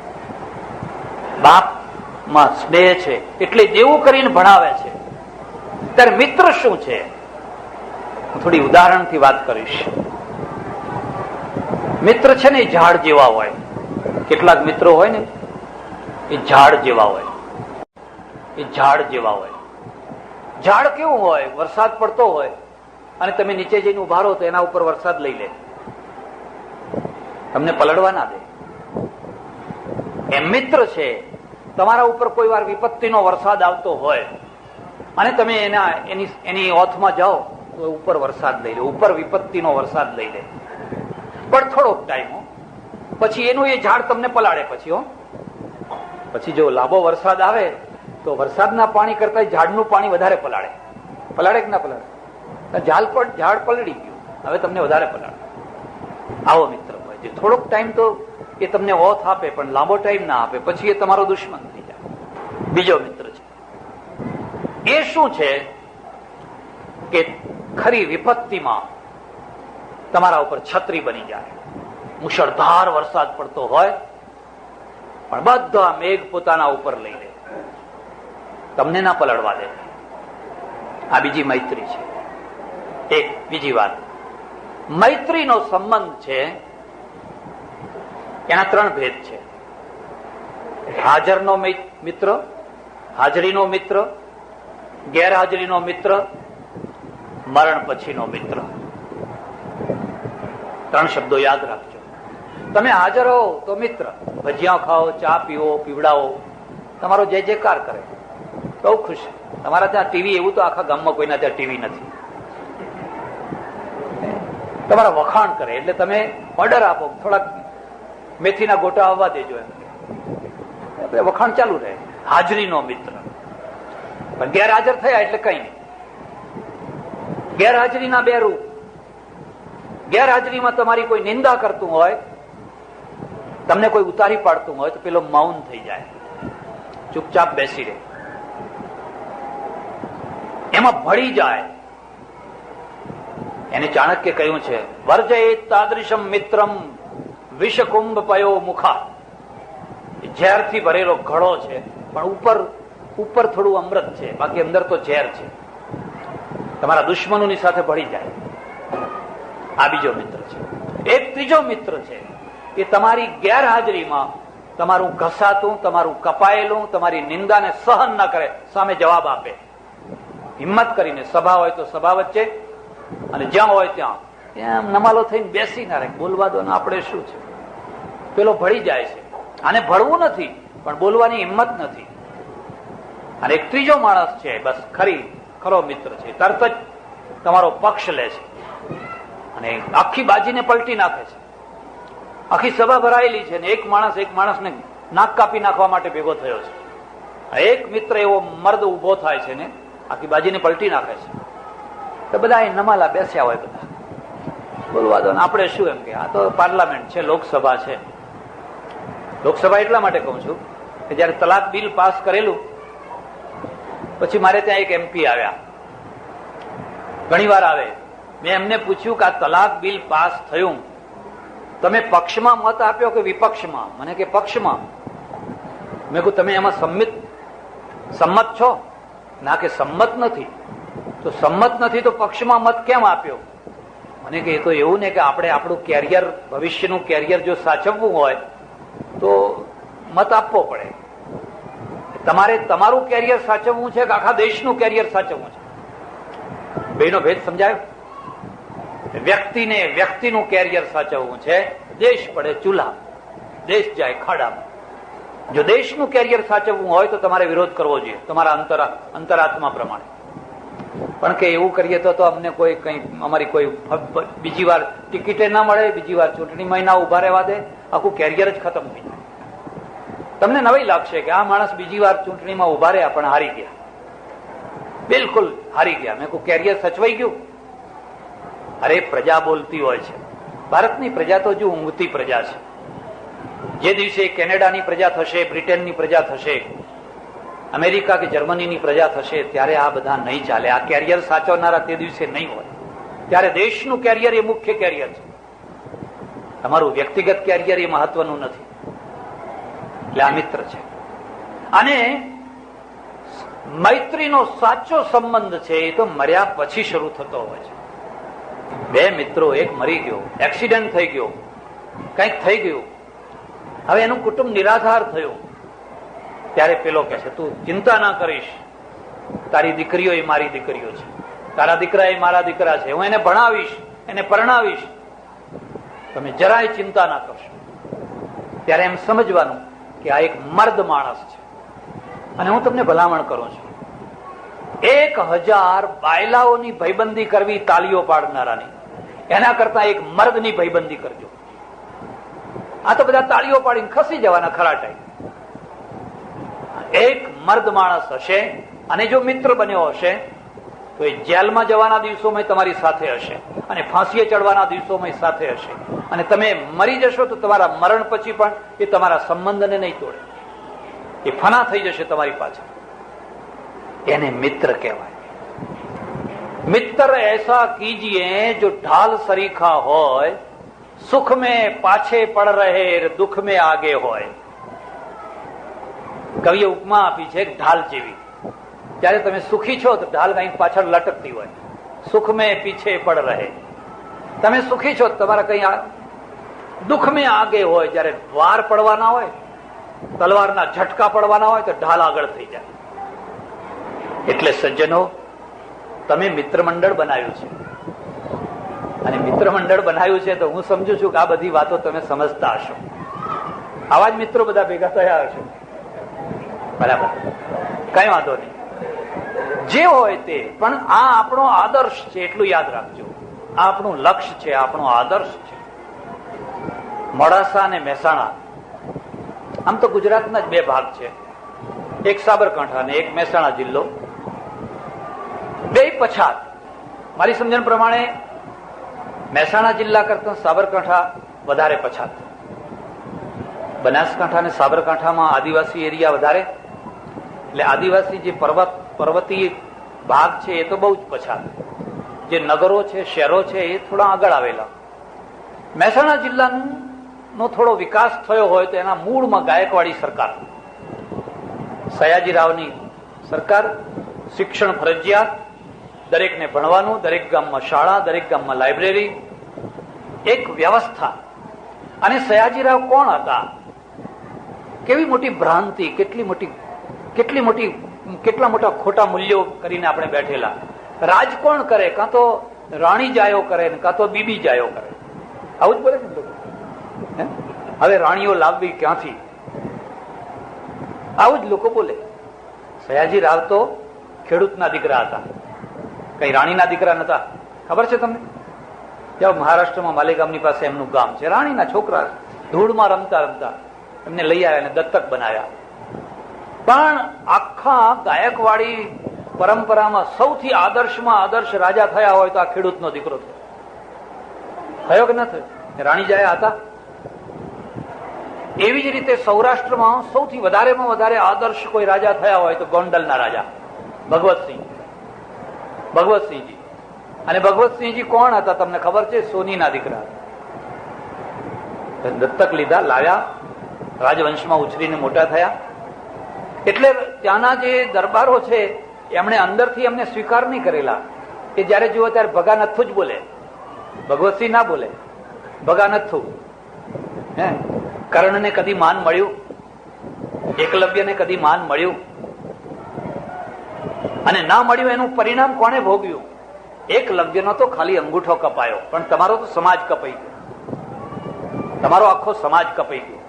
બાપમાં સ્નેહ છે એટલે દેવું કરીને ભણાવે છે. ત્યારે મિત્ર શું છે? હું થોડી ઉદાહરણથી વાત કરીશ. મિત્ર છે ને એ ઝાડ જેવા હોય. કેટલાક મિત્રો હોય ને એ ઝાડ જેવા હોય. એ ઝાડ જેવા હોય. ઝાડ કેવું હોય? વરસાદ પડતો હોય અને તમે નીચે જઈને ઉભા રહો તો એના ઉપર વરસાદ લઈ લે, તમને પલળવા ના દે. એમ મિત્ર છે. તમારા ઉપર કોઈ વાર વિપત્તિનો વરસાદ આવતો હોય અને તમે એની ઓથમાં જાઓ તો ઉપર વરસાદ લઈ લે, ઉપર વિપત્તિનો વરસાદ લઈ લે. પણ થોડોક ટાઈમ પછી એનું એ ઝાડ તમને પલાળે. પછી જો લાંબો વરસાદ આવે તો વરસાદના પાણી કરતા ઝાડનું પાણી વધારે પલાળે. પલાળે કે ના પલાળે? ઝાડ પલળી ગયું, હવે તમને વધારે પલાળે. આવો મિત્ર હોય જે થોડોક ટાઈમ તો એ તમને ઓથ આપે પણ લાંબો ટાઈમ ના આપે, પછી એ તમારો દુશ્મન થઈ જાય. બીજો મિત્ર છે. એ શું છે કે ખરી વિપત્તિમાં તમારા ઉપર છત્રી બની જાય. મુશળધાર વરસાદ પડતો હોય પણ બધા મેઘ પોતાના ઉપર લઈ લે, તમને ના પલળવા દે. આ બીજી મૈત્રી છે. એક બીજી વાત, મૈત્રીનો સંબંધ છે એના ત્રણ ભેદ છે. હાજરનો મિત્ર, હાજરીનો મિત્ર, ગેરહાજરીનો મિત્ર, મરણ પછીનો મિત્ર. ત્રણ શબ્દો યાદ રાખજો. તમે હાજર હો તો મિત્ર, ભજીયા ખાઓ, ચા પીવો, પીવડાવો, તમારો જય જયકાર કરે, બહુ ખુશ. તમારા ત્યાં ટીવી, એવું તો આખા ગામમાં કોઈના ત્યાં ટીવી નથી. તમારા વખાણ કરે એટલે તમે ઓર્ડર આપો, થોડાક મેથીના ગોટા આવવા દેજો, એમ વખાણ ચાલુ રહે. હાજરીનો મિત્ર. પણ ગેરહાજર થયા એટલે કઈ નહીં. ગેરહાજરીના બે રૂપ. ગેરહાજરીમાં તમારી કોઈ નિંદા કરતું હોય, તમને કોઈ ઉતારી પાડતું હોય તો પેલો મૌન થઈ જાય, ચૂપચાપ બેસી રહે. એમાં ભળી જાય. એને ચાણક્ય કહ્યું છે, વર્જય તાદૃશમ મિત્રમ વિષકુંભ પયો મુખા. ઝેરથી ભરેલો ઘડો છે, પણ ઉપર થોડું અમૃત છે, બાકી અંદર તો ઝેર છે. તમારા દુશ્મનોની સાથે ભળી જાય. આ બીજો મિત્ર છે. એક ત્રીજો મિત્ર છે, એ તમારી ગેરહાજરીમાં તમારું ઘસાતું, તમારું કપાયેલું, તમારી નિંદાને સહન ન કરે, સામે જવાબ આપે. હિંમત કરીને, સભા હોય તો સભા વચ્ચે, અને જ્યાં હોય ત્યાં એમ નમાલો થઈને બેસી ના રહે, બોલવા દો ને, આપણે શું છે. પેલો ભળી જાય છે. આને ભળવું નથી, પણ બોલવાની હિંમત નથી. અને એક ત્રીજો માણસ છે, બસ ખરો મિત્ર છે, તરત જ તમારો પક્ષ લે છે અને આખી બાજીને પલટી નાખે છે. આખી સભા ભરાયેલી છે ને એક માણસને નાક કાપી નાખવા માટે ભેગો થયો છે. એક મિત્ર એવો મર્દ ઉભો થાય છે ને આખી બાજીને પલટી નાખે છે. તો બધા નમાલા બેસ્યા હોય, બધા બોલવા દો ને, આપણે શું, એમ કે આ તો પાર્લામેન્ટ છે, લોકસભા છે. લોકસભા એટલા માટે કહું છું કે જયારે તલાક બિલ પાસ કરેલું પછી મારે ત્યાં એક એમપી આવ્યા, ઘણી વાર આવે. મેં એમને પૂછ્યું કે આ તલાક બિલ પાસ થયું, તમે પક્ષમાં મત આપ્યો કે વિપક્ષમાં? મને કે પક્ષમાં. મેં કહ્યું તમે એમાં સંમત છો? ના કે સંમત નથી. તો સંમત નથી તો પક્ષમાં મત કેમ આપ્યો? મને કે એ તો એવું ને કે આપણે આપણું કેરિયર, ભવિષ્યનું કેરિયર જો સાચવવું હોય તો મત આપવો પડે. તમારે તમારું કેરિયર સાચવવું છે કે આખા દેશનું કેરિયર સાચવવું છે? બેનો ભેદ સમજાયો? વ્યક્તિનું કેરિયર સાચવવું છે, દેશ પડે ચૂલા, દેશ જાય ખાડામાં. જો દેશનું કેરિયર સાચવવું હોય તો તમારે વિરોધ કરવો જોઈએ તમારા અંતરાત્મા પ્રમાણે. પણ કે એવું કરીએ તો અમને અમારી કોઈ બીજી વાર ટિકિટે ના મળે, બીજી વાર ચૂંટણીમાં ના ઉભા રહેવા દે, આખું કેરિયર જ ખતમ થઈ જાય. તમને નવાઈ લાગશે કે આ માણસ બીજી વાર ચૂંટણીમાં ઉભા રહ્યા પણ હારી ગયા, બિલકુલ હારી ગયા. મેં કહું કેરિયર સચવાઈ ગયું? અરે પ્રજા બોલતી હોય છે. ભારતની પ્રજા તો હજુ ઊંઘતી પ્રજા છે. જે દિવસે કેનેડાની પ્રજા થશે, બ્રિટનની પ્રજા થશે, અમેરિકા કે જર્મનીની પ્રજા થશે, ત્યારે આ બધા નહીં ચાલે. આ કેરિયર સાચવનારા તે દિવસે નહીં હોય. ત્યારે દેશનું કેરિયર એ મુખ્ય કેરિયર છે. તમારું વ્યક્તિગત કેરિયર એ મહત્વનું નથી. એટલે આ મિત્ર છે. અને મૈત્રીનો સાચો સંબંધ છે એ તો મર્યા પછી શરૂ થતો હોય છે. બે મિત્રો, એક મરી ગયો, એક્સિડન્ટ થઈ ગયો, કંઈક થઈ ગયું, હવે એનું કુટુંબ નિરાધાર થયું, ત્યારે પેલો કહે છે તું ચિંતા ના કરીશ, તારી દીકરીઓ એ મારી દીકરીઓ છે, તારા દીકરા એ મારા દીકરા છે, હું એને ભણાવીશ, એને પરણાવીશ, તમે જરાય ચિંતા ના કરશો. ત્યારે એમ સમજવાનું કે આ એક મર્દ માણસ છે. અને હું તમને ભલામણ કરું છું, 1000 બાયલાઓની ભાઈબંધી કરવી તાલીઓ પાડનારાની, એના કરતા એક મર્દની ભાઈબંધી કરજો. આ તો બધા તાળીઓ પાડીને ખસી જવાના ખરા ટાઈમ. એક મર્દ માણસ હશે અને જો મિત્ર બન્યો હશે તો એ જેલમાં જવાના દિવસોમાં તમારી સાથે હશે અને ફાંસીએ ચડવાના દિવસોમાં સાથે હશે. અને તમે મરી જશો તો તમારા મરણ પછી પણ એ તમારા સંબંધને નહીં તોડે, એ ફના થઈ જશે તમારી પાછળ. એને મિત્ર કહેવાય. મિત્ર એસા કીજીએ જો ઢાલ સરીખા હોય, સુખ में પાછે પડ રહે, દુઃખ में આગે હોય. કવિએ ઉપમા આપી છે ઢાલ જેવી. ત્યારે તમે સુખી છો તો ઢાલ કઈ પાછળ લટકતી હોય, સુખ મેં પીછે પડ રહે. તમે સુખી છો, તમારા કઈ દુઃખ મેં આગે હોય, જયારે વાર પડવાના હોય, તલવારના ઝટકા પડવાના હોય તો ઢાલ આગળ થઈ જાય. એટલે સજ્જનો, તમે મિત્ર મંડળ બનાવ્યું છે, અને મિત્ર મંડળ બનાવ્યું છે તો હું સમજુ છું કે આ બધી વાતો તમે સમજતા હશો. આવા જ મિત્રો બધા ભેગા થયા હશો, બરાબર? કઈ વાંધો નહીં, જે હોય તે. પણ આ આપણો આદર્શ છે, એટલું યાદ રાખજો. આ આપણું લક્ષ્ય છે, આપણો આદર્શ છે. મોડાસા અને મહેસાણા, આમ તો ગુજરાતના જ બે ભાગ છે, એક સાબરકાંઠા અને એક મહેસાણા જિલ્લો. બે પછાત. મારી સમજણ પ્રમાણે મહેસાણા જિલ્લા કરતા સાબરકાંઠા વધારે પછાત. બનાસકાંઠા અને સાબરકાંઠામાં આદિવાસી એરિયા વધારે, એટલે આદિવાસી જે પર્વતીય ભાગ છે એ તો બહુ જ પછાત. જે નગરો છે, શહેરો છે, એ થોડા આગળ આવેલા. મહેસાણા જિલ્લાનો થોડો વિકાસ થયો હોય તો એના મૂળમાં ગાયકવાડી સરકાર, સયાજીરાવની સરકાર, શિક્ષણ ફરજિયાત, દરેકને ભણવાનું, દરેક ગામમાં શાળા, દરેક ગામમાં લાઇબ્રેરી, એક વ્યવસ્થા. અને સયાજીરાવ કોણ હતા? કેવી મોટી ભ્રાંતિ, કેટલા મોટા ખોટા મૂલ્યો કરીને આપણે બેઠેલા. રાજ કોણ કરે? કાં તો રાણી જાયો કરે, કાં તો બીબી જાયો કરે. આવું જ બોલે ને લોકો. હવે રાણીઓ લાવવી ક્યાંથી? આવું જ લોકો બોલે. સયાજી રાવ તો ખેડૂતના દીકરા હતા, કઈ રાણીના દીકરા નતા. ખબર છે તમને? ત્યાં મહારાષ્ટ્રમાં માલેગામની પાસે એમનું ગામ છે. રાણીના છોકરા ધૂળમાં રમતા રમતા એમને લઈ આવ્યા અને દત્તક બનાવ્યા. પણ આખા ગાયકવાડી પરંપરામાં સૌથી આદર્શમાં આદર્શ રાજા થયા હોય તો આ ખેડૂતનો દીકરો થયો કે ન થયો? રાણી જાયા હતા. એવી જ રીતે સૌરાષ્ટ્રમાં સૌથી વધારેમાં વધારે આદર્શ કોઈ રાજા થયા હોય તો ગોંડલના રાજા ભગવતસિંહજી. અને ભગવતસિંહજી કોણ હતા તમને ખબર છે? સોનીના દીકરા. દત્તક લીધા, લાવ્યા, રાજવંશમાં ઉછરીને મોટા થયા. એટલે ત્યાંના જે દરબારો છે એમણે અંદરથી એમને સ્વીકાર નહીં કરેલા. કે જયારે જુઓ ત્યારે ભગા નથ્થું જ બોલે, ભગવતસિંહ ના બોલે, ભગા નથ્થું. હે, કર્ણને કદી માન મળ્યું? એકલવ્યને કદી માન મળ્યું? અને ના મળ્યું એનું પરિણામ કોને ભોગવ્યું? એકલવ્યનો તો ખાલી અંગૂઠો કપાયો, પણ તમારો તો સમાજ કપાઈ ગયો. તમારો આખો સમાજ કપાઈ ગયો.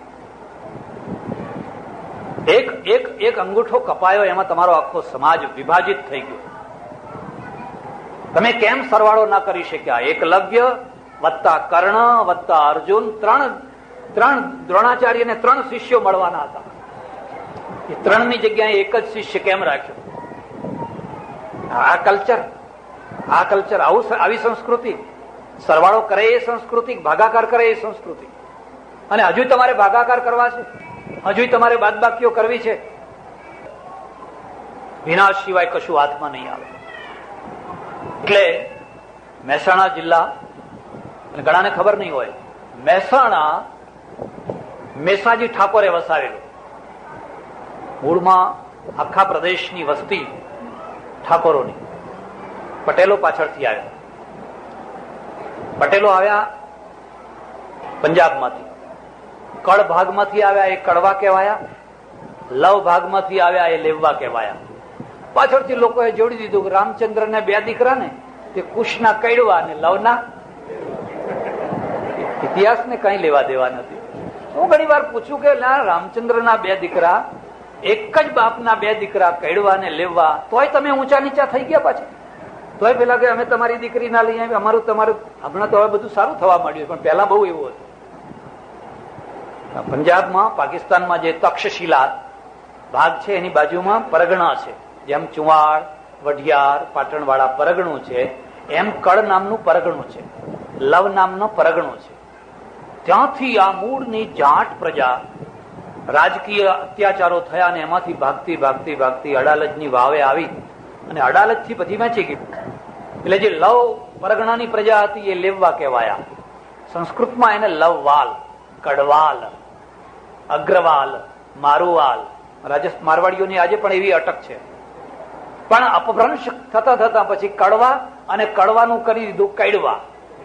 એક અંગૂઠો કપાયો, એમાં તમારો આખો સમાજ વિભાજિત થઈ ગયો. તમે કેમ સરવાળો ના કરી શક્યા? એકલવ્ય વત્તા કર્ણ વત્તા અર્જુન, ત્રણ દ્રોણાચાર્યને 3 શિષ્યો મળવાના હતા. એ 3ની જગ્યાએ એક જ શિષ્ય કેમ રાખ્યો? આ કલ્ચર આવી સંસ્કૃતિ. સરવાળો કરે એ સંસ્કૃતિ, ભાગાકાર કરે એ સંસ્કૃતિ. અને હજુ તમારે ભાગાકાર કરવા છે, હજુ તમારે બાદબાકીઓ કરવી છે. વિનાશ સિવાય કશું હાથમાં નહીં આવે. એટલે મહેસાણા જિલ્લા, અને ઘણાને ખબર નહીં હોય, મહેસાણા મેસાજી ઠાકોરે વસાવેલું. મૂળમાં આખા પ્રદેશની વસ્તી ઠાકોરોની. પટેલો પાછળથી આવ્યા. પટેલો આવ્યા પંજાબમાંથી. કળ ભાગમાંથી આવ્યા એ કડવા કહેવાયા, લવ ભાગમાંથી આવ્યા એ લેવવા કહેવાયા. પાછળથી લોકોએ જોડી દીધું કે રામચંદ્ર ને 2 દીકરા ને તે કુશના કડવા અને લવના. ઇતિહાસને કઈ લેવા દેવા નથી. હું ઘણી વાર પૂછું કે રામચંદ્રના 2 દીકરા, એક જ બાપના 2 દીકરા કડવા ને લેવવા, તોય તમે ઊંચા નીચા થઈ ગયા પાછા. તોય પેલા કે અમે તમારી દીકરી ના લઈ આવી, અમારું તમારું. હમણાં તો હવે બધું સારું થવા માંડ્યું, પણ પહેલા બહુ એવું હતું. પંજાબમાં, પાકિસ્તાનમાં જે તક્ષશિલા ભાગ છે એની બાજુમાં પરગણા છે. જેમ ચુવાડ, વઢિયાર, પાટણવાળા પરગણું છે, એમ કળ નામનું પરગણું છે, લવ નામનો પરગણું છે. ત્યાંથી આ મૂળની જાટ પ્રજા, રાજકીય અત્યાચારો થયા અને એમાંથી ભાગતી ભાગતી ભાગતી અડાલજની વાવે આવી અને અડાલજથી પછી વેચી ગઈ. એટલે જે લવ પરગણાની પ્રજા હતી એ લેવવા કહેવાયા. સંસ્કૃતમાં એને લવવાલ, કડવાલ, અગ્રવાલ, મારુવાલ. મારવાડીઓની આજે પણ એવી અટક છે. પણ અપભ્રંશ થતા થતા પછી કડવા અને કડવાનું કરી દીધું કડવા.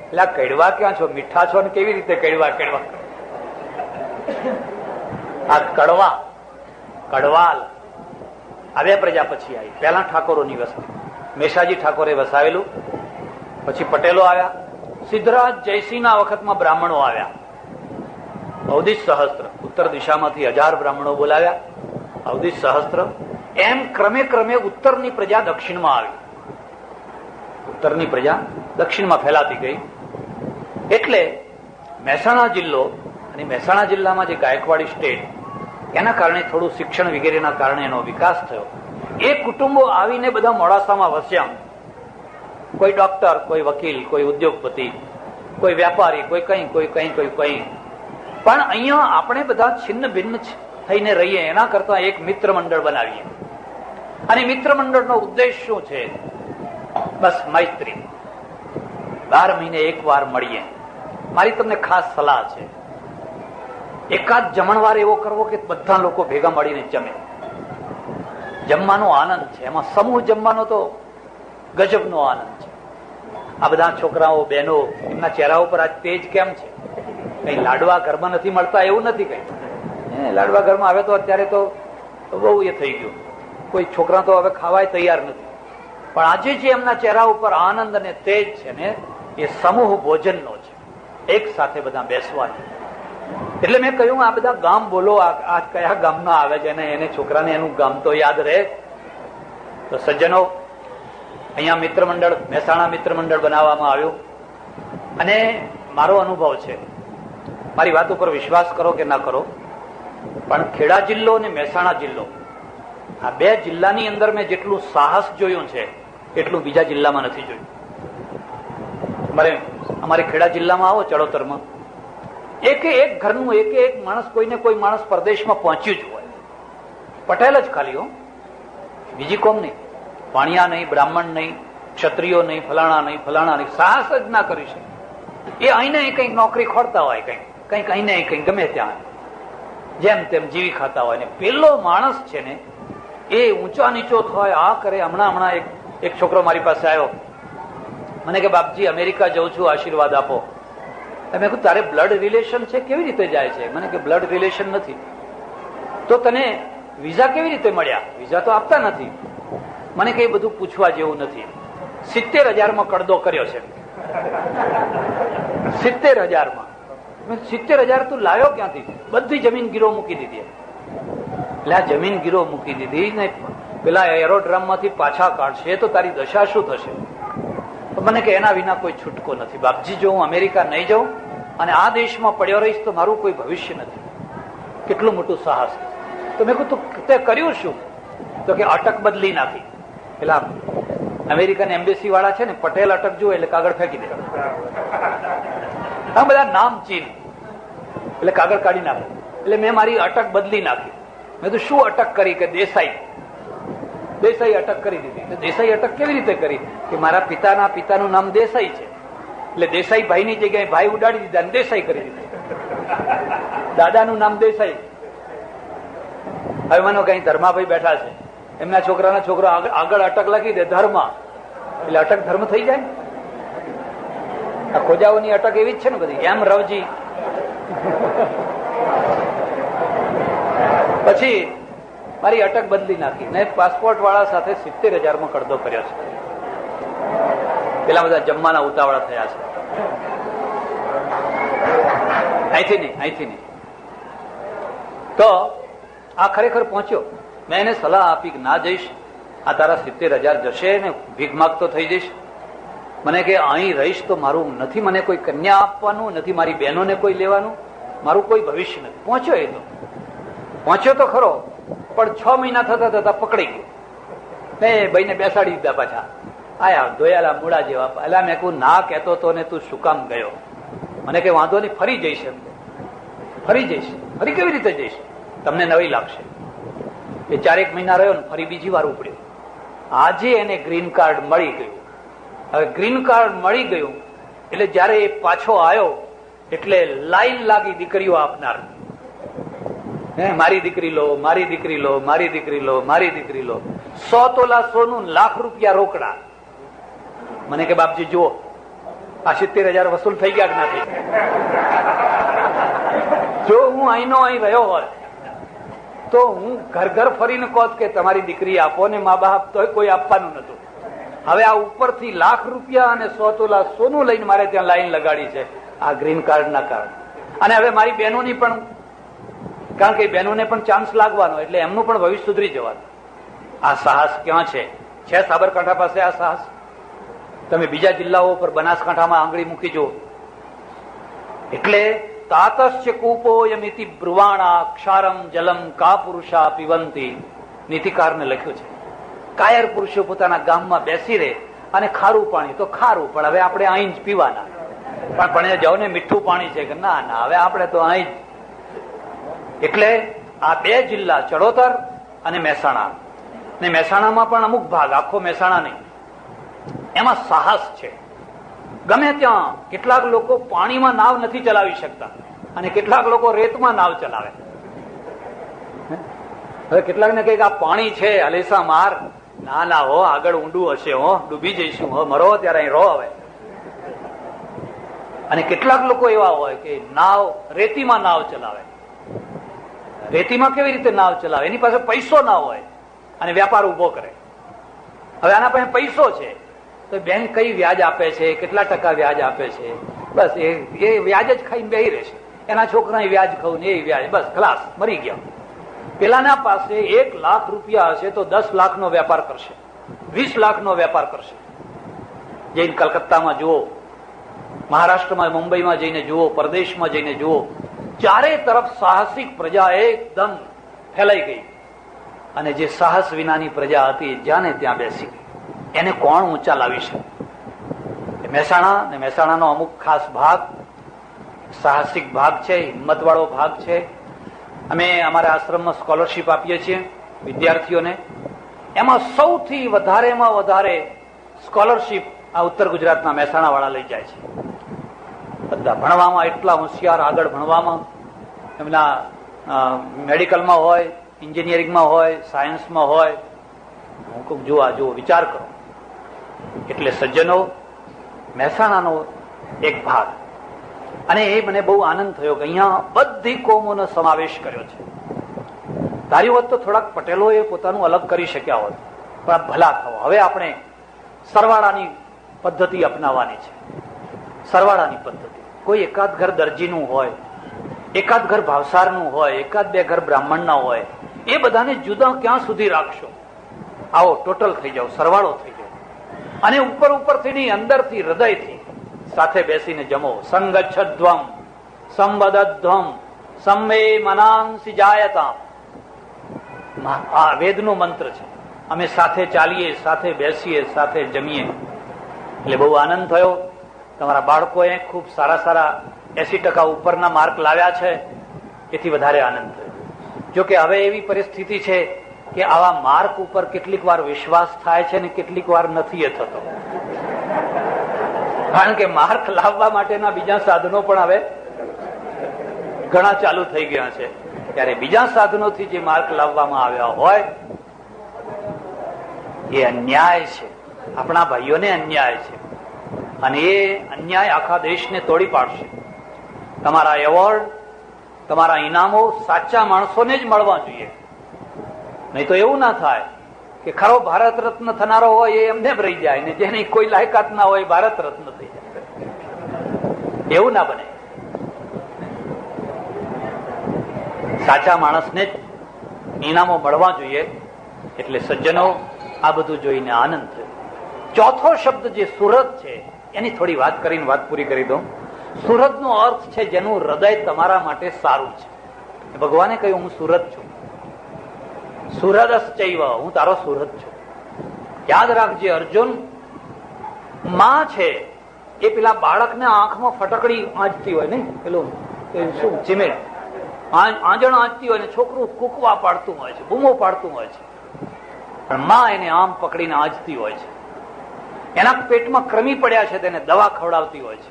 એટલે આ કડવા ક્યાં છો? મીઠા છો ને કેવી રીતે કડવા કડવા? આ કડવા કડવાલ આ બે પ્રજા પછી આવી. પહેલા ઠાકોરોની વસ્તી, મેષાજી ઠાકોરે વસાવેલું, પછી પટેલો આવ્યા, સિદ્ધરાજ જયસિંહના વખતમાં બ્રાહ્મણો આવ્યા, અવધિશ સહસ્ત્ર, ઉત્તર દિશામાંથી 1000 બ્રાહ્મણો બોલાવ્યા, અવધિશ સહસ્ત્ર. એમ ક્રમે ક્રમે ઉત્તરની પ્રજા દક્ષિણમાં આવી, ઉત્તરની પ્રજા દક્ષિણમાં ફેલાતી ગઈ. એટલે મહેસાણા જિલ્લો અને મહેસાણા જિલ્લામાં જે ગાયકવાડી સ્ટેટ, એના કારણે થોડું શિક્ષણ વગેરેના કારણે એનો વિકાસ થયો. એ કુટુંબો આવીને બધા મોડાસામાં વસ્યા. કોઈ ડોક્ટર, કોઈ વકીલ, કોઈ ઉદ્યોગપતિ, કોઈ વેપારી, કોઈ કઈ કોઈ કઈ કોઈ કઈ. પણ અહીંયા આપણે બધા છિન્ન ભિન્ન થઈને રહીએ એના કરતા એક મિત્ર મંડળ બનાવીએ. અને મિત્ર મંડળનો ઉદ્દેશ શું છે? બસ મૈત્રી. 12 મહિને એક વાર મળીએ. મારી તમને ખાસ સલાહ છે, એકાદ જમણવાર એવો કરવો કે બધા લોકો ભેગા મળીને જમે. જમવાનો આનંદ છે, એમાં સમૂહ જમવાનો તો ગજબનો આનંદ છે. આ બધા છોકરાઓ બહેનો, એમના ચહેરા ઉપર આજ તેજ કેમ છે? કઈ લાડવા ઘરમાં નથી મળતા એવું નથી. કઈ લાડવા ઘરમાં આવે તો અત્યારે તો બહુ એ થઈ ગયું, કોઈ છોકરા તો હવે ખાવાય તૈયાર નથી. પણ આજે જે એમના ચહેરા ઉપર આનંદ અને તેજ છે ને, એ સમૂહ ભોજનનો છે, એક સાથે બધા બેસવાની. એટલે મેં કહ્યું આ બધા ગામ બોલો, આ કયા ગામના આવે છે ને એને છોકરાને એનું ગામ તો યાદ રહે. તો સજ્જનો, અહીંયા મિત્ર મંડળ, મહેસાણા મિત્ર મંડળ બનાવવામાં આવ્યું. અને મારો અનુભવ છે, મારી વાત ઉપર વિશ્વાસ કરો કે ના કરો, પણ ખેડા જિલ્લો અને મહેસાણા જિલ્લો, આ બે જિલ્લાની અંદર મેં જેટલું સાહસ જોયું છે એટલું બીજા જિલ્લામાં નથી જોયું. અમારે ખેડા જિલ્લામાં આવો, ચડોતરમાં એક ઘરનું એક માણસ, કોઈને કોઈ માણસ પરદેશમાં પહોંચ્યું જ હોય. પટેલ જ ખાલી હો, બીજી કોમ નહીં, વાણિયા નહીં, બ્રાહ્મણ નહીં, ક્ષત્રિયો નહીં, ફલાણા નહીં, ફલાણા નહીં, સાહસ જ ના કરી શકે. એ અહીંને કંઈક નોકરી ખોરતા હોય, કંઈક અહીંને કંઈક ગમે ત્યાં જેમ તેમ જીવી ખાતા હોય. ને પેલો માણસ છે ને એ ઊંચા નીચો થાય, આ કરે. હમણાં એક છોકરો મારી પાસે આવ્યો, મને કે બાપજી અમેરિકા જઉં છું, આશીર્વાદ આપો. મેં કહ્યું તારે બ્લડ રિલેશન છે, કેવી રીતે જાય છે? મને કે બ્લડ રિલેશન નથી. તો તને વિઝા કેવી રીતે મળ્યા? વિઝા તો આપતા નથી. મને કઈ બધું પૂછવા જેવું નથી. 70,000 કડદો કર્યો છે. 70,000. 70,000 તું લાવ્યો ક્યાંથી? બધી જમીન ગીરો મૂકી દીધી. એટલે આ જમીન ગીરો મૂકી દીધી ને પેલા એરોડ્રામ માંથી પાછા કાઢશે તો તારી દશા શું થશે? મને કે એના વિના કોઈ છૂટકો નથી બાપજી. જો હું અમેરિકા નહીં જાઉં અને આ દેશમાં પડ્યો રહીશ તો મારું કોઈ ભવિષ્ય નથી. કેટલું મોટું સાહસ. તો મેં કહ્યું તે કર્યું શું? તો કે અટક બદલી નાખી. પેલા અમેરિકન એમ્બેસી વાળા છે ને, પટેલ અટક જુએ એટલે કાગળ ફેંકી દે. આ બધા નામ ચીન એટલે કાગળ કાઢી નાખે. એટલે મેં મારી અટક બદલી નાખી. મેં તો શું અટક કરી? કે દેસાઈ અટક કરી દીધી. દેસાઈ અટક કેવી રીતે કરી? કે મારા પિતાનું નામ દેસાઈ છે, એટલે દેસાઈ ભાઈની જગ્યાએ ભાઈ ઉડાડી દીધા અને દેસાઈ કરી દીધા. દાદાનું નામ દેસાઈ. હવે માનો કઈ ધર્માભાઈ બેઠા છે, એમના છોકરાના છોકરો આગળ અટક લખી દે ધર્મા, એટલે અટક ધર્મ થઈ જાય. આ ખોજાઓની અટક એવી જ છે ને બધી. એમ રવજી. પછી મારી અટક બદલી નાખી ને પાસપોર્ટ વાળા સાથે 70,000 કડદો કર્યો છે. પેલા બધા જમવાના ઉતાવળા થયા છે. અહીંથી નહીં. તો આ ખરેખર પહોંચ્યો. મેં એને સલાહ આપી કે ના જઈશ, આ તારા 70,000 જશે ને ભીખ માગતો થઈ જઈશ. મને કે અહીં રહીશ તો મારું નથી, મને કોઈ કન્યા આપવાનું નથી, મારી બહેનોને કોઈ લેવાનું, મારું કોઈ ભવિષ્ય નથી. પહોંચ્યો તો ખરો, પણ 6 મહિના થતા થતા પકડી ગયો. મેં ભાઈને બેસાડી દીધા પાછા. આયા ધોયાલા મૂળા જેવા. એટલે મેં કહું ના કહેતો તો ને તું શું કામ ગયો? મને કે વાંધો નહીં, ફરી જઈશ. ફરી કેવી રીતે જઈશ? તમને નવી લાગશે. એ 4 મહિના રહ્યો ને ફરી બીજી વાર ઉપડ્યો. આજે એને ગ્રીન કાર્ડ મળી ગયું. હવે ગ્રીન કાર્ડ મળી ગયું એટલે જયારે એ પાછો આવ્યો એટલે લાઈન લાગી દીકરીઓ આપનાર. મારી દીકરી લો, મારી દીકરી લો, મારી દીકરી લો, મારી દીકરી લો. 100 તોલા સોનું, ₹1,00,000 રોકડા. મને કે બાપજી જુઓ, આ 70,000 વસૂલ થઈ ગયા કે ના થઈ? જો હું અહીંનો અહીં રહ્યો હોત તો હું ઘર ઘર ફરીને કહત કે તમારી દીકરી આપો, ને મા બાપ તો કોઈ આપવાનું નતું. હવે આ ઉપરથી ₹1,00,000 અને 100 તોલા સોનું લઈને મારે ત્યાં લાઈન લગાડી છે આ ગ્રીન કાર્ડના કારણે. અને હવે મારી બહેનોની પણ, કારણ કે બહેનોને પણ ચાન્સ લાગવાનો, એટલે એમનું પણ ભવિષ્ય સુધરી જવાનું. આ સાહસ ક્યાં છે? સાબરકાંઠા પાસે આ સાહસ. તમે બીજા જિલ્લાઓ પર, બનાસકાંઠામાં આંગળી મૂકી જુઓ. એટલે તાતસ્ય કૂપોયમિતિ બ્રુવાણા ક્ષારમ જલમ કા પુરુષા પીવંતી. નીતિકારને લખ્યું છે, કાયર પુરુષો પોતાના ગામમાં બેસી રહે અને ખારું પાણી તો ખારું, પણ હવે આપણે અહીં જ પીવાના. પણ ભણે જાઓ ને મીઠું પાણી છે કે ના ના, હવે આપણે તો અહીં જ. એટલે આ 2 જિલ્લા, ચડોતર અને મહેસાણા, ને મહેસાણામાં પણ અમુક ભાગ, આખો મહેસાણા નહીં, એમાં સાહસ છે. ગમે ત્યાં કેટલાક લોકો પાણીમાં નાવ નથી ચલાવી શકતા અને કેટલાક લોકો રેતમાં નાવ ચલાવે. હવે કેટલાક ને કઈક આ પાણી છે હલેસા માર, ના ના હો, આગળ ઊંડું હશે, હો ડૂબી જઈશું, હો મરો ત્યારે અહીં રહો હવે. અને કેટલાક લોકો એવા હોય કે નાવ, રેતીમાં નાવ ચલાવે. રેતીમાં કેવી રીતે નાવ ચલાવે? એની પાસે પૈસો ના હોય અને વ્યાપાર ઉભો કરે. હવે આના પાસે પૈસો છે તો બેંક કઈ વ્યાજ આપે છે, કેટલા ટકા વ્યાજ આપે છે, બસ એ વ્યાજ જ ખાઈને બેહી રહેશે. એના છોકરા વ્યાજ ખાવું ને એ વ્યાજ, બસ ખલાસ, મરી ગયા. પેલાના પાસે ₹1,00,000 હશે તો 10 લાખનો વેપાર કરશે, 20 લાખનો વેપાર કરશે. જઈને કલકત્તામાં જુઓ, મહારાષ્ટ્રમાં, મુંબઈમાં જઈને જુઓ, પરદેશમાં જઈને જુઓ, ચારે તરફ સાહસિક પ્રજા એકદમ ફેલાઈ ગઈ. અને જે સાહસ વિનાની પ્રજા હતી જ્યાં ને ત્યાં બેસી ગઈ. એને કોણ ઊંચા લાવી શકે? મહેસાણા ને મહેસાણાનો અમુક ખાસ ભાગ સાહસિક ભાગ છે, હિંમત વાળો ભાગ છે. અમે અમારા આશ્રમમાં સ્કોલરશીપ આપીએ છીએ વિદ્યાર્થીઓને. એમાં સૌથી વધારેમાં વધારે સ્કોલરશીપ આ ઉત્તર ગુજરાતના મહેસાણા વાળા લઈ જાય છે. બધા ભણવામાં એટલા હોશિયાર, આગળ ભણવામાં, એમના મેડિકલમાં હોય, એન્જિનિયરિંગમાં હોય, સાયન્સમાં હોય. હું કહું જુઓ વિચાર કરો. એટલે સજ્જનો, મહેસાણાનો એક ભાગ. અને એ મને બહુ આનંદ થયો કે અહીંયા બધી કોમોનો સમાવેશ કર્યો છે. ધાર્યું હોત તો થોડાક પટેલોએ પોતાનું અલગ કરી શક્યા હોત, પણ ભલા થવો. હવે આપણે સરવાળાની પદ્ધતિ અપનાવવાની છે. સરવાળાની પદ્ધતિ. કોઈ એકાદ ઘર દરજીનું હોય, એકાદ ઘર ભાવસારનું હોય, એકાદ 2 ઘર બ્રાહ્મણના હોય, એ બધાને જુદા ક્યાં સુધી રાખશો? આવો ટોટલ થઈ જાઓ, સરવાળો થઈ જાઓ. અને ઉપરથી નહીં, અંદરથી, હૃદયથી સાથે બેસીને જમો. સંગચ્છધ્વમ સંવદધ્વમ સમ્મે મનાંસી જાયતા. આ વેદનો મંત્ર છે. અમે સાથે ચાલીએ, સાથે બેસીએ, સાથે જમીએ. એટલે બહુ આનંદ થયો. તમારા બાળકોએ ખૂબ સારા 80% ઉપરના માર્ક લાવ્યા છે, એથી વધારે આનંદ થયો. જોકે હવે એવી પરિસ્થિતિ છે કે આવા માર્ક ઉપર કેટલીક વાર વિશ્વાસ થાય છે ને કેટલીક વાર નથી થતો. કારણ કે માર્ક લાવવા માટેના બીજા સાધનો પણ હવે ઘણા ચાલુ થઈ ગયા છે. ત્યારે બીજા સાધનોથી જે માર્ક લાવવામાં આવ્યા હોય એ અન્યાય છે, આપણા ભાઈઓને અન્યાય છે. અને એ અન્યાય આખા દેશને તોડી પાડશે. તમારા એવોર્ડ, તમારા ઇનામો સાચા માણસોને જ મળવા જોઈએ. નહીં તો એવું ના થાય કે ખરો ભારત રત્ન થનારો હોય એ એમને રહી જાય, ને જેની કોઈ લાયકાત ના હોય ભારત રત્ન થઈ જાય. એવું ના બને. સાચા માણસને જ ઇનામો મળવા જોઈએ. એટલે સજ્જનો, આ બધું જોઈને આનંદ થયો. ચોથો શબ્દ જે સુરત છે એની થોડી વાત કરીને વાત પૂરી કરી દઉં. સુરતનો અર્થ છે જેનું હૃદય તમારા માટે સારું છે. ભગવાને કહ્યું હું સુરત છું, સુરદશ્ચૈવ, હું તારો સુરત છું. યાદ રાખજે અર્જુન, માં છે એ પેલા બાળકને આંખમાં ફટકડી આંચતી હોય ને, પેલું શું ચીમેટ, આંજણ આંચતી હોય ને છોકરું કૂકવા પાડતું હોય છે, બૂમો પાડતું હોય છે, પણ માં એને આમ પકડીને આંચતી હોય છે. એના પેટમાં કૃમિ પડ્યા છે તેને દવા ખવડાવતી હોય છે,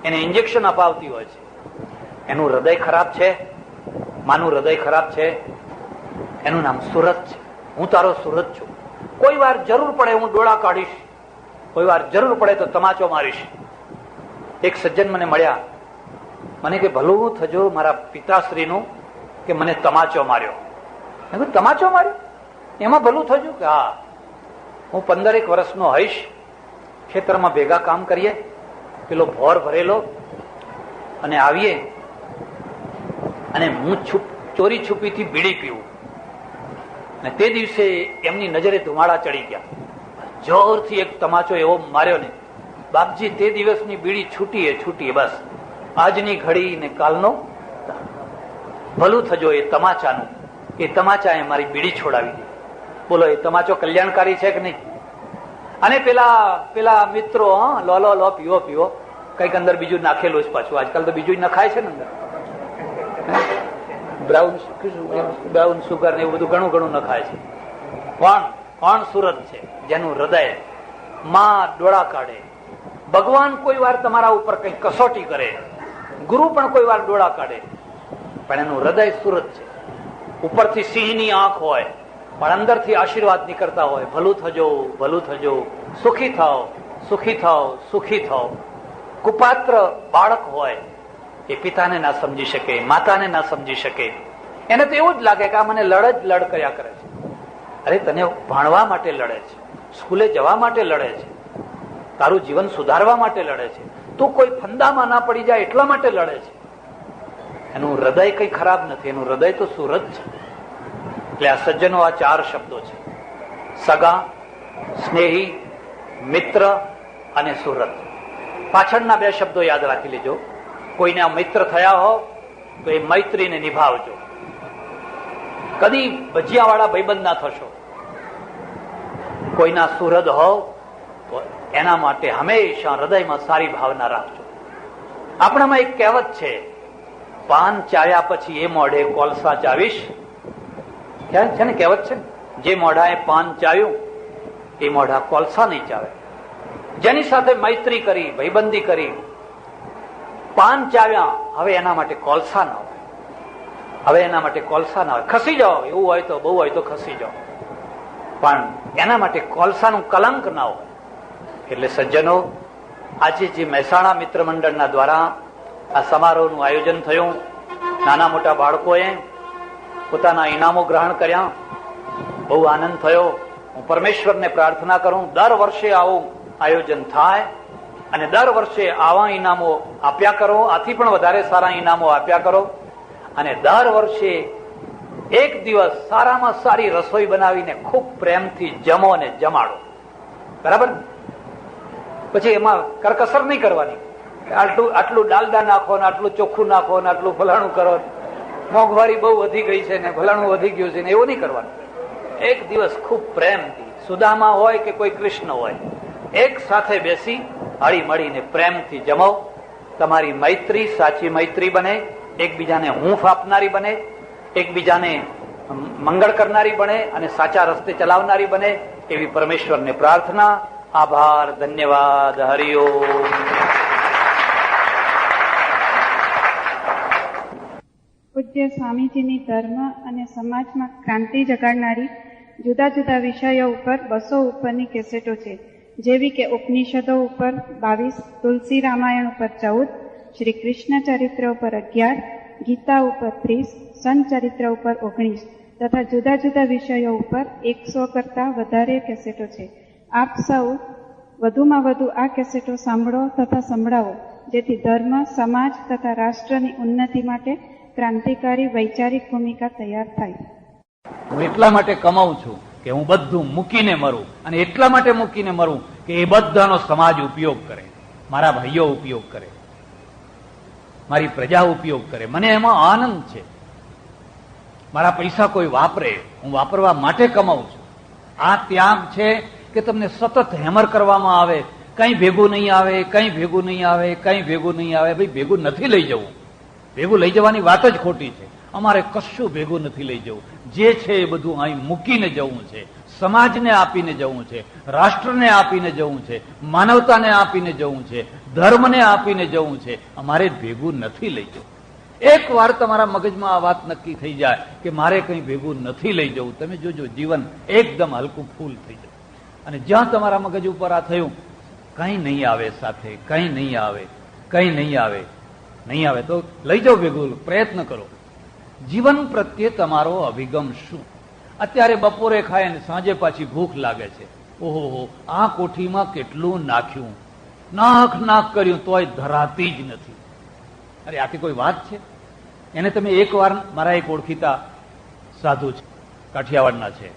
એને ઇન્જેક્શન અપાવતી હોય છે. એનું હૃદય ખરાબ છે માનું હૃદય ખરાબ છે, એનું નામ સુરત છે. હું તારો સુરત છું. કોઈ વાર જરૂર પડે હું ડોળા કાઢીશ, કોઈ વાર જરૂર પડે તો તમાચો મારીશ. એક સજ્જન મને મળ્યા, મને કે ભલું થજો મારા પિતાશ્રીનું કે મને તમાચો માર્યો. મેં કીધું તમાચો માર્યો, એમાં ભલું થજો? કે હા, હું 15 વર્ષનો હઈશ, ખેતરમાં ભેગા કામ કરીએ, પેલો ભોર ભરેલો, અને આવીએ અને હું ચોરી છુપીથી બીડી પીવું. અને તે દિવસે એમની નજરે ધુમાડા ચડી ગયા. જોરથી એક તમાચો એવો માર્યો ને, બાપજી તે દિવસની બીડી છૂટીએ બસ. આજની ઘડી ને કાલનો ભલું થજો એ તમાચાનું. એ તમાચાએ મારી બીડી છોડાવી દીધી. બોલો, એ તમાચો કલ્યાણકારી છે કે નહીં? અને પેલા મિત્રો લો પીવો, કઈક અંદર બીજું નાખેલું છે પાછું. આજકાલ તો બીજું નખાય છે ને અંદર, બ્રાઉન સુગર ને એવું બધું ઘણું નખાય છે. કોણ સુરત છે? જેનું હૃદય માં ડોળા કાઢે. ભગવાન કોઈ વાર તમારા ઉપર કઈ કસોટી કરે, ગુરુ પણ કોઈ વાર ડોળા કાઢે, પણ એનું હૃદય સુરત છે. ઉપરથી સિંહની આંખ હોય, પણ અંદરથી આશીર્વાદ નીકળતા હોય, ભલું થજો, સુખી થાઓ. કુપાત્ર બાળક હોય, એ પિતાને ના સમજી શકે, માતાને ના સમજી શકે. એને તો એવું જ લાગે કે આ મને લડ કર્યા કરે છે. અરે તને ભણવા માટે લડે છે, સ્કૂલે જવા માટે લડે છે, તારું જીવન સુધારવા માટે લડે છે. તું કોઈ ફંદામાં ના પડી જાય એટલા માટે લડે છે. એનું હૃદય કઈ ખરાબ નથી, એનું હૃદય તો સુરત છે. એટલે આ સજ્જનો આ 4 શબ્દો છે: સગા, સ્નેહી, મિત્ર અને સુરત. પાછળના 2 શબ્દો યાદ રાખી લેજો. કોઈને મિત્ર થયા હો તો એ મૈત્રીને નિભાવજો. કદી ભજીયાવાળા ભાઈબંધ ના થશો. કોઈના સુહૃદ હોવ તો એના માટે હંમેશા હૃદયમાં સારી ભાવના રાખજો. આપણામાં એક કહેવત છે, પાન ચાવ્યા પછી એ મોઢે કોલસા ચાવીશ. ખ્યાલ છે ને? કહેવત છે ને, જે મોઢાએ પાન ચાવ્યું એ મોઢા કોલસા નહીં ચાવે. જેની સાથે મૈત્રી કરી, ભાઈબંધી કરી, પાન ચાવ્યા, હવે એના માટે કોલસા ના હોય. ખસી જાઓ, એવું હોય તો, બહુ હોય તો ખસી જાઓ, પણ એના માટે કોલસાનું કલંક ના હોય. એટલે સજ્જનો, આજે જે મહેસાણા મિત્ર મંડળના દ્વારા આ સમારોહનું આયોજન થયું, નાના મોટા બાળકોએ પોતાના ઇનામો ગ્રહણ કર્યા, બહુ આનંદ થયો. હું પરમેશ્વરને પ્રાર્થના કરું, દર વર્ષે આવું આયોજન થાય અને દર વર્ષે આવા ઇનામો આપ્યા કરો, આથી પણ વધારે સારા ઇનામો આપ્યા કરો. અને દર વર્ષે એક દિવસ સારામાં સારી રસોઈ બનાવીને ખૂબ પ્રેમથી જમો અને જમાડો. બરાબર? પછી એમાં કરકસર નહીં કરવાની, આટલું ડાલડા નાખો ને આટલું ચોખ્ખું નાખો ને આટલું ફલાણું કરો, મોંઘવારી બહુ વધી ગઈ છે ને ફલાણું વધી ગયું છે ને, એવું નહીં કરવાનું. એક દિવસ ખૂબ પ્રેમથી, સુદામા હોય કે કોઈ કૃષ્ણ હોય, એક સાથે બેસી હળી મળીને પ્રેમથી જમો. તમારી મૈત્રી સાચી મૈત્રી બને, એકબીજાને હૂંફ આપનારી બને, એકબીજાને મંગળ કરનારી બને અને સાચા રસ્તે ચલાવનારી બને, એવી પરમેશ્વરને પ્રાર્થના. આભાર, ધન્યવાદ, હરિઓમ. પૂજ્ય સ્વામીજીની ધર્મ અને સમાજમાં ક્રાંતિ જગાડનારી જુદા જુદા વિષયો ઉપર 200 ઉપરની કેસેટો છે, જેવી કે ઉપનિષદો ઉપર 22, તુલસી રામાયણ ઉપર 14, શ્રી કૃષ્ણ ચરિત્ર ઉપર 11, ગીતા ઉપર 30, સંત ચરિત્ર ઉપર 19 તથા જુદા જુદા વિષયો ઉપર 100 કરતા વધારે કેસેટો છે. આપ સૌ વધુમાં વધુ આ કેસેટો સાંભળો તથા સંભળાવો, જેથી ધર્મ, સમાજ તથા રાષ્ટ્રની ઉન્નતિ માટે ક્રાંતિકારી વૈચારિક ભૂમિકા તૈયાર થાય. હું એટલા માટે કમાઉં છું કે હું બધું મૂકીને મરું, અને એટલા માટે મૂકીને મરું કે એ બધાનો સમાજ ઉપયોગ કરે, મારા ભાઈઓ ઉપયોગ કરે, મારી પ્રજા ઉપયોગ કરે. મને એમાં આનંદ છે. મારા પૈસા કોઈ વાપરે, હું વાપરવા માટે કમાઉં છું. આ ત્યાગ છે કે તમને સતત હેમર કરવામાં આવે, કઈ ભેગું નહીં આવે, કઈ ભેગું નહીં આવે, કઈ ભેગું નહીં આવે. ભાઈ, ભેગું નથી લઈ જવું. ભેગું લઈ જવાની વાત જ ખોટી છે. અમારે કશું ભેગું નથી લઈ જવું. જે છે એ બધું અહીં મૂકીને જવું છે, સમાજને આપીને જવું છે, રાષ્ટ્રને આપીને જવું છે, માનવતાને આપીને જવું છે, ધર્મને આપીને જવું છે. અમારે ભેગું નથી લઈ જવું. એક વાર તમારા મગજમાં આ વાત નક્કી થઈ જાય કે મારે કંઈ ભેગું નથી લઈ જવું, તમે જોજો જીવન એકદમ હલકું ફૂલ થઈ જાય. અને જ્યાં તમારા મગજ ઉપર આ થયું, કંઈ નહીં આવે સાથે, કંઈ નહીં આવે, કંઈ નહીં આવે, નહીં આવે તો લઈ જાઓ ભેગું, પ્રયત્ન કરો. જીવન પ્રત્યે તમારો અભિગમ શું? અત્યારે બપોરે ખાય ને સાંજે પાછી ભૂખ લાગે છે. ઓહો, આ કોઠીમાં કેટલું નાખ્યું, નાખ કર્યું તોય ધરાતી જ નથી. અરે આથી કોઈ વાત છે? એને તમે એકવાર, મારા એક ઓળખીતા સાધુ છે, કાઠિયાવાડના છે,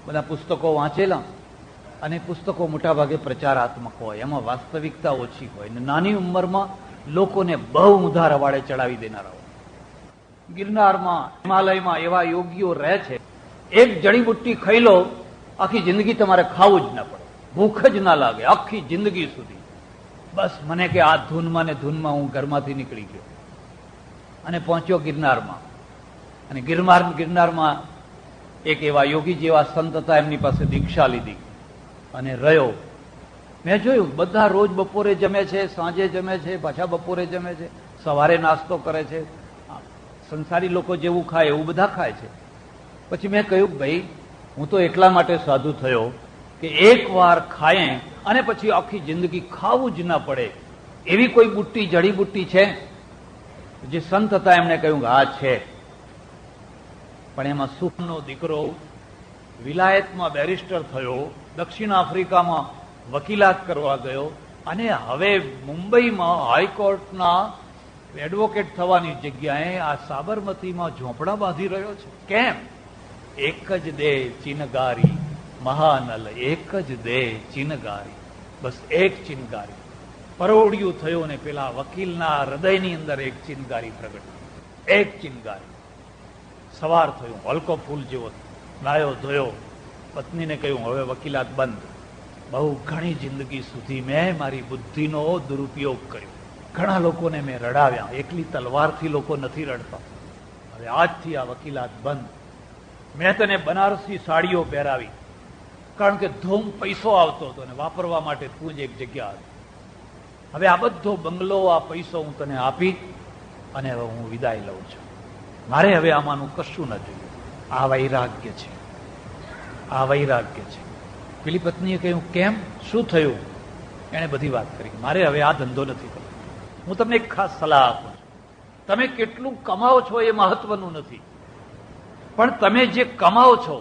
બધા પુસ્તકો વાંચેલા, અને પુસ્તકો મોટાભાગે પ્રચારાત્મક હોય, એમાં વાસ્તવિકતા ઓછી હોય, ને નાની ઉંમરમાં લોકોને બહુ ઊંધા રવાડે ચડાવી દેનારા હોય. ગિરનારમાં, હિમાલયમાં એવા યોગીઓ રહે છે, એક જડીબુટ્ટી ખાઈ લો, આખી જિંદગી તમારે ખાવું જ ના પડે, ભૂખ જ ના લાગે આખી જિંદગી સુધી. બસ મને કે આ ધૂનમાં ને ધૂનમાં હું ઘરમાંથી નીકળી ગયો અને પહોંચ્યો ગિરનારમાં. અને ગિરનારમાં એક એવા યોગી જેવા સંત હતા, એમની પાસે દીક્ષા લીધી અને રહ્યો. મેં જોયું બધા રોજ બપોરે જમે છે, સાંજે જમે છે, પાછા બપોરે જમે છે, સવારે નાસ્તો કરે છે, સંસારી લોકો જેવું ખાય એવું બધા ખાય છે. પછી મેં કહ્યું, ભાઈ હું તો એટલા માટે સાધુ થયો કે એક વાર ખાય અને પછી આખી જિંદગી ખાવું જ ના પડે, એવી કોઈ બુટ્ટી, જડીબુટ્ટી છે? જે સંત હતા એમણે કહ્યું કે હા છે, પણ એમાં સુખનો દીકરો વિલાયતમાં બેરિસ્ટર થયો, દક્ષિણ આફ્રિકામાં વકીલાત કરવા ગયો, અને હવે મુંબઈમાં હાઈકોર્ટના એડવોકેટ થવાની જગ્યાએ આ સાબરમતીમાં ઝોંપડા બાંધી રહ્યો છે. કેમ? એક જ દે ચિનગારી મહાનલ, એક જ દે ચિનગારી, બસ એક ચિનગારી. પરોડિયું થયું ને પેલા વકીલના હૃદયની અંદર એક ચિનગારી પ્રગટ, એક ચિનગારી. સવાર થયું, હલકો ફૂલ જેવો, નાયો ધોયો, પત્નીને કહ્યું હવે વકીલાત બંધ. બહુ ઘણી જિંદગી સુધી મેં મારી બુદ્ધિનો દુરુપયોગ કર્યો, ઘણા લોકોને મેં રડાવ્યા, એકલી તલવારથી લોકો નથી રડતા, હવે આજથી આ વકીલાત બંધ. મેં તને બનારસી સાડીઓ પહેરાવી, કારણ કે ધૂમ પૈસો આવતો હતો અને વાપરવા માટે તું જ એક જગ્યા હતી. હવે આ બધો બંગલો, આ પૈસો હું તને આપી અને હવે હું વિદાય લઉં છું. મારે હવે આમાંનું કશું ન જોઈએ. આ વૈરાગ્ય છે, આ વૈરાગ્ય છે. પેલી પત્નીએ કહ્યું, કેમ, શું થયું? એણે બધી વાત કરી. મારે હવે આ ધંધો નથી કરવો. હું તમને એક ખાસ સલાહ આપું છું, તમે કેટલું કમાઓ છો એ મહત્વનું નથી, પણ તમે જે કમાઓ છો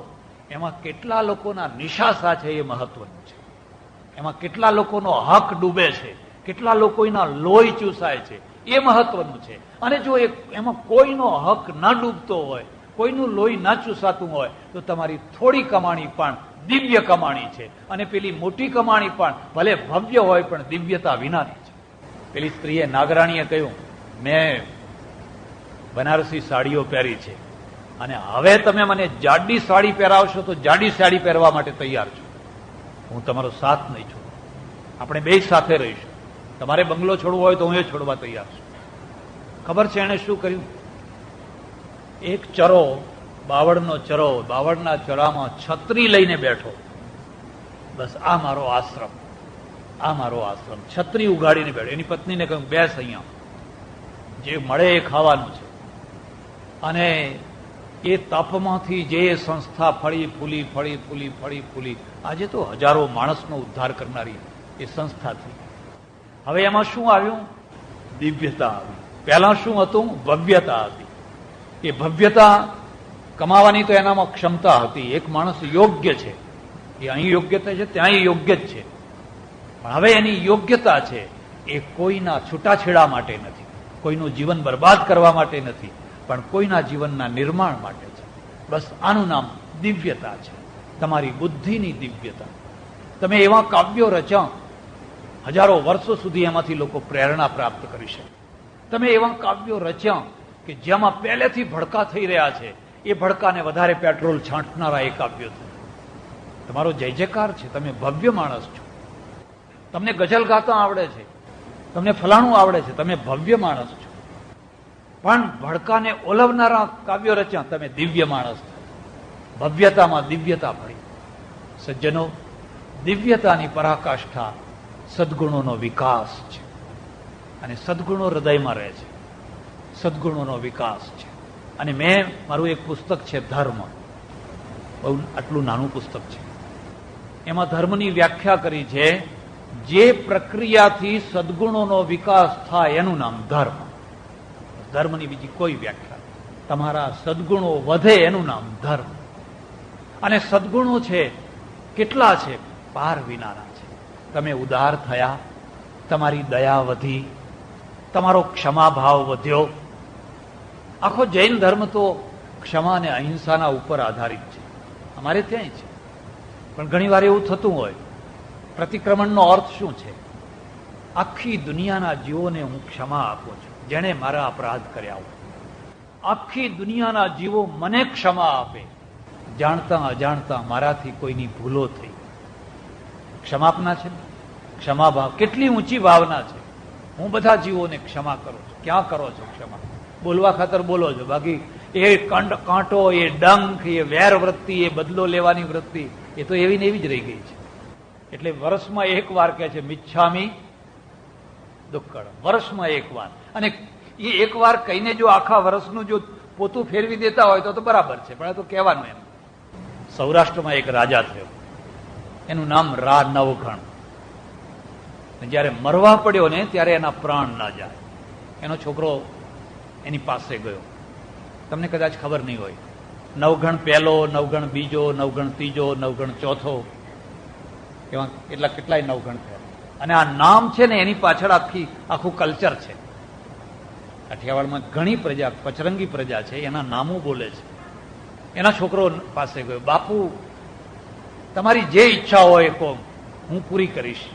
એમાં કેટલા લોકોના નિશાસા છે એ મહત્વનું છે. એમાં કેટલા લોકોનો હક ડૂબે છે, કેટલા લોકોના લોહી ચૂસાય છે એ મહત્વનું છે. અને જો એમાં કોઈનો હક ન ડૂબતો હોય, કોઈનું લોહી ન ચૂસાતું હોય, તો તમારી થોડી કમાણી પણ દિવ્ય કમાણી છે. અને પેલી મોટી કમાણી પણ ભલે ભવ્ય હોય પણ દિવ્યતા વિનાની છે. પેલી સ્ત્રીએ, નાગરાણીએ કહ્યું, મેં બનારસી સાડીઓ પહેરી છે અને હવે તમે મને જાડી સાડી પહેરાવશો તો જાડી સાડી પહેરવા માટે તૈયાર છું. હું તમારો સાથ નહીં છોડું, આપણે બે સાથે રહીશું. તમારે બંગલો છોડવો હોય તો હું એ છોડવા તૈયાર છું. ખબર છે એણે શું કર્યું? એક ચરો, બાવળનો ચરો, બાવળના ચરામાં છત્રી લઈને બેઠો. બસ આ મારો આશ્રમ, આ મારો આશ્રમ. છત્રી ઉગાડીને બેઠો. એની પત્નીને કહ્યું, બેસ અહીંયા, જે મળે એ ખાવાનું છે. અને એ તપમાંથી જે સંસ્થા ફળી ફૂલી આજે તો હજારો માણસનો ઉદ્ધાર કરનારી એ સંસ્થા થઈ. હવે એમાં શું આવ્યું? દિવ્યતા આવી. પહેલા શું હતું? ભવ્યતા હતી. એ ભવ્યતા કમાવાની તો એનામાં ક્ષમતા હતી. એક માણસ યોગ્ય છે, એ અહીં યોગ્યતા છે, ત્યાં યોગ્ય જ છે, પણ હવે એની યોગ્યતા છે એ કોઈના છૂટાછેડા માટે નથી, કોઈનું જીવન બરબાદ કરવા માટે નથી, પણ કોઈના જીવનના નિર્માણ માટે છે. બસ આનું નામ દિવ્યતા છે, તમારી બુદ્ધિની દિવ્યતા. તમે એવા કાવ્યો રચ્યા, હજારો વર્ષો સુધી એમાંથી લોકો પ્રેરણા પ્રાપ્ત કરી શકે. તમે એવા કાવ્યો રચ્યા કે જેમાં પહેલેથી ભડકા થઈ રહ્યા છે, એ ભડકાને વધારે પેટ્રોલ છાંટનારા એ કાવ્યો છે. તમારો જય જયકાર છે, તમે ભવ્ય માણસ છો. તમને ગઝલ ગાતા આવડે છે, તમને ફલાણું આવડે છે, તમે ભવ્ય માણસ છો. પણ ભડકાને ઓલવનારા કાવ્યો રચ્યા, તમે દિવ્ય માણસ છો. ભવ્યતામાં દિવ્યતા ભળી. સજ્જનો, દિવ્યતાની પરાકાષ્ઠા સદગુણોનો વિકાસ છે, અને સદગુણો હૃદયમાં રહે છે. સદગુણોનો વિકાસ છે. અને મેં મારું એક પુસ્તક છે ધર્મ, બહુ આટલું નાનું પુસ્તક છે, એમાં ધર્મની વ્યાખ્યા કરી છે. જે પ્રક્રિયાથી સદગુણોનો વિકાસ થાય એનું નામ ધર્મ. ધર્મની બીજી કોઈ વ્યાખ્યા. તમારા સદગુણો વધે એનું નામ ધર્મ. અને સદગુણો છે કેટલા છે? પાર વિનાના છે. તમે ઉદાર થયા, તમારી દયા વધી, તમારો ક્ષમાભાવ વધ્યો. આખો જૈન ધર્મ તો ક્ષમા અને અહિંસાના ઉપર આધારિત છે. અમારે ત્યાંય છે. પણ ઘણી વાર એવું થતું હોય, પ્રતિક્રમણનો અર્થ શું છે? આખી દુનિયાના જીવોને હું ક્ષમા આપું છું, જેણે મારા અપરાધ કર્યા હોય. આખી દુનિયાના જીવો મને ક્ષમા આપે, જાણતા અજાણતા મારાથી કોઈની ભૂલો થઈ. ક્ષમાપના છે, ક્ષમાભાવ. કેટલી ઊંચી ભાવના છે. હું બધા જીવોને ક્ષમા કરું છું. ક્યાં કરો છો ક્ષમા? બોલવા ખાતર બોલો છો, બાકી એ કાંટો, એ ડંખ, એ વેર વૃત્તિ, એ બદલો લેવાની વૃત્તિ, એ તો એવી ને એવી જ રહી ગઈ છે. એટલે વર્ષમાં એક વાર કહે છે મિચ્છામી દુક્કડ, વર્ષમાં એક વાર. અને એ એક વાર કહીને જો આખા વર્ષનું જો પોતું ફેરવી દેતા હોય તો બરાબર છે, પણ આ તો કહેવાનું એમ. સૌરાષ્ટ્રમાં એક રાજા થયો, એનું નામ રા નવઘણ. જયારે મરવા પડ્યો ને ત્યારે એના પ્રાણ ના જાય. એનો છોકરો એની પાસે ગયો. તમને કદાચ ખબર નહીં હોય, નવઘણ પહેલો, નવઘણ બીજો, નવઘણ ત્રીજો, નવઘણ ચોથો, એવા કેટલાય નવઘણ થયા. અને આ નામ છે ને એની પાછળ આખું કલ્ચર છે. કાઠિયાવાડમાં ઘણી પ્રજા, પચરંગી પ્રજા છે, એના નામો બોલે છે. એના છોકરો પાસે ગયો, બાપુ તમારી જે ઈચ્છા હોય કહો, હું પૂરી કરીશ.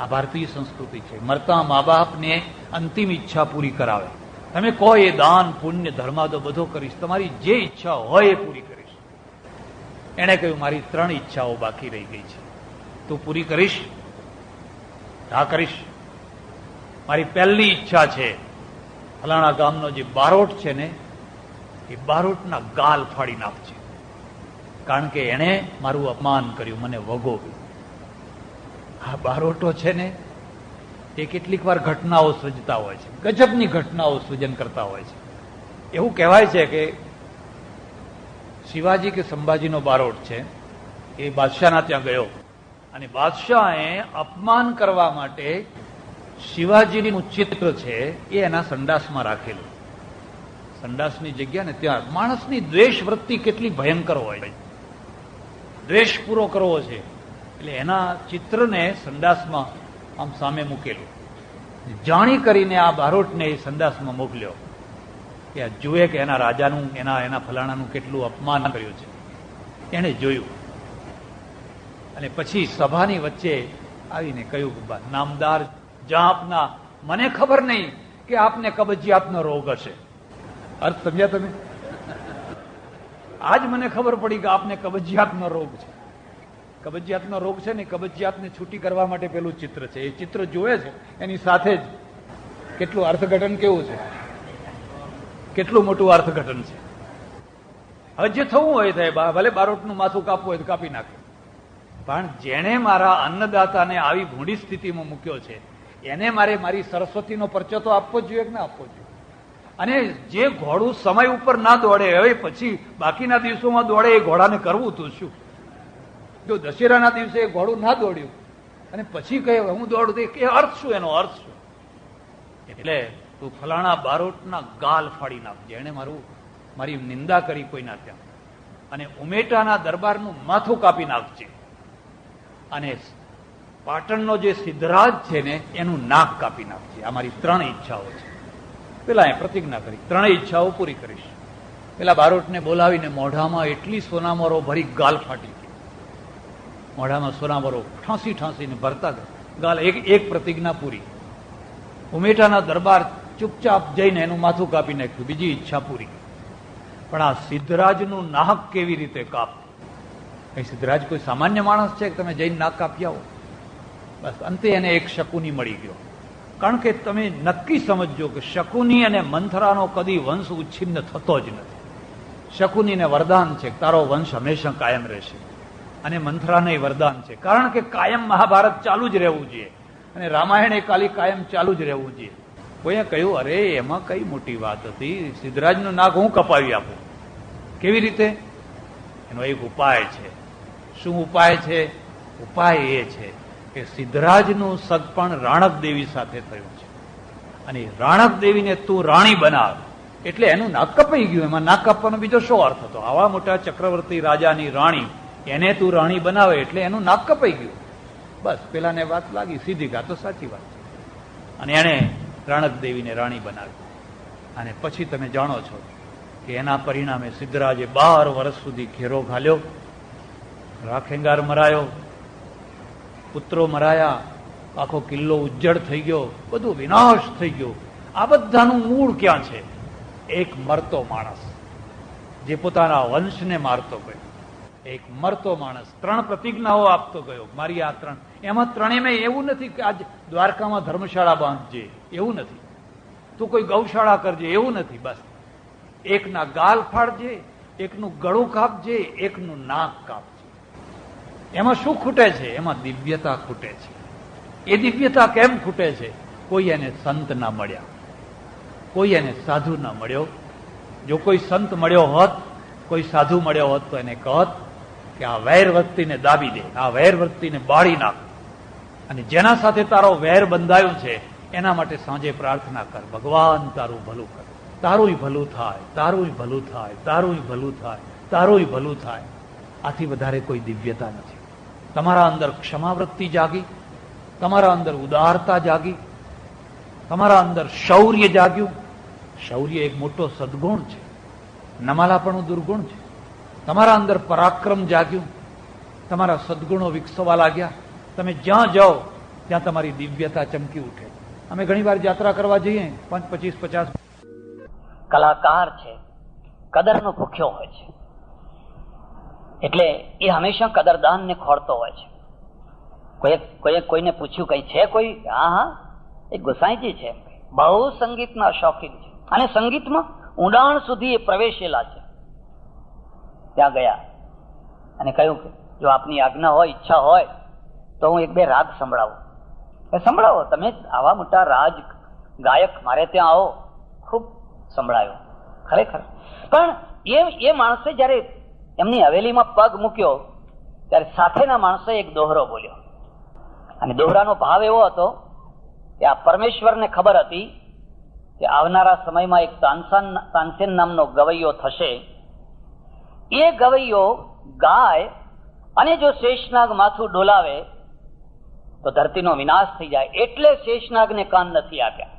આ ભારતીય સંસ્કૃતિ છે. મરતા મા બાપને અંતિમ ઈચ્છા પૂરી કરાવે. તમે કહો એ દાન પુણ્ય ધર્માદો બધો કરીશ, તમારી જે ઈચ્છા હોય એ પૂરી કરીશ. એણે કહ્યું મારી 3 ઈચ્છાઓ બાકી રહી ગઈ છે, તું પૂરી કરીશ? હા કરીશ. મારી પહેલી ઈચ્છા છે, ફલાણા ગામનો જે બારોટ છે ને એ બારોટના ગાલ ફાડી નાખશે, કારણ કે એણે મારું અપમાન કર્યું, મને વગોવ્યું. આ બારોટો છે ને એ કેટલીક વાર ઘટનાઓ સર્જતા હોય છે, ગજબની ઘટનાઓ સૃજન કરતા હોય છે. એવું કહેવાય છે કે શિવાજી કે સંભાજીનો બારોટ છે, એ બાદશાહના ત્યાં ગયો અને બાદશાહે અપમાન કરવા માટે શિવાજીનું ચિત્ર છે એ એના સંડાસમાં રાખેલું. સંડાસની જગ્યા ને ત્યાં માણસની દ્વેષ વૃત્તિ કેટલી ભયંકર હોય. દ્વેષ પૂરો કરવો છે એટલે એના ચિત્રને સંડાસમાં આમ સામે મૂકેલું. જાણી કરીને આ બારોટને એ સંડાસમાં મોકલ્યો કે આ જુએ કે એના રાજાનું, એના ફલાણાનું કેટલું અપમાન કર્યું છે. એને જોયું અને પછી સભાની વચ્ચે આવીને કહ્યું કે નામદાર જાપના, મને ખબર નહીં કે આપને કબજિયાતનો રોગ હશે. અર્થ સમજ્યા તમે? આજ મને ખબર પડી કે આપને કબજિયાતનો રોગ છે. કબજિયાતનો રોગ છે ને, કબજિયાતને છૂટી કરવા માટે પેલું ચિત્ર છે. એ ચિત્ર જોવે છે એની સાથે જ કેટલું અર્થઘટન કેવું છે, કેટલું મોટું અર્થઘટન છે. હવે જે થવું હોય થાય, ભલે બારોટનું માથું કાપવું હોય તો કાપી નાખે, પણ જેણે મારા અન્નદાતાને આવી ભૂંડી સ્થિતિમાં મૂક્યો છે એને મારે મારી સરસ્વતીનો પરચો તો આપવો જોઈએ કે ના આપવો જોઈએ? અને જે ઘોડું સમય ઉપર ના દોડે, હવે પછી બાકીના દિવસોમાં દોડે, એ ઘોડાને કરવું તો શું? જો દશેરાના દિવસે એ ઘોડું ના દોડ્યું અને પછી કહે હું દોડું, તો એ અર્થ શું? એનો અર્થ શું? એટલે તું ફલાણા બારોટના ગાલ ફાડી નાખજે, એને મારી નિંદા કરી કોઈના ત્યાં, અને ઉમેટાના દરબારનું માથું કાપી નાખજે, અને પાટણનો જે સિદ્ધરાજ છે ને એનું નાક કાપી નાખજે. આ મારી 3 ઈચ્છાઓ છે. પેલા એ પ્રતિજ્ઞા કરી 3 ઈચ્છાઓ પૂરી કરીશ. પેલા બારોટને બોલાવીને મોઢામાં એટલી સોનામરો ભરી ગાલ ફાટી ગઈ. મોઢામાં સોનામરો ઠાંસીને ભરતા ગાલ. એક પ્રતિજ્ઞા પૂરી. ઉમેટાના દરબાર ચૂપચાપ જઈને એનું માથું કાપી નાખ્યું, બીજી ઈચ્છા પૂરી. પણ આ સિદ્ધરાજનું નાક કેવી રીતે કાપ? કઈ સિદ્ધરાજ કોઈ સામાન્ય માણસ છે કે તમે જઈને નાક કાપી આવો? બસ અંતે એને એક શકુની મળી ગયો. કારણ કે તમે નક્કી સમજજો કે શકુની અને મંથરાનો કદી વંશ ઉચ્છિન્ન થતો જ નથી. શકુનીને વરદાન છે તારો વંશ હંમેશા કાયમ રહેશે, અને મંથરાને વરદાન છે કારણ કે કાયમ મહાભારત ચાલુ જ રહેવું જોઈએ, અને રામાયણ એ કાયમ ચાલુ જ રહેવું જોઈએ. કોઈએ કહ્યું, અરે એમાં કઈ મોટી વાત હતી, સિદ્ધરાજનું નાક હું કપાવી આપું. કેવી રીતે? એનો એક ઉપાય છે. શું ઉપાય છે? ઉપાય એ છે કે સિદ્ધરાજનું સગપણ રાણક દેવી સાથે થયું છે, અને રાણક દેવીને તું રાણી બનાવ એટલે એનું નાક કપાઈ ગયું. એમાં નાક કાપવાનો બીજો શું અર્થ હતો? આવા મોટા ચક્રવર્તી રાજાની રાણી, એને તું રાણી બનાવે એટલે એનું નાક કપાઈ ગયું. બસ પેલાને વાત લાગી, સીધી ઘા તો સાચી વાત છે. અને એણે રાણક દેવીને રાણી બનાવી. અને પછી તમે જાણો છો કે એના પરિણામે સિદ્ધરાજે 12 વર્ષ સુધી ઘેરો ઘાલ્યો, રાખેંગાર મરાયો, પુત્રો મરાયા, આખો કિલ્લો ઉજ્જડ થઈ ગયો, બધું વિનાશ થઈ ગયો. આ બધાનું મૂળ ક્યાં છે? એક મરતો માણસ જે પોતાના વંશને મારતો ગયો, એક મરતો માણસ 3 પ્રતિજ્ઞાઓ આપતો ગયો, મારી આ 3. એમાં 3 મેં એવું નથી કે આજ દ્વારકામાં ધર્મશાળા બાંધજે, એવું નથી. તું કોઈ ગૌશાળા કરજે, એવું નથી. બસ એકના ગાલ ફાડજે, એકનું ગળું કાપજે, એકનું નાક કાપજે. એમાં શું ખૂટે છે? એમાં દિવ્યતા ખૂટે છે. એ દિવ્યતા કેમ ખૂટે છે? કોઈ એને સંત ના મળ્યા, કોઈ એને સાધુ ના મળ્યો. જો કોઈ સંત મળ્યો હોત, કોઈ સાધુ મળ્યો હોત તો એને કહત કે આ વેર વૃત્તિને દાબી દે, આ વેર વૃત્તિને બાળી નાખ, અને જેના સાથે તારો વેર બંધાયું છે એના માટે સાંજે પ્રાર્થના કર, ભગવાન તારું ભલું કર, તારુંય ભલું થાય, તારુંય ભલું થાય, તારુંય ભલું થાય, તારુંય ભલું થાય. આથી વધારે કોઈ દિવ્યતા નથી. તમારા અંદર ક્ષમાવૃત્તિ જાગી, તમારા અંદર ઉદારતા જાગી, તમારા અંદર શૌર્ય જાગ્યું. શૌર્ય એક મોટો સદગુણ છે, નમાલાપણું દુર્ગુણ છે. તમારા અંદર પરાક્રમ જાગ્યું, તમારા સદગુણો વિકસવા લાગ્યા. તમે જ્યાં જાઓ ત્યાં તમારી દિવ્યતા ચમકી ઉઠે. અમે ઘણી વાર યાત્રા કરવા જઈએ, 25-50 કલાકાર છે, કદરનો ભૂખ્યો હોય છે, એટલે એ હંમેશા કદરદાનને ખોળતો હોય છે. કોઈને પૂછ્યું કઈ છે કોઈ? હા, એક ગોસાઈજી છે, બહુ સંગીતના શોખીન છે, અને સંગીતમાં ઊંડાણ સુધી એ પ્રવેશેલા છે. ત્યાં ગયા અને કહ્યું કે જો આપની આજ્ઞા હોય, ઈચ્છા હોય તો હું 1-2 રાગ સંભળાવું. સંભળાવો, તમે આવા મોટા રાજ ગાયક, મારે ત્યાં આવો. ખૂબ સંભળાયો ખરેખર. પણ એ માણસે જયારે એમની હવેલીમાં પગ મૂક્યો ત્યારે સાથેના માણસે એક દોહરો બોલ્યો, અને દોહરાનો ભાવ એવો હતો કે આ પરમેશ્વરને ખબર હતી કે આવનારા સમયમાં એક તાનસેન નામનો ગવૈયો થશે. એ ગવૈયો ગાય અને જો શેષનાગ માથું ડોલાવે તો ધરતીનો વિનાશ થઈ જાય, એટલે શેષનાગને કાન નથી આપ્યા.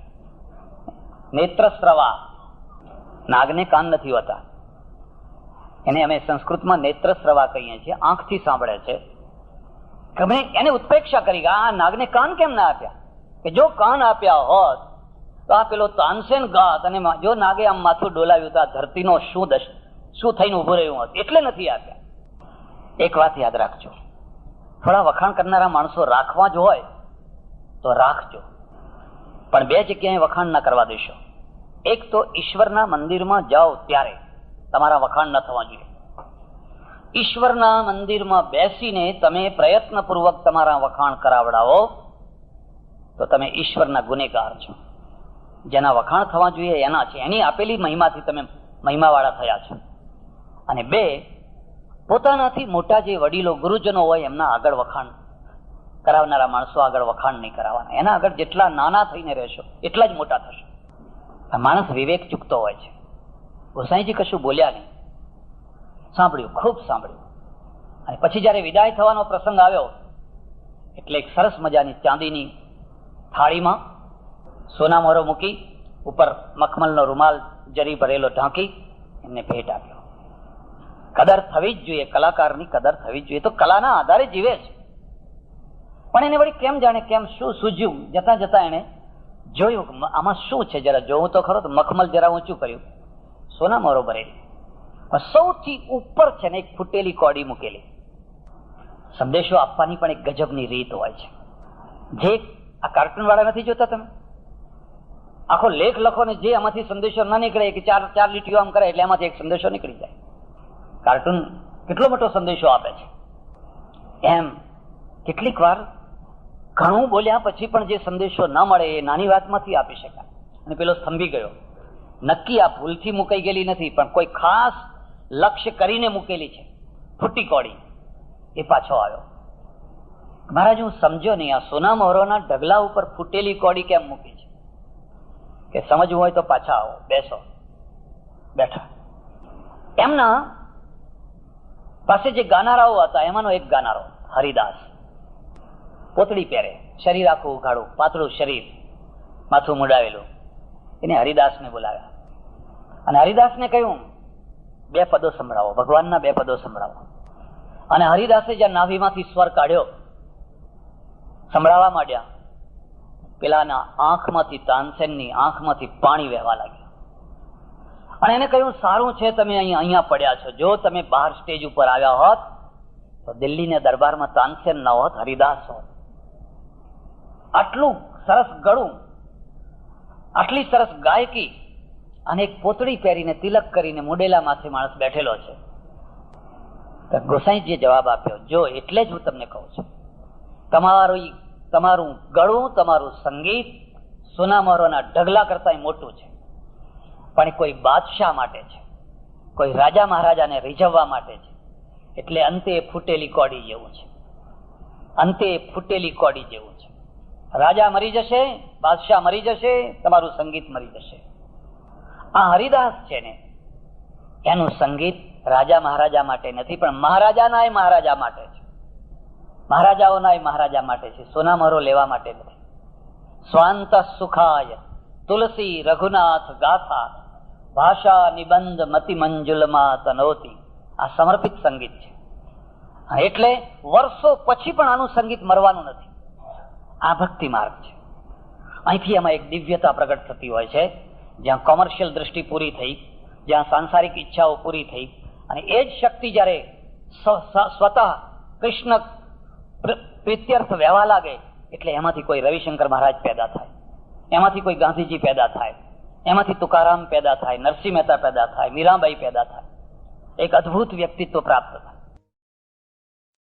નેત્રસ્રવા, નાગને કાન નથી હોતા, એને અમે સંસ્કૃતમાં નેત્રસ્રવા કહીએ છીએ, આંખથી સાંભળે છે. તમે એને ઉત્પ્રેક્ષા કરી, આ નાગને કાન કેમ ના આપ્યા? કે જો કાન આપ્યા હોત તો આ પેલો તાનસેન ગાત, અને જો નાગે આમ માથું ડોલાવ્યું તો આ ધરતીનો શું થઈને ઉભું રહ્યું હોત, એટલે નથી આપ્યા. એક વાત યાદ રાખજો, થોડા વખાણ કરનારા માણસો રાખવા જ હોય તો રાખજો, પણ 2 જગ્યાએ વખાણ ના કરવા દેશો. એક તો ઈશ્વરના મંદિરમાં જાઓ ત્યારે તમારા વખાણ ન થવા જોઈએ. ઈશ્વરના મંદિરમાં બેસીને તમે પ્રયત્નપૂર્વક તમારા વખાણ કરાવડાવો તો તમે ઈશ્વરના ગુનેગાર છો. જેના વખાણ થવા જોઈએ એના છે, એની આપેલી મહિમાથી તમે મહિમાવાળા થયા છો. અને 2, પોતાનાથી મોટા જે વડીલો ગુરુજનો હોય એમના આગળ વખાણ કરાવનારા માણસો આગળ વખાણ નહીં કરાવવાના. એના આગળ જેટલા નાના થઈને રહેશો એટલા જ મોટા થશો. આ માણસ વિવેક ચૂકતો હોય છે. ગોસાઈજી કશું બોલ્યા નહીં, સાંભળ્યું, ખૂબ સાંભળ્યું. અને પછી જયારે વિદાય થવાનો પ્રસંગ આવ્યો એટલે એક સરસ મજાની ચાંદીની થાળીમાં સોના મોરો મૂકી, ઉપર મખમલનો રૂમાલ જરી ભરેલો ઢાંકી એમને ભેટ આપ્યો. કદર થવી જ જોઈએ, કલાકારની કદર થવી જ જોઈએ. તો કલાના આધારે જીવે છે, પણ એને વળી કેમ જાણે કેમ શું સૂઝ્યું, જતા જતા એને જોયું આમાં શું છે, જરા જોવું તો ખરો. તો મખમલ જરા ઊંચું કર્યું, સોના મોરો ભરેલી, સૌથી ઉપર છે ને એક ફૂટેલી કોડી મૂકેલી. સંદેશો આપવાની પણ એક ગજબની રીત હોય છે. જે આ કાર્ટૂન વાળા નથી જોતા તમે, આખો લેખ લખો ને જે આમાંથી સંદેશો ના નીકળે કે 4 લીટીઓ આમ કરે એટલે એમાંથી એક સંદેશો નીકળી જાય. કાર્ટૂન કેટલો મોટો સંદેશો આપે છે. એમ કેટલીક વાર ઘણું બોલ્યા પછી પણ જે સંદેશો ન મળે એ નાની વાતમાંથી આપી શકાય. અને પેલો સ્તંભી ગયો. નક્કી આ ભૂલથી મુકાઈ ગયેલી નથી, પણ કોઈ ખાસ લક્ષ્ય કરીને મૂકેલી છે. ફૂટી કોડી. એ પાછો આવ્યો. મહારાજ, હું સમજ્યો નહીં, આ સોના મહોરોના ઢગલા ઉપર ફૂટેલી કોડી કેમ મૂકી છે? કે સમજવું હોય તો પાછા આવો, બેસો. બેઠા. એમના પાસે જે ગાનારાઓ હતા એમાંનો એક ગાનારો હરિદાસ, પોતળી પહેરે, શરીર આખું ઉઘાડું, પાતળું શરીર, માથું મુડાવેલું. એને હરિદાસને બોલાવ્યા અને હરિદાસને કહ્યું, 2 પદો સંભળાવો, ભગવાનના 2 પદો સંભળાવો. અને હરિદાસે જ્યાં નાભીમાંથી સ્વર કાઢ્યો, સંભળાવવા માંડ્યા. પેલાના આંખમાંથી, તાનસેનની આંખમાંથી પાણી વહેવા લાગ્યું. અને એને કહ્યું, સારું છે તમે અહીંયા પડ્યા છો. જો તમે બહાર સ્ટેજ ઉપર આવ્યા હોત તો દિલ્હીના દરબારમાં તાનસેન ન હોત, હરિદાસ હોત. આટલું સરસ ગળું, આટલી સરસ ગાયકી, અને એક પોતળી પહેરીને તિલક કરીને મુડેલા માથે માણસ બેઠેલો છે. ગોસાઈજીએ જવાબ આપ્યો, જો એટલે જ હું તમને કહું છું, તમારું ગળું, તમારું સંગીત સોના મહોરોના ઢગલા કરતા મોટું છે, પણ કોઈ બાદશાહ માટે છે, કોઈ રાજા મહારાજાને રીઝવવા માટે છે. એટલે અંતે ફૂટેલી કોડી જેવું છે. અંતે ફૂટેલી કોડી જેવું છે. રાજા મરી જશે, બાદશાહ મરી જશે, તમારું સંગીત મરી જશે. આ હરિદાસ છે ને, એનું સંગીત રાજા મહારાજા માટે નથી, પણ મહારાજાના મહારાજા માટે છે. મહારાજાઓના મહારાજા માટે છે, સોના મહોરો લેવા માટે નથી. સ્વાંત સુખાય તુલસી રઘુનાથ ગાથા ભાષા નિબંધ મતિ મંજુલમાં તનોતી. આ સમર્પિત સંગીત છે. એટલે વર્ષો પછી પણ આનું સંગીત મરવાનું નથી. આ ભક્તિ માર્ગ છે. અહીંથી એમાં એક દિવ્યતા પ્રગટ થતી હોય છે, જ્યાં કોમર્શિયલ દ્રષ્ટિ પૂરી થઈ, જ્યાં સાંસારિક ઈચ્છાઓ પૂરી થઈ, અને એ જ શક્તિ જયારે સ્વતઃ કૃષ્ણ પ્રીત્યર્થ વહેવા લાગે, એટલે એમાંથી કોઈ રવિશંકર મહારાજ પેદા થાય, એમાંથી કોઈ ગાંધીજી પેદા થાય, એમાંથી તુકારામ પેદા થાય, નરસિંહ મહેતા પેદા થાય, મીરાબાઈ પેદા થાય. એક અદભુત વ્યક્તિત્વ પ્રાપ્ત થાય.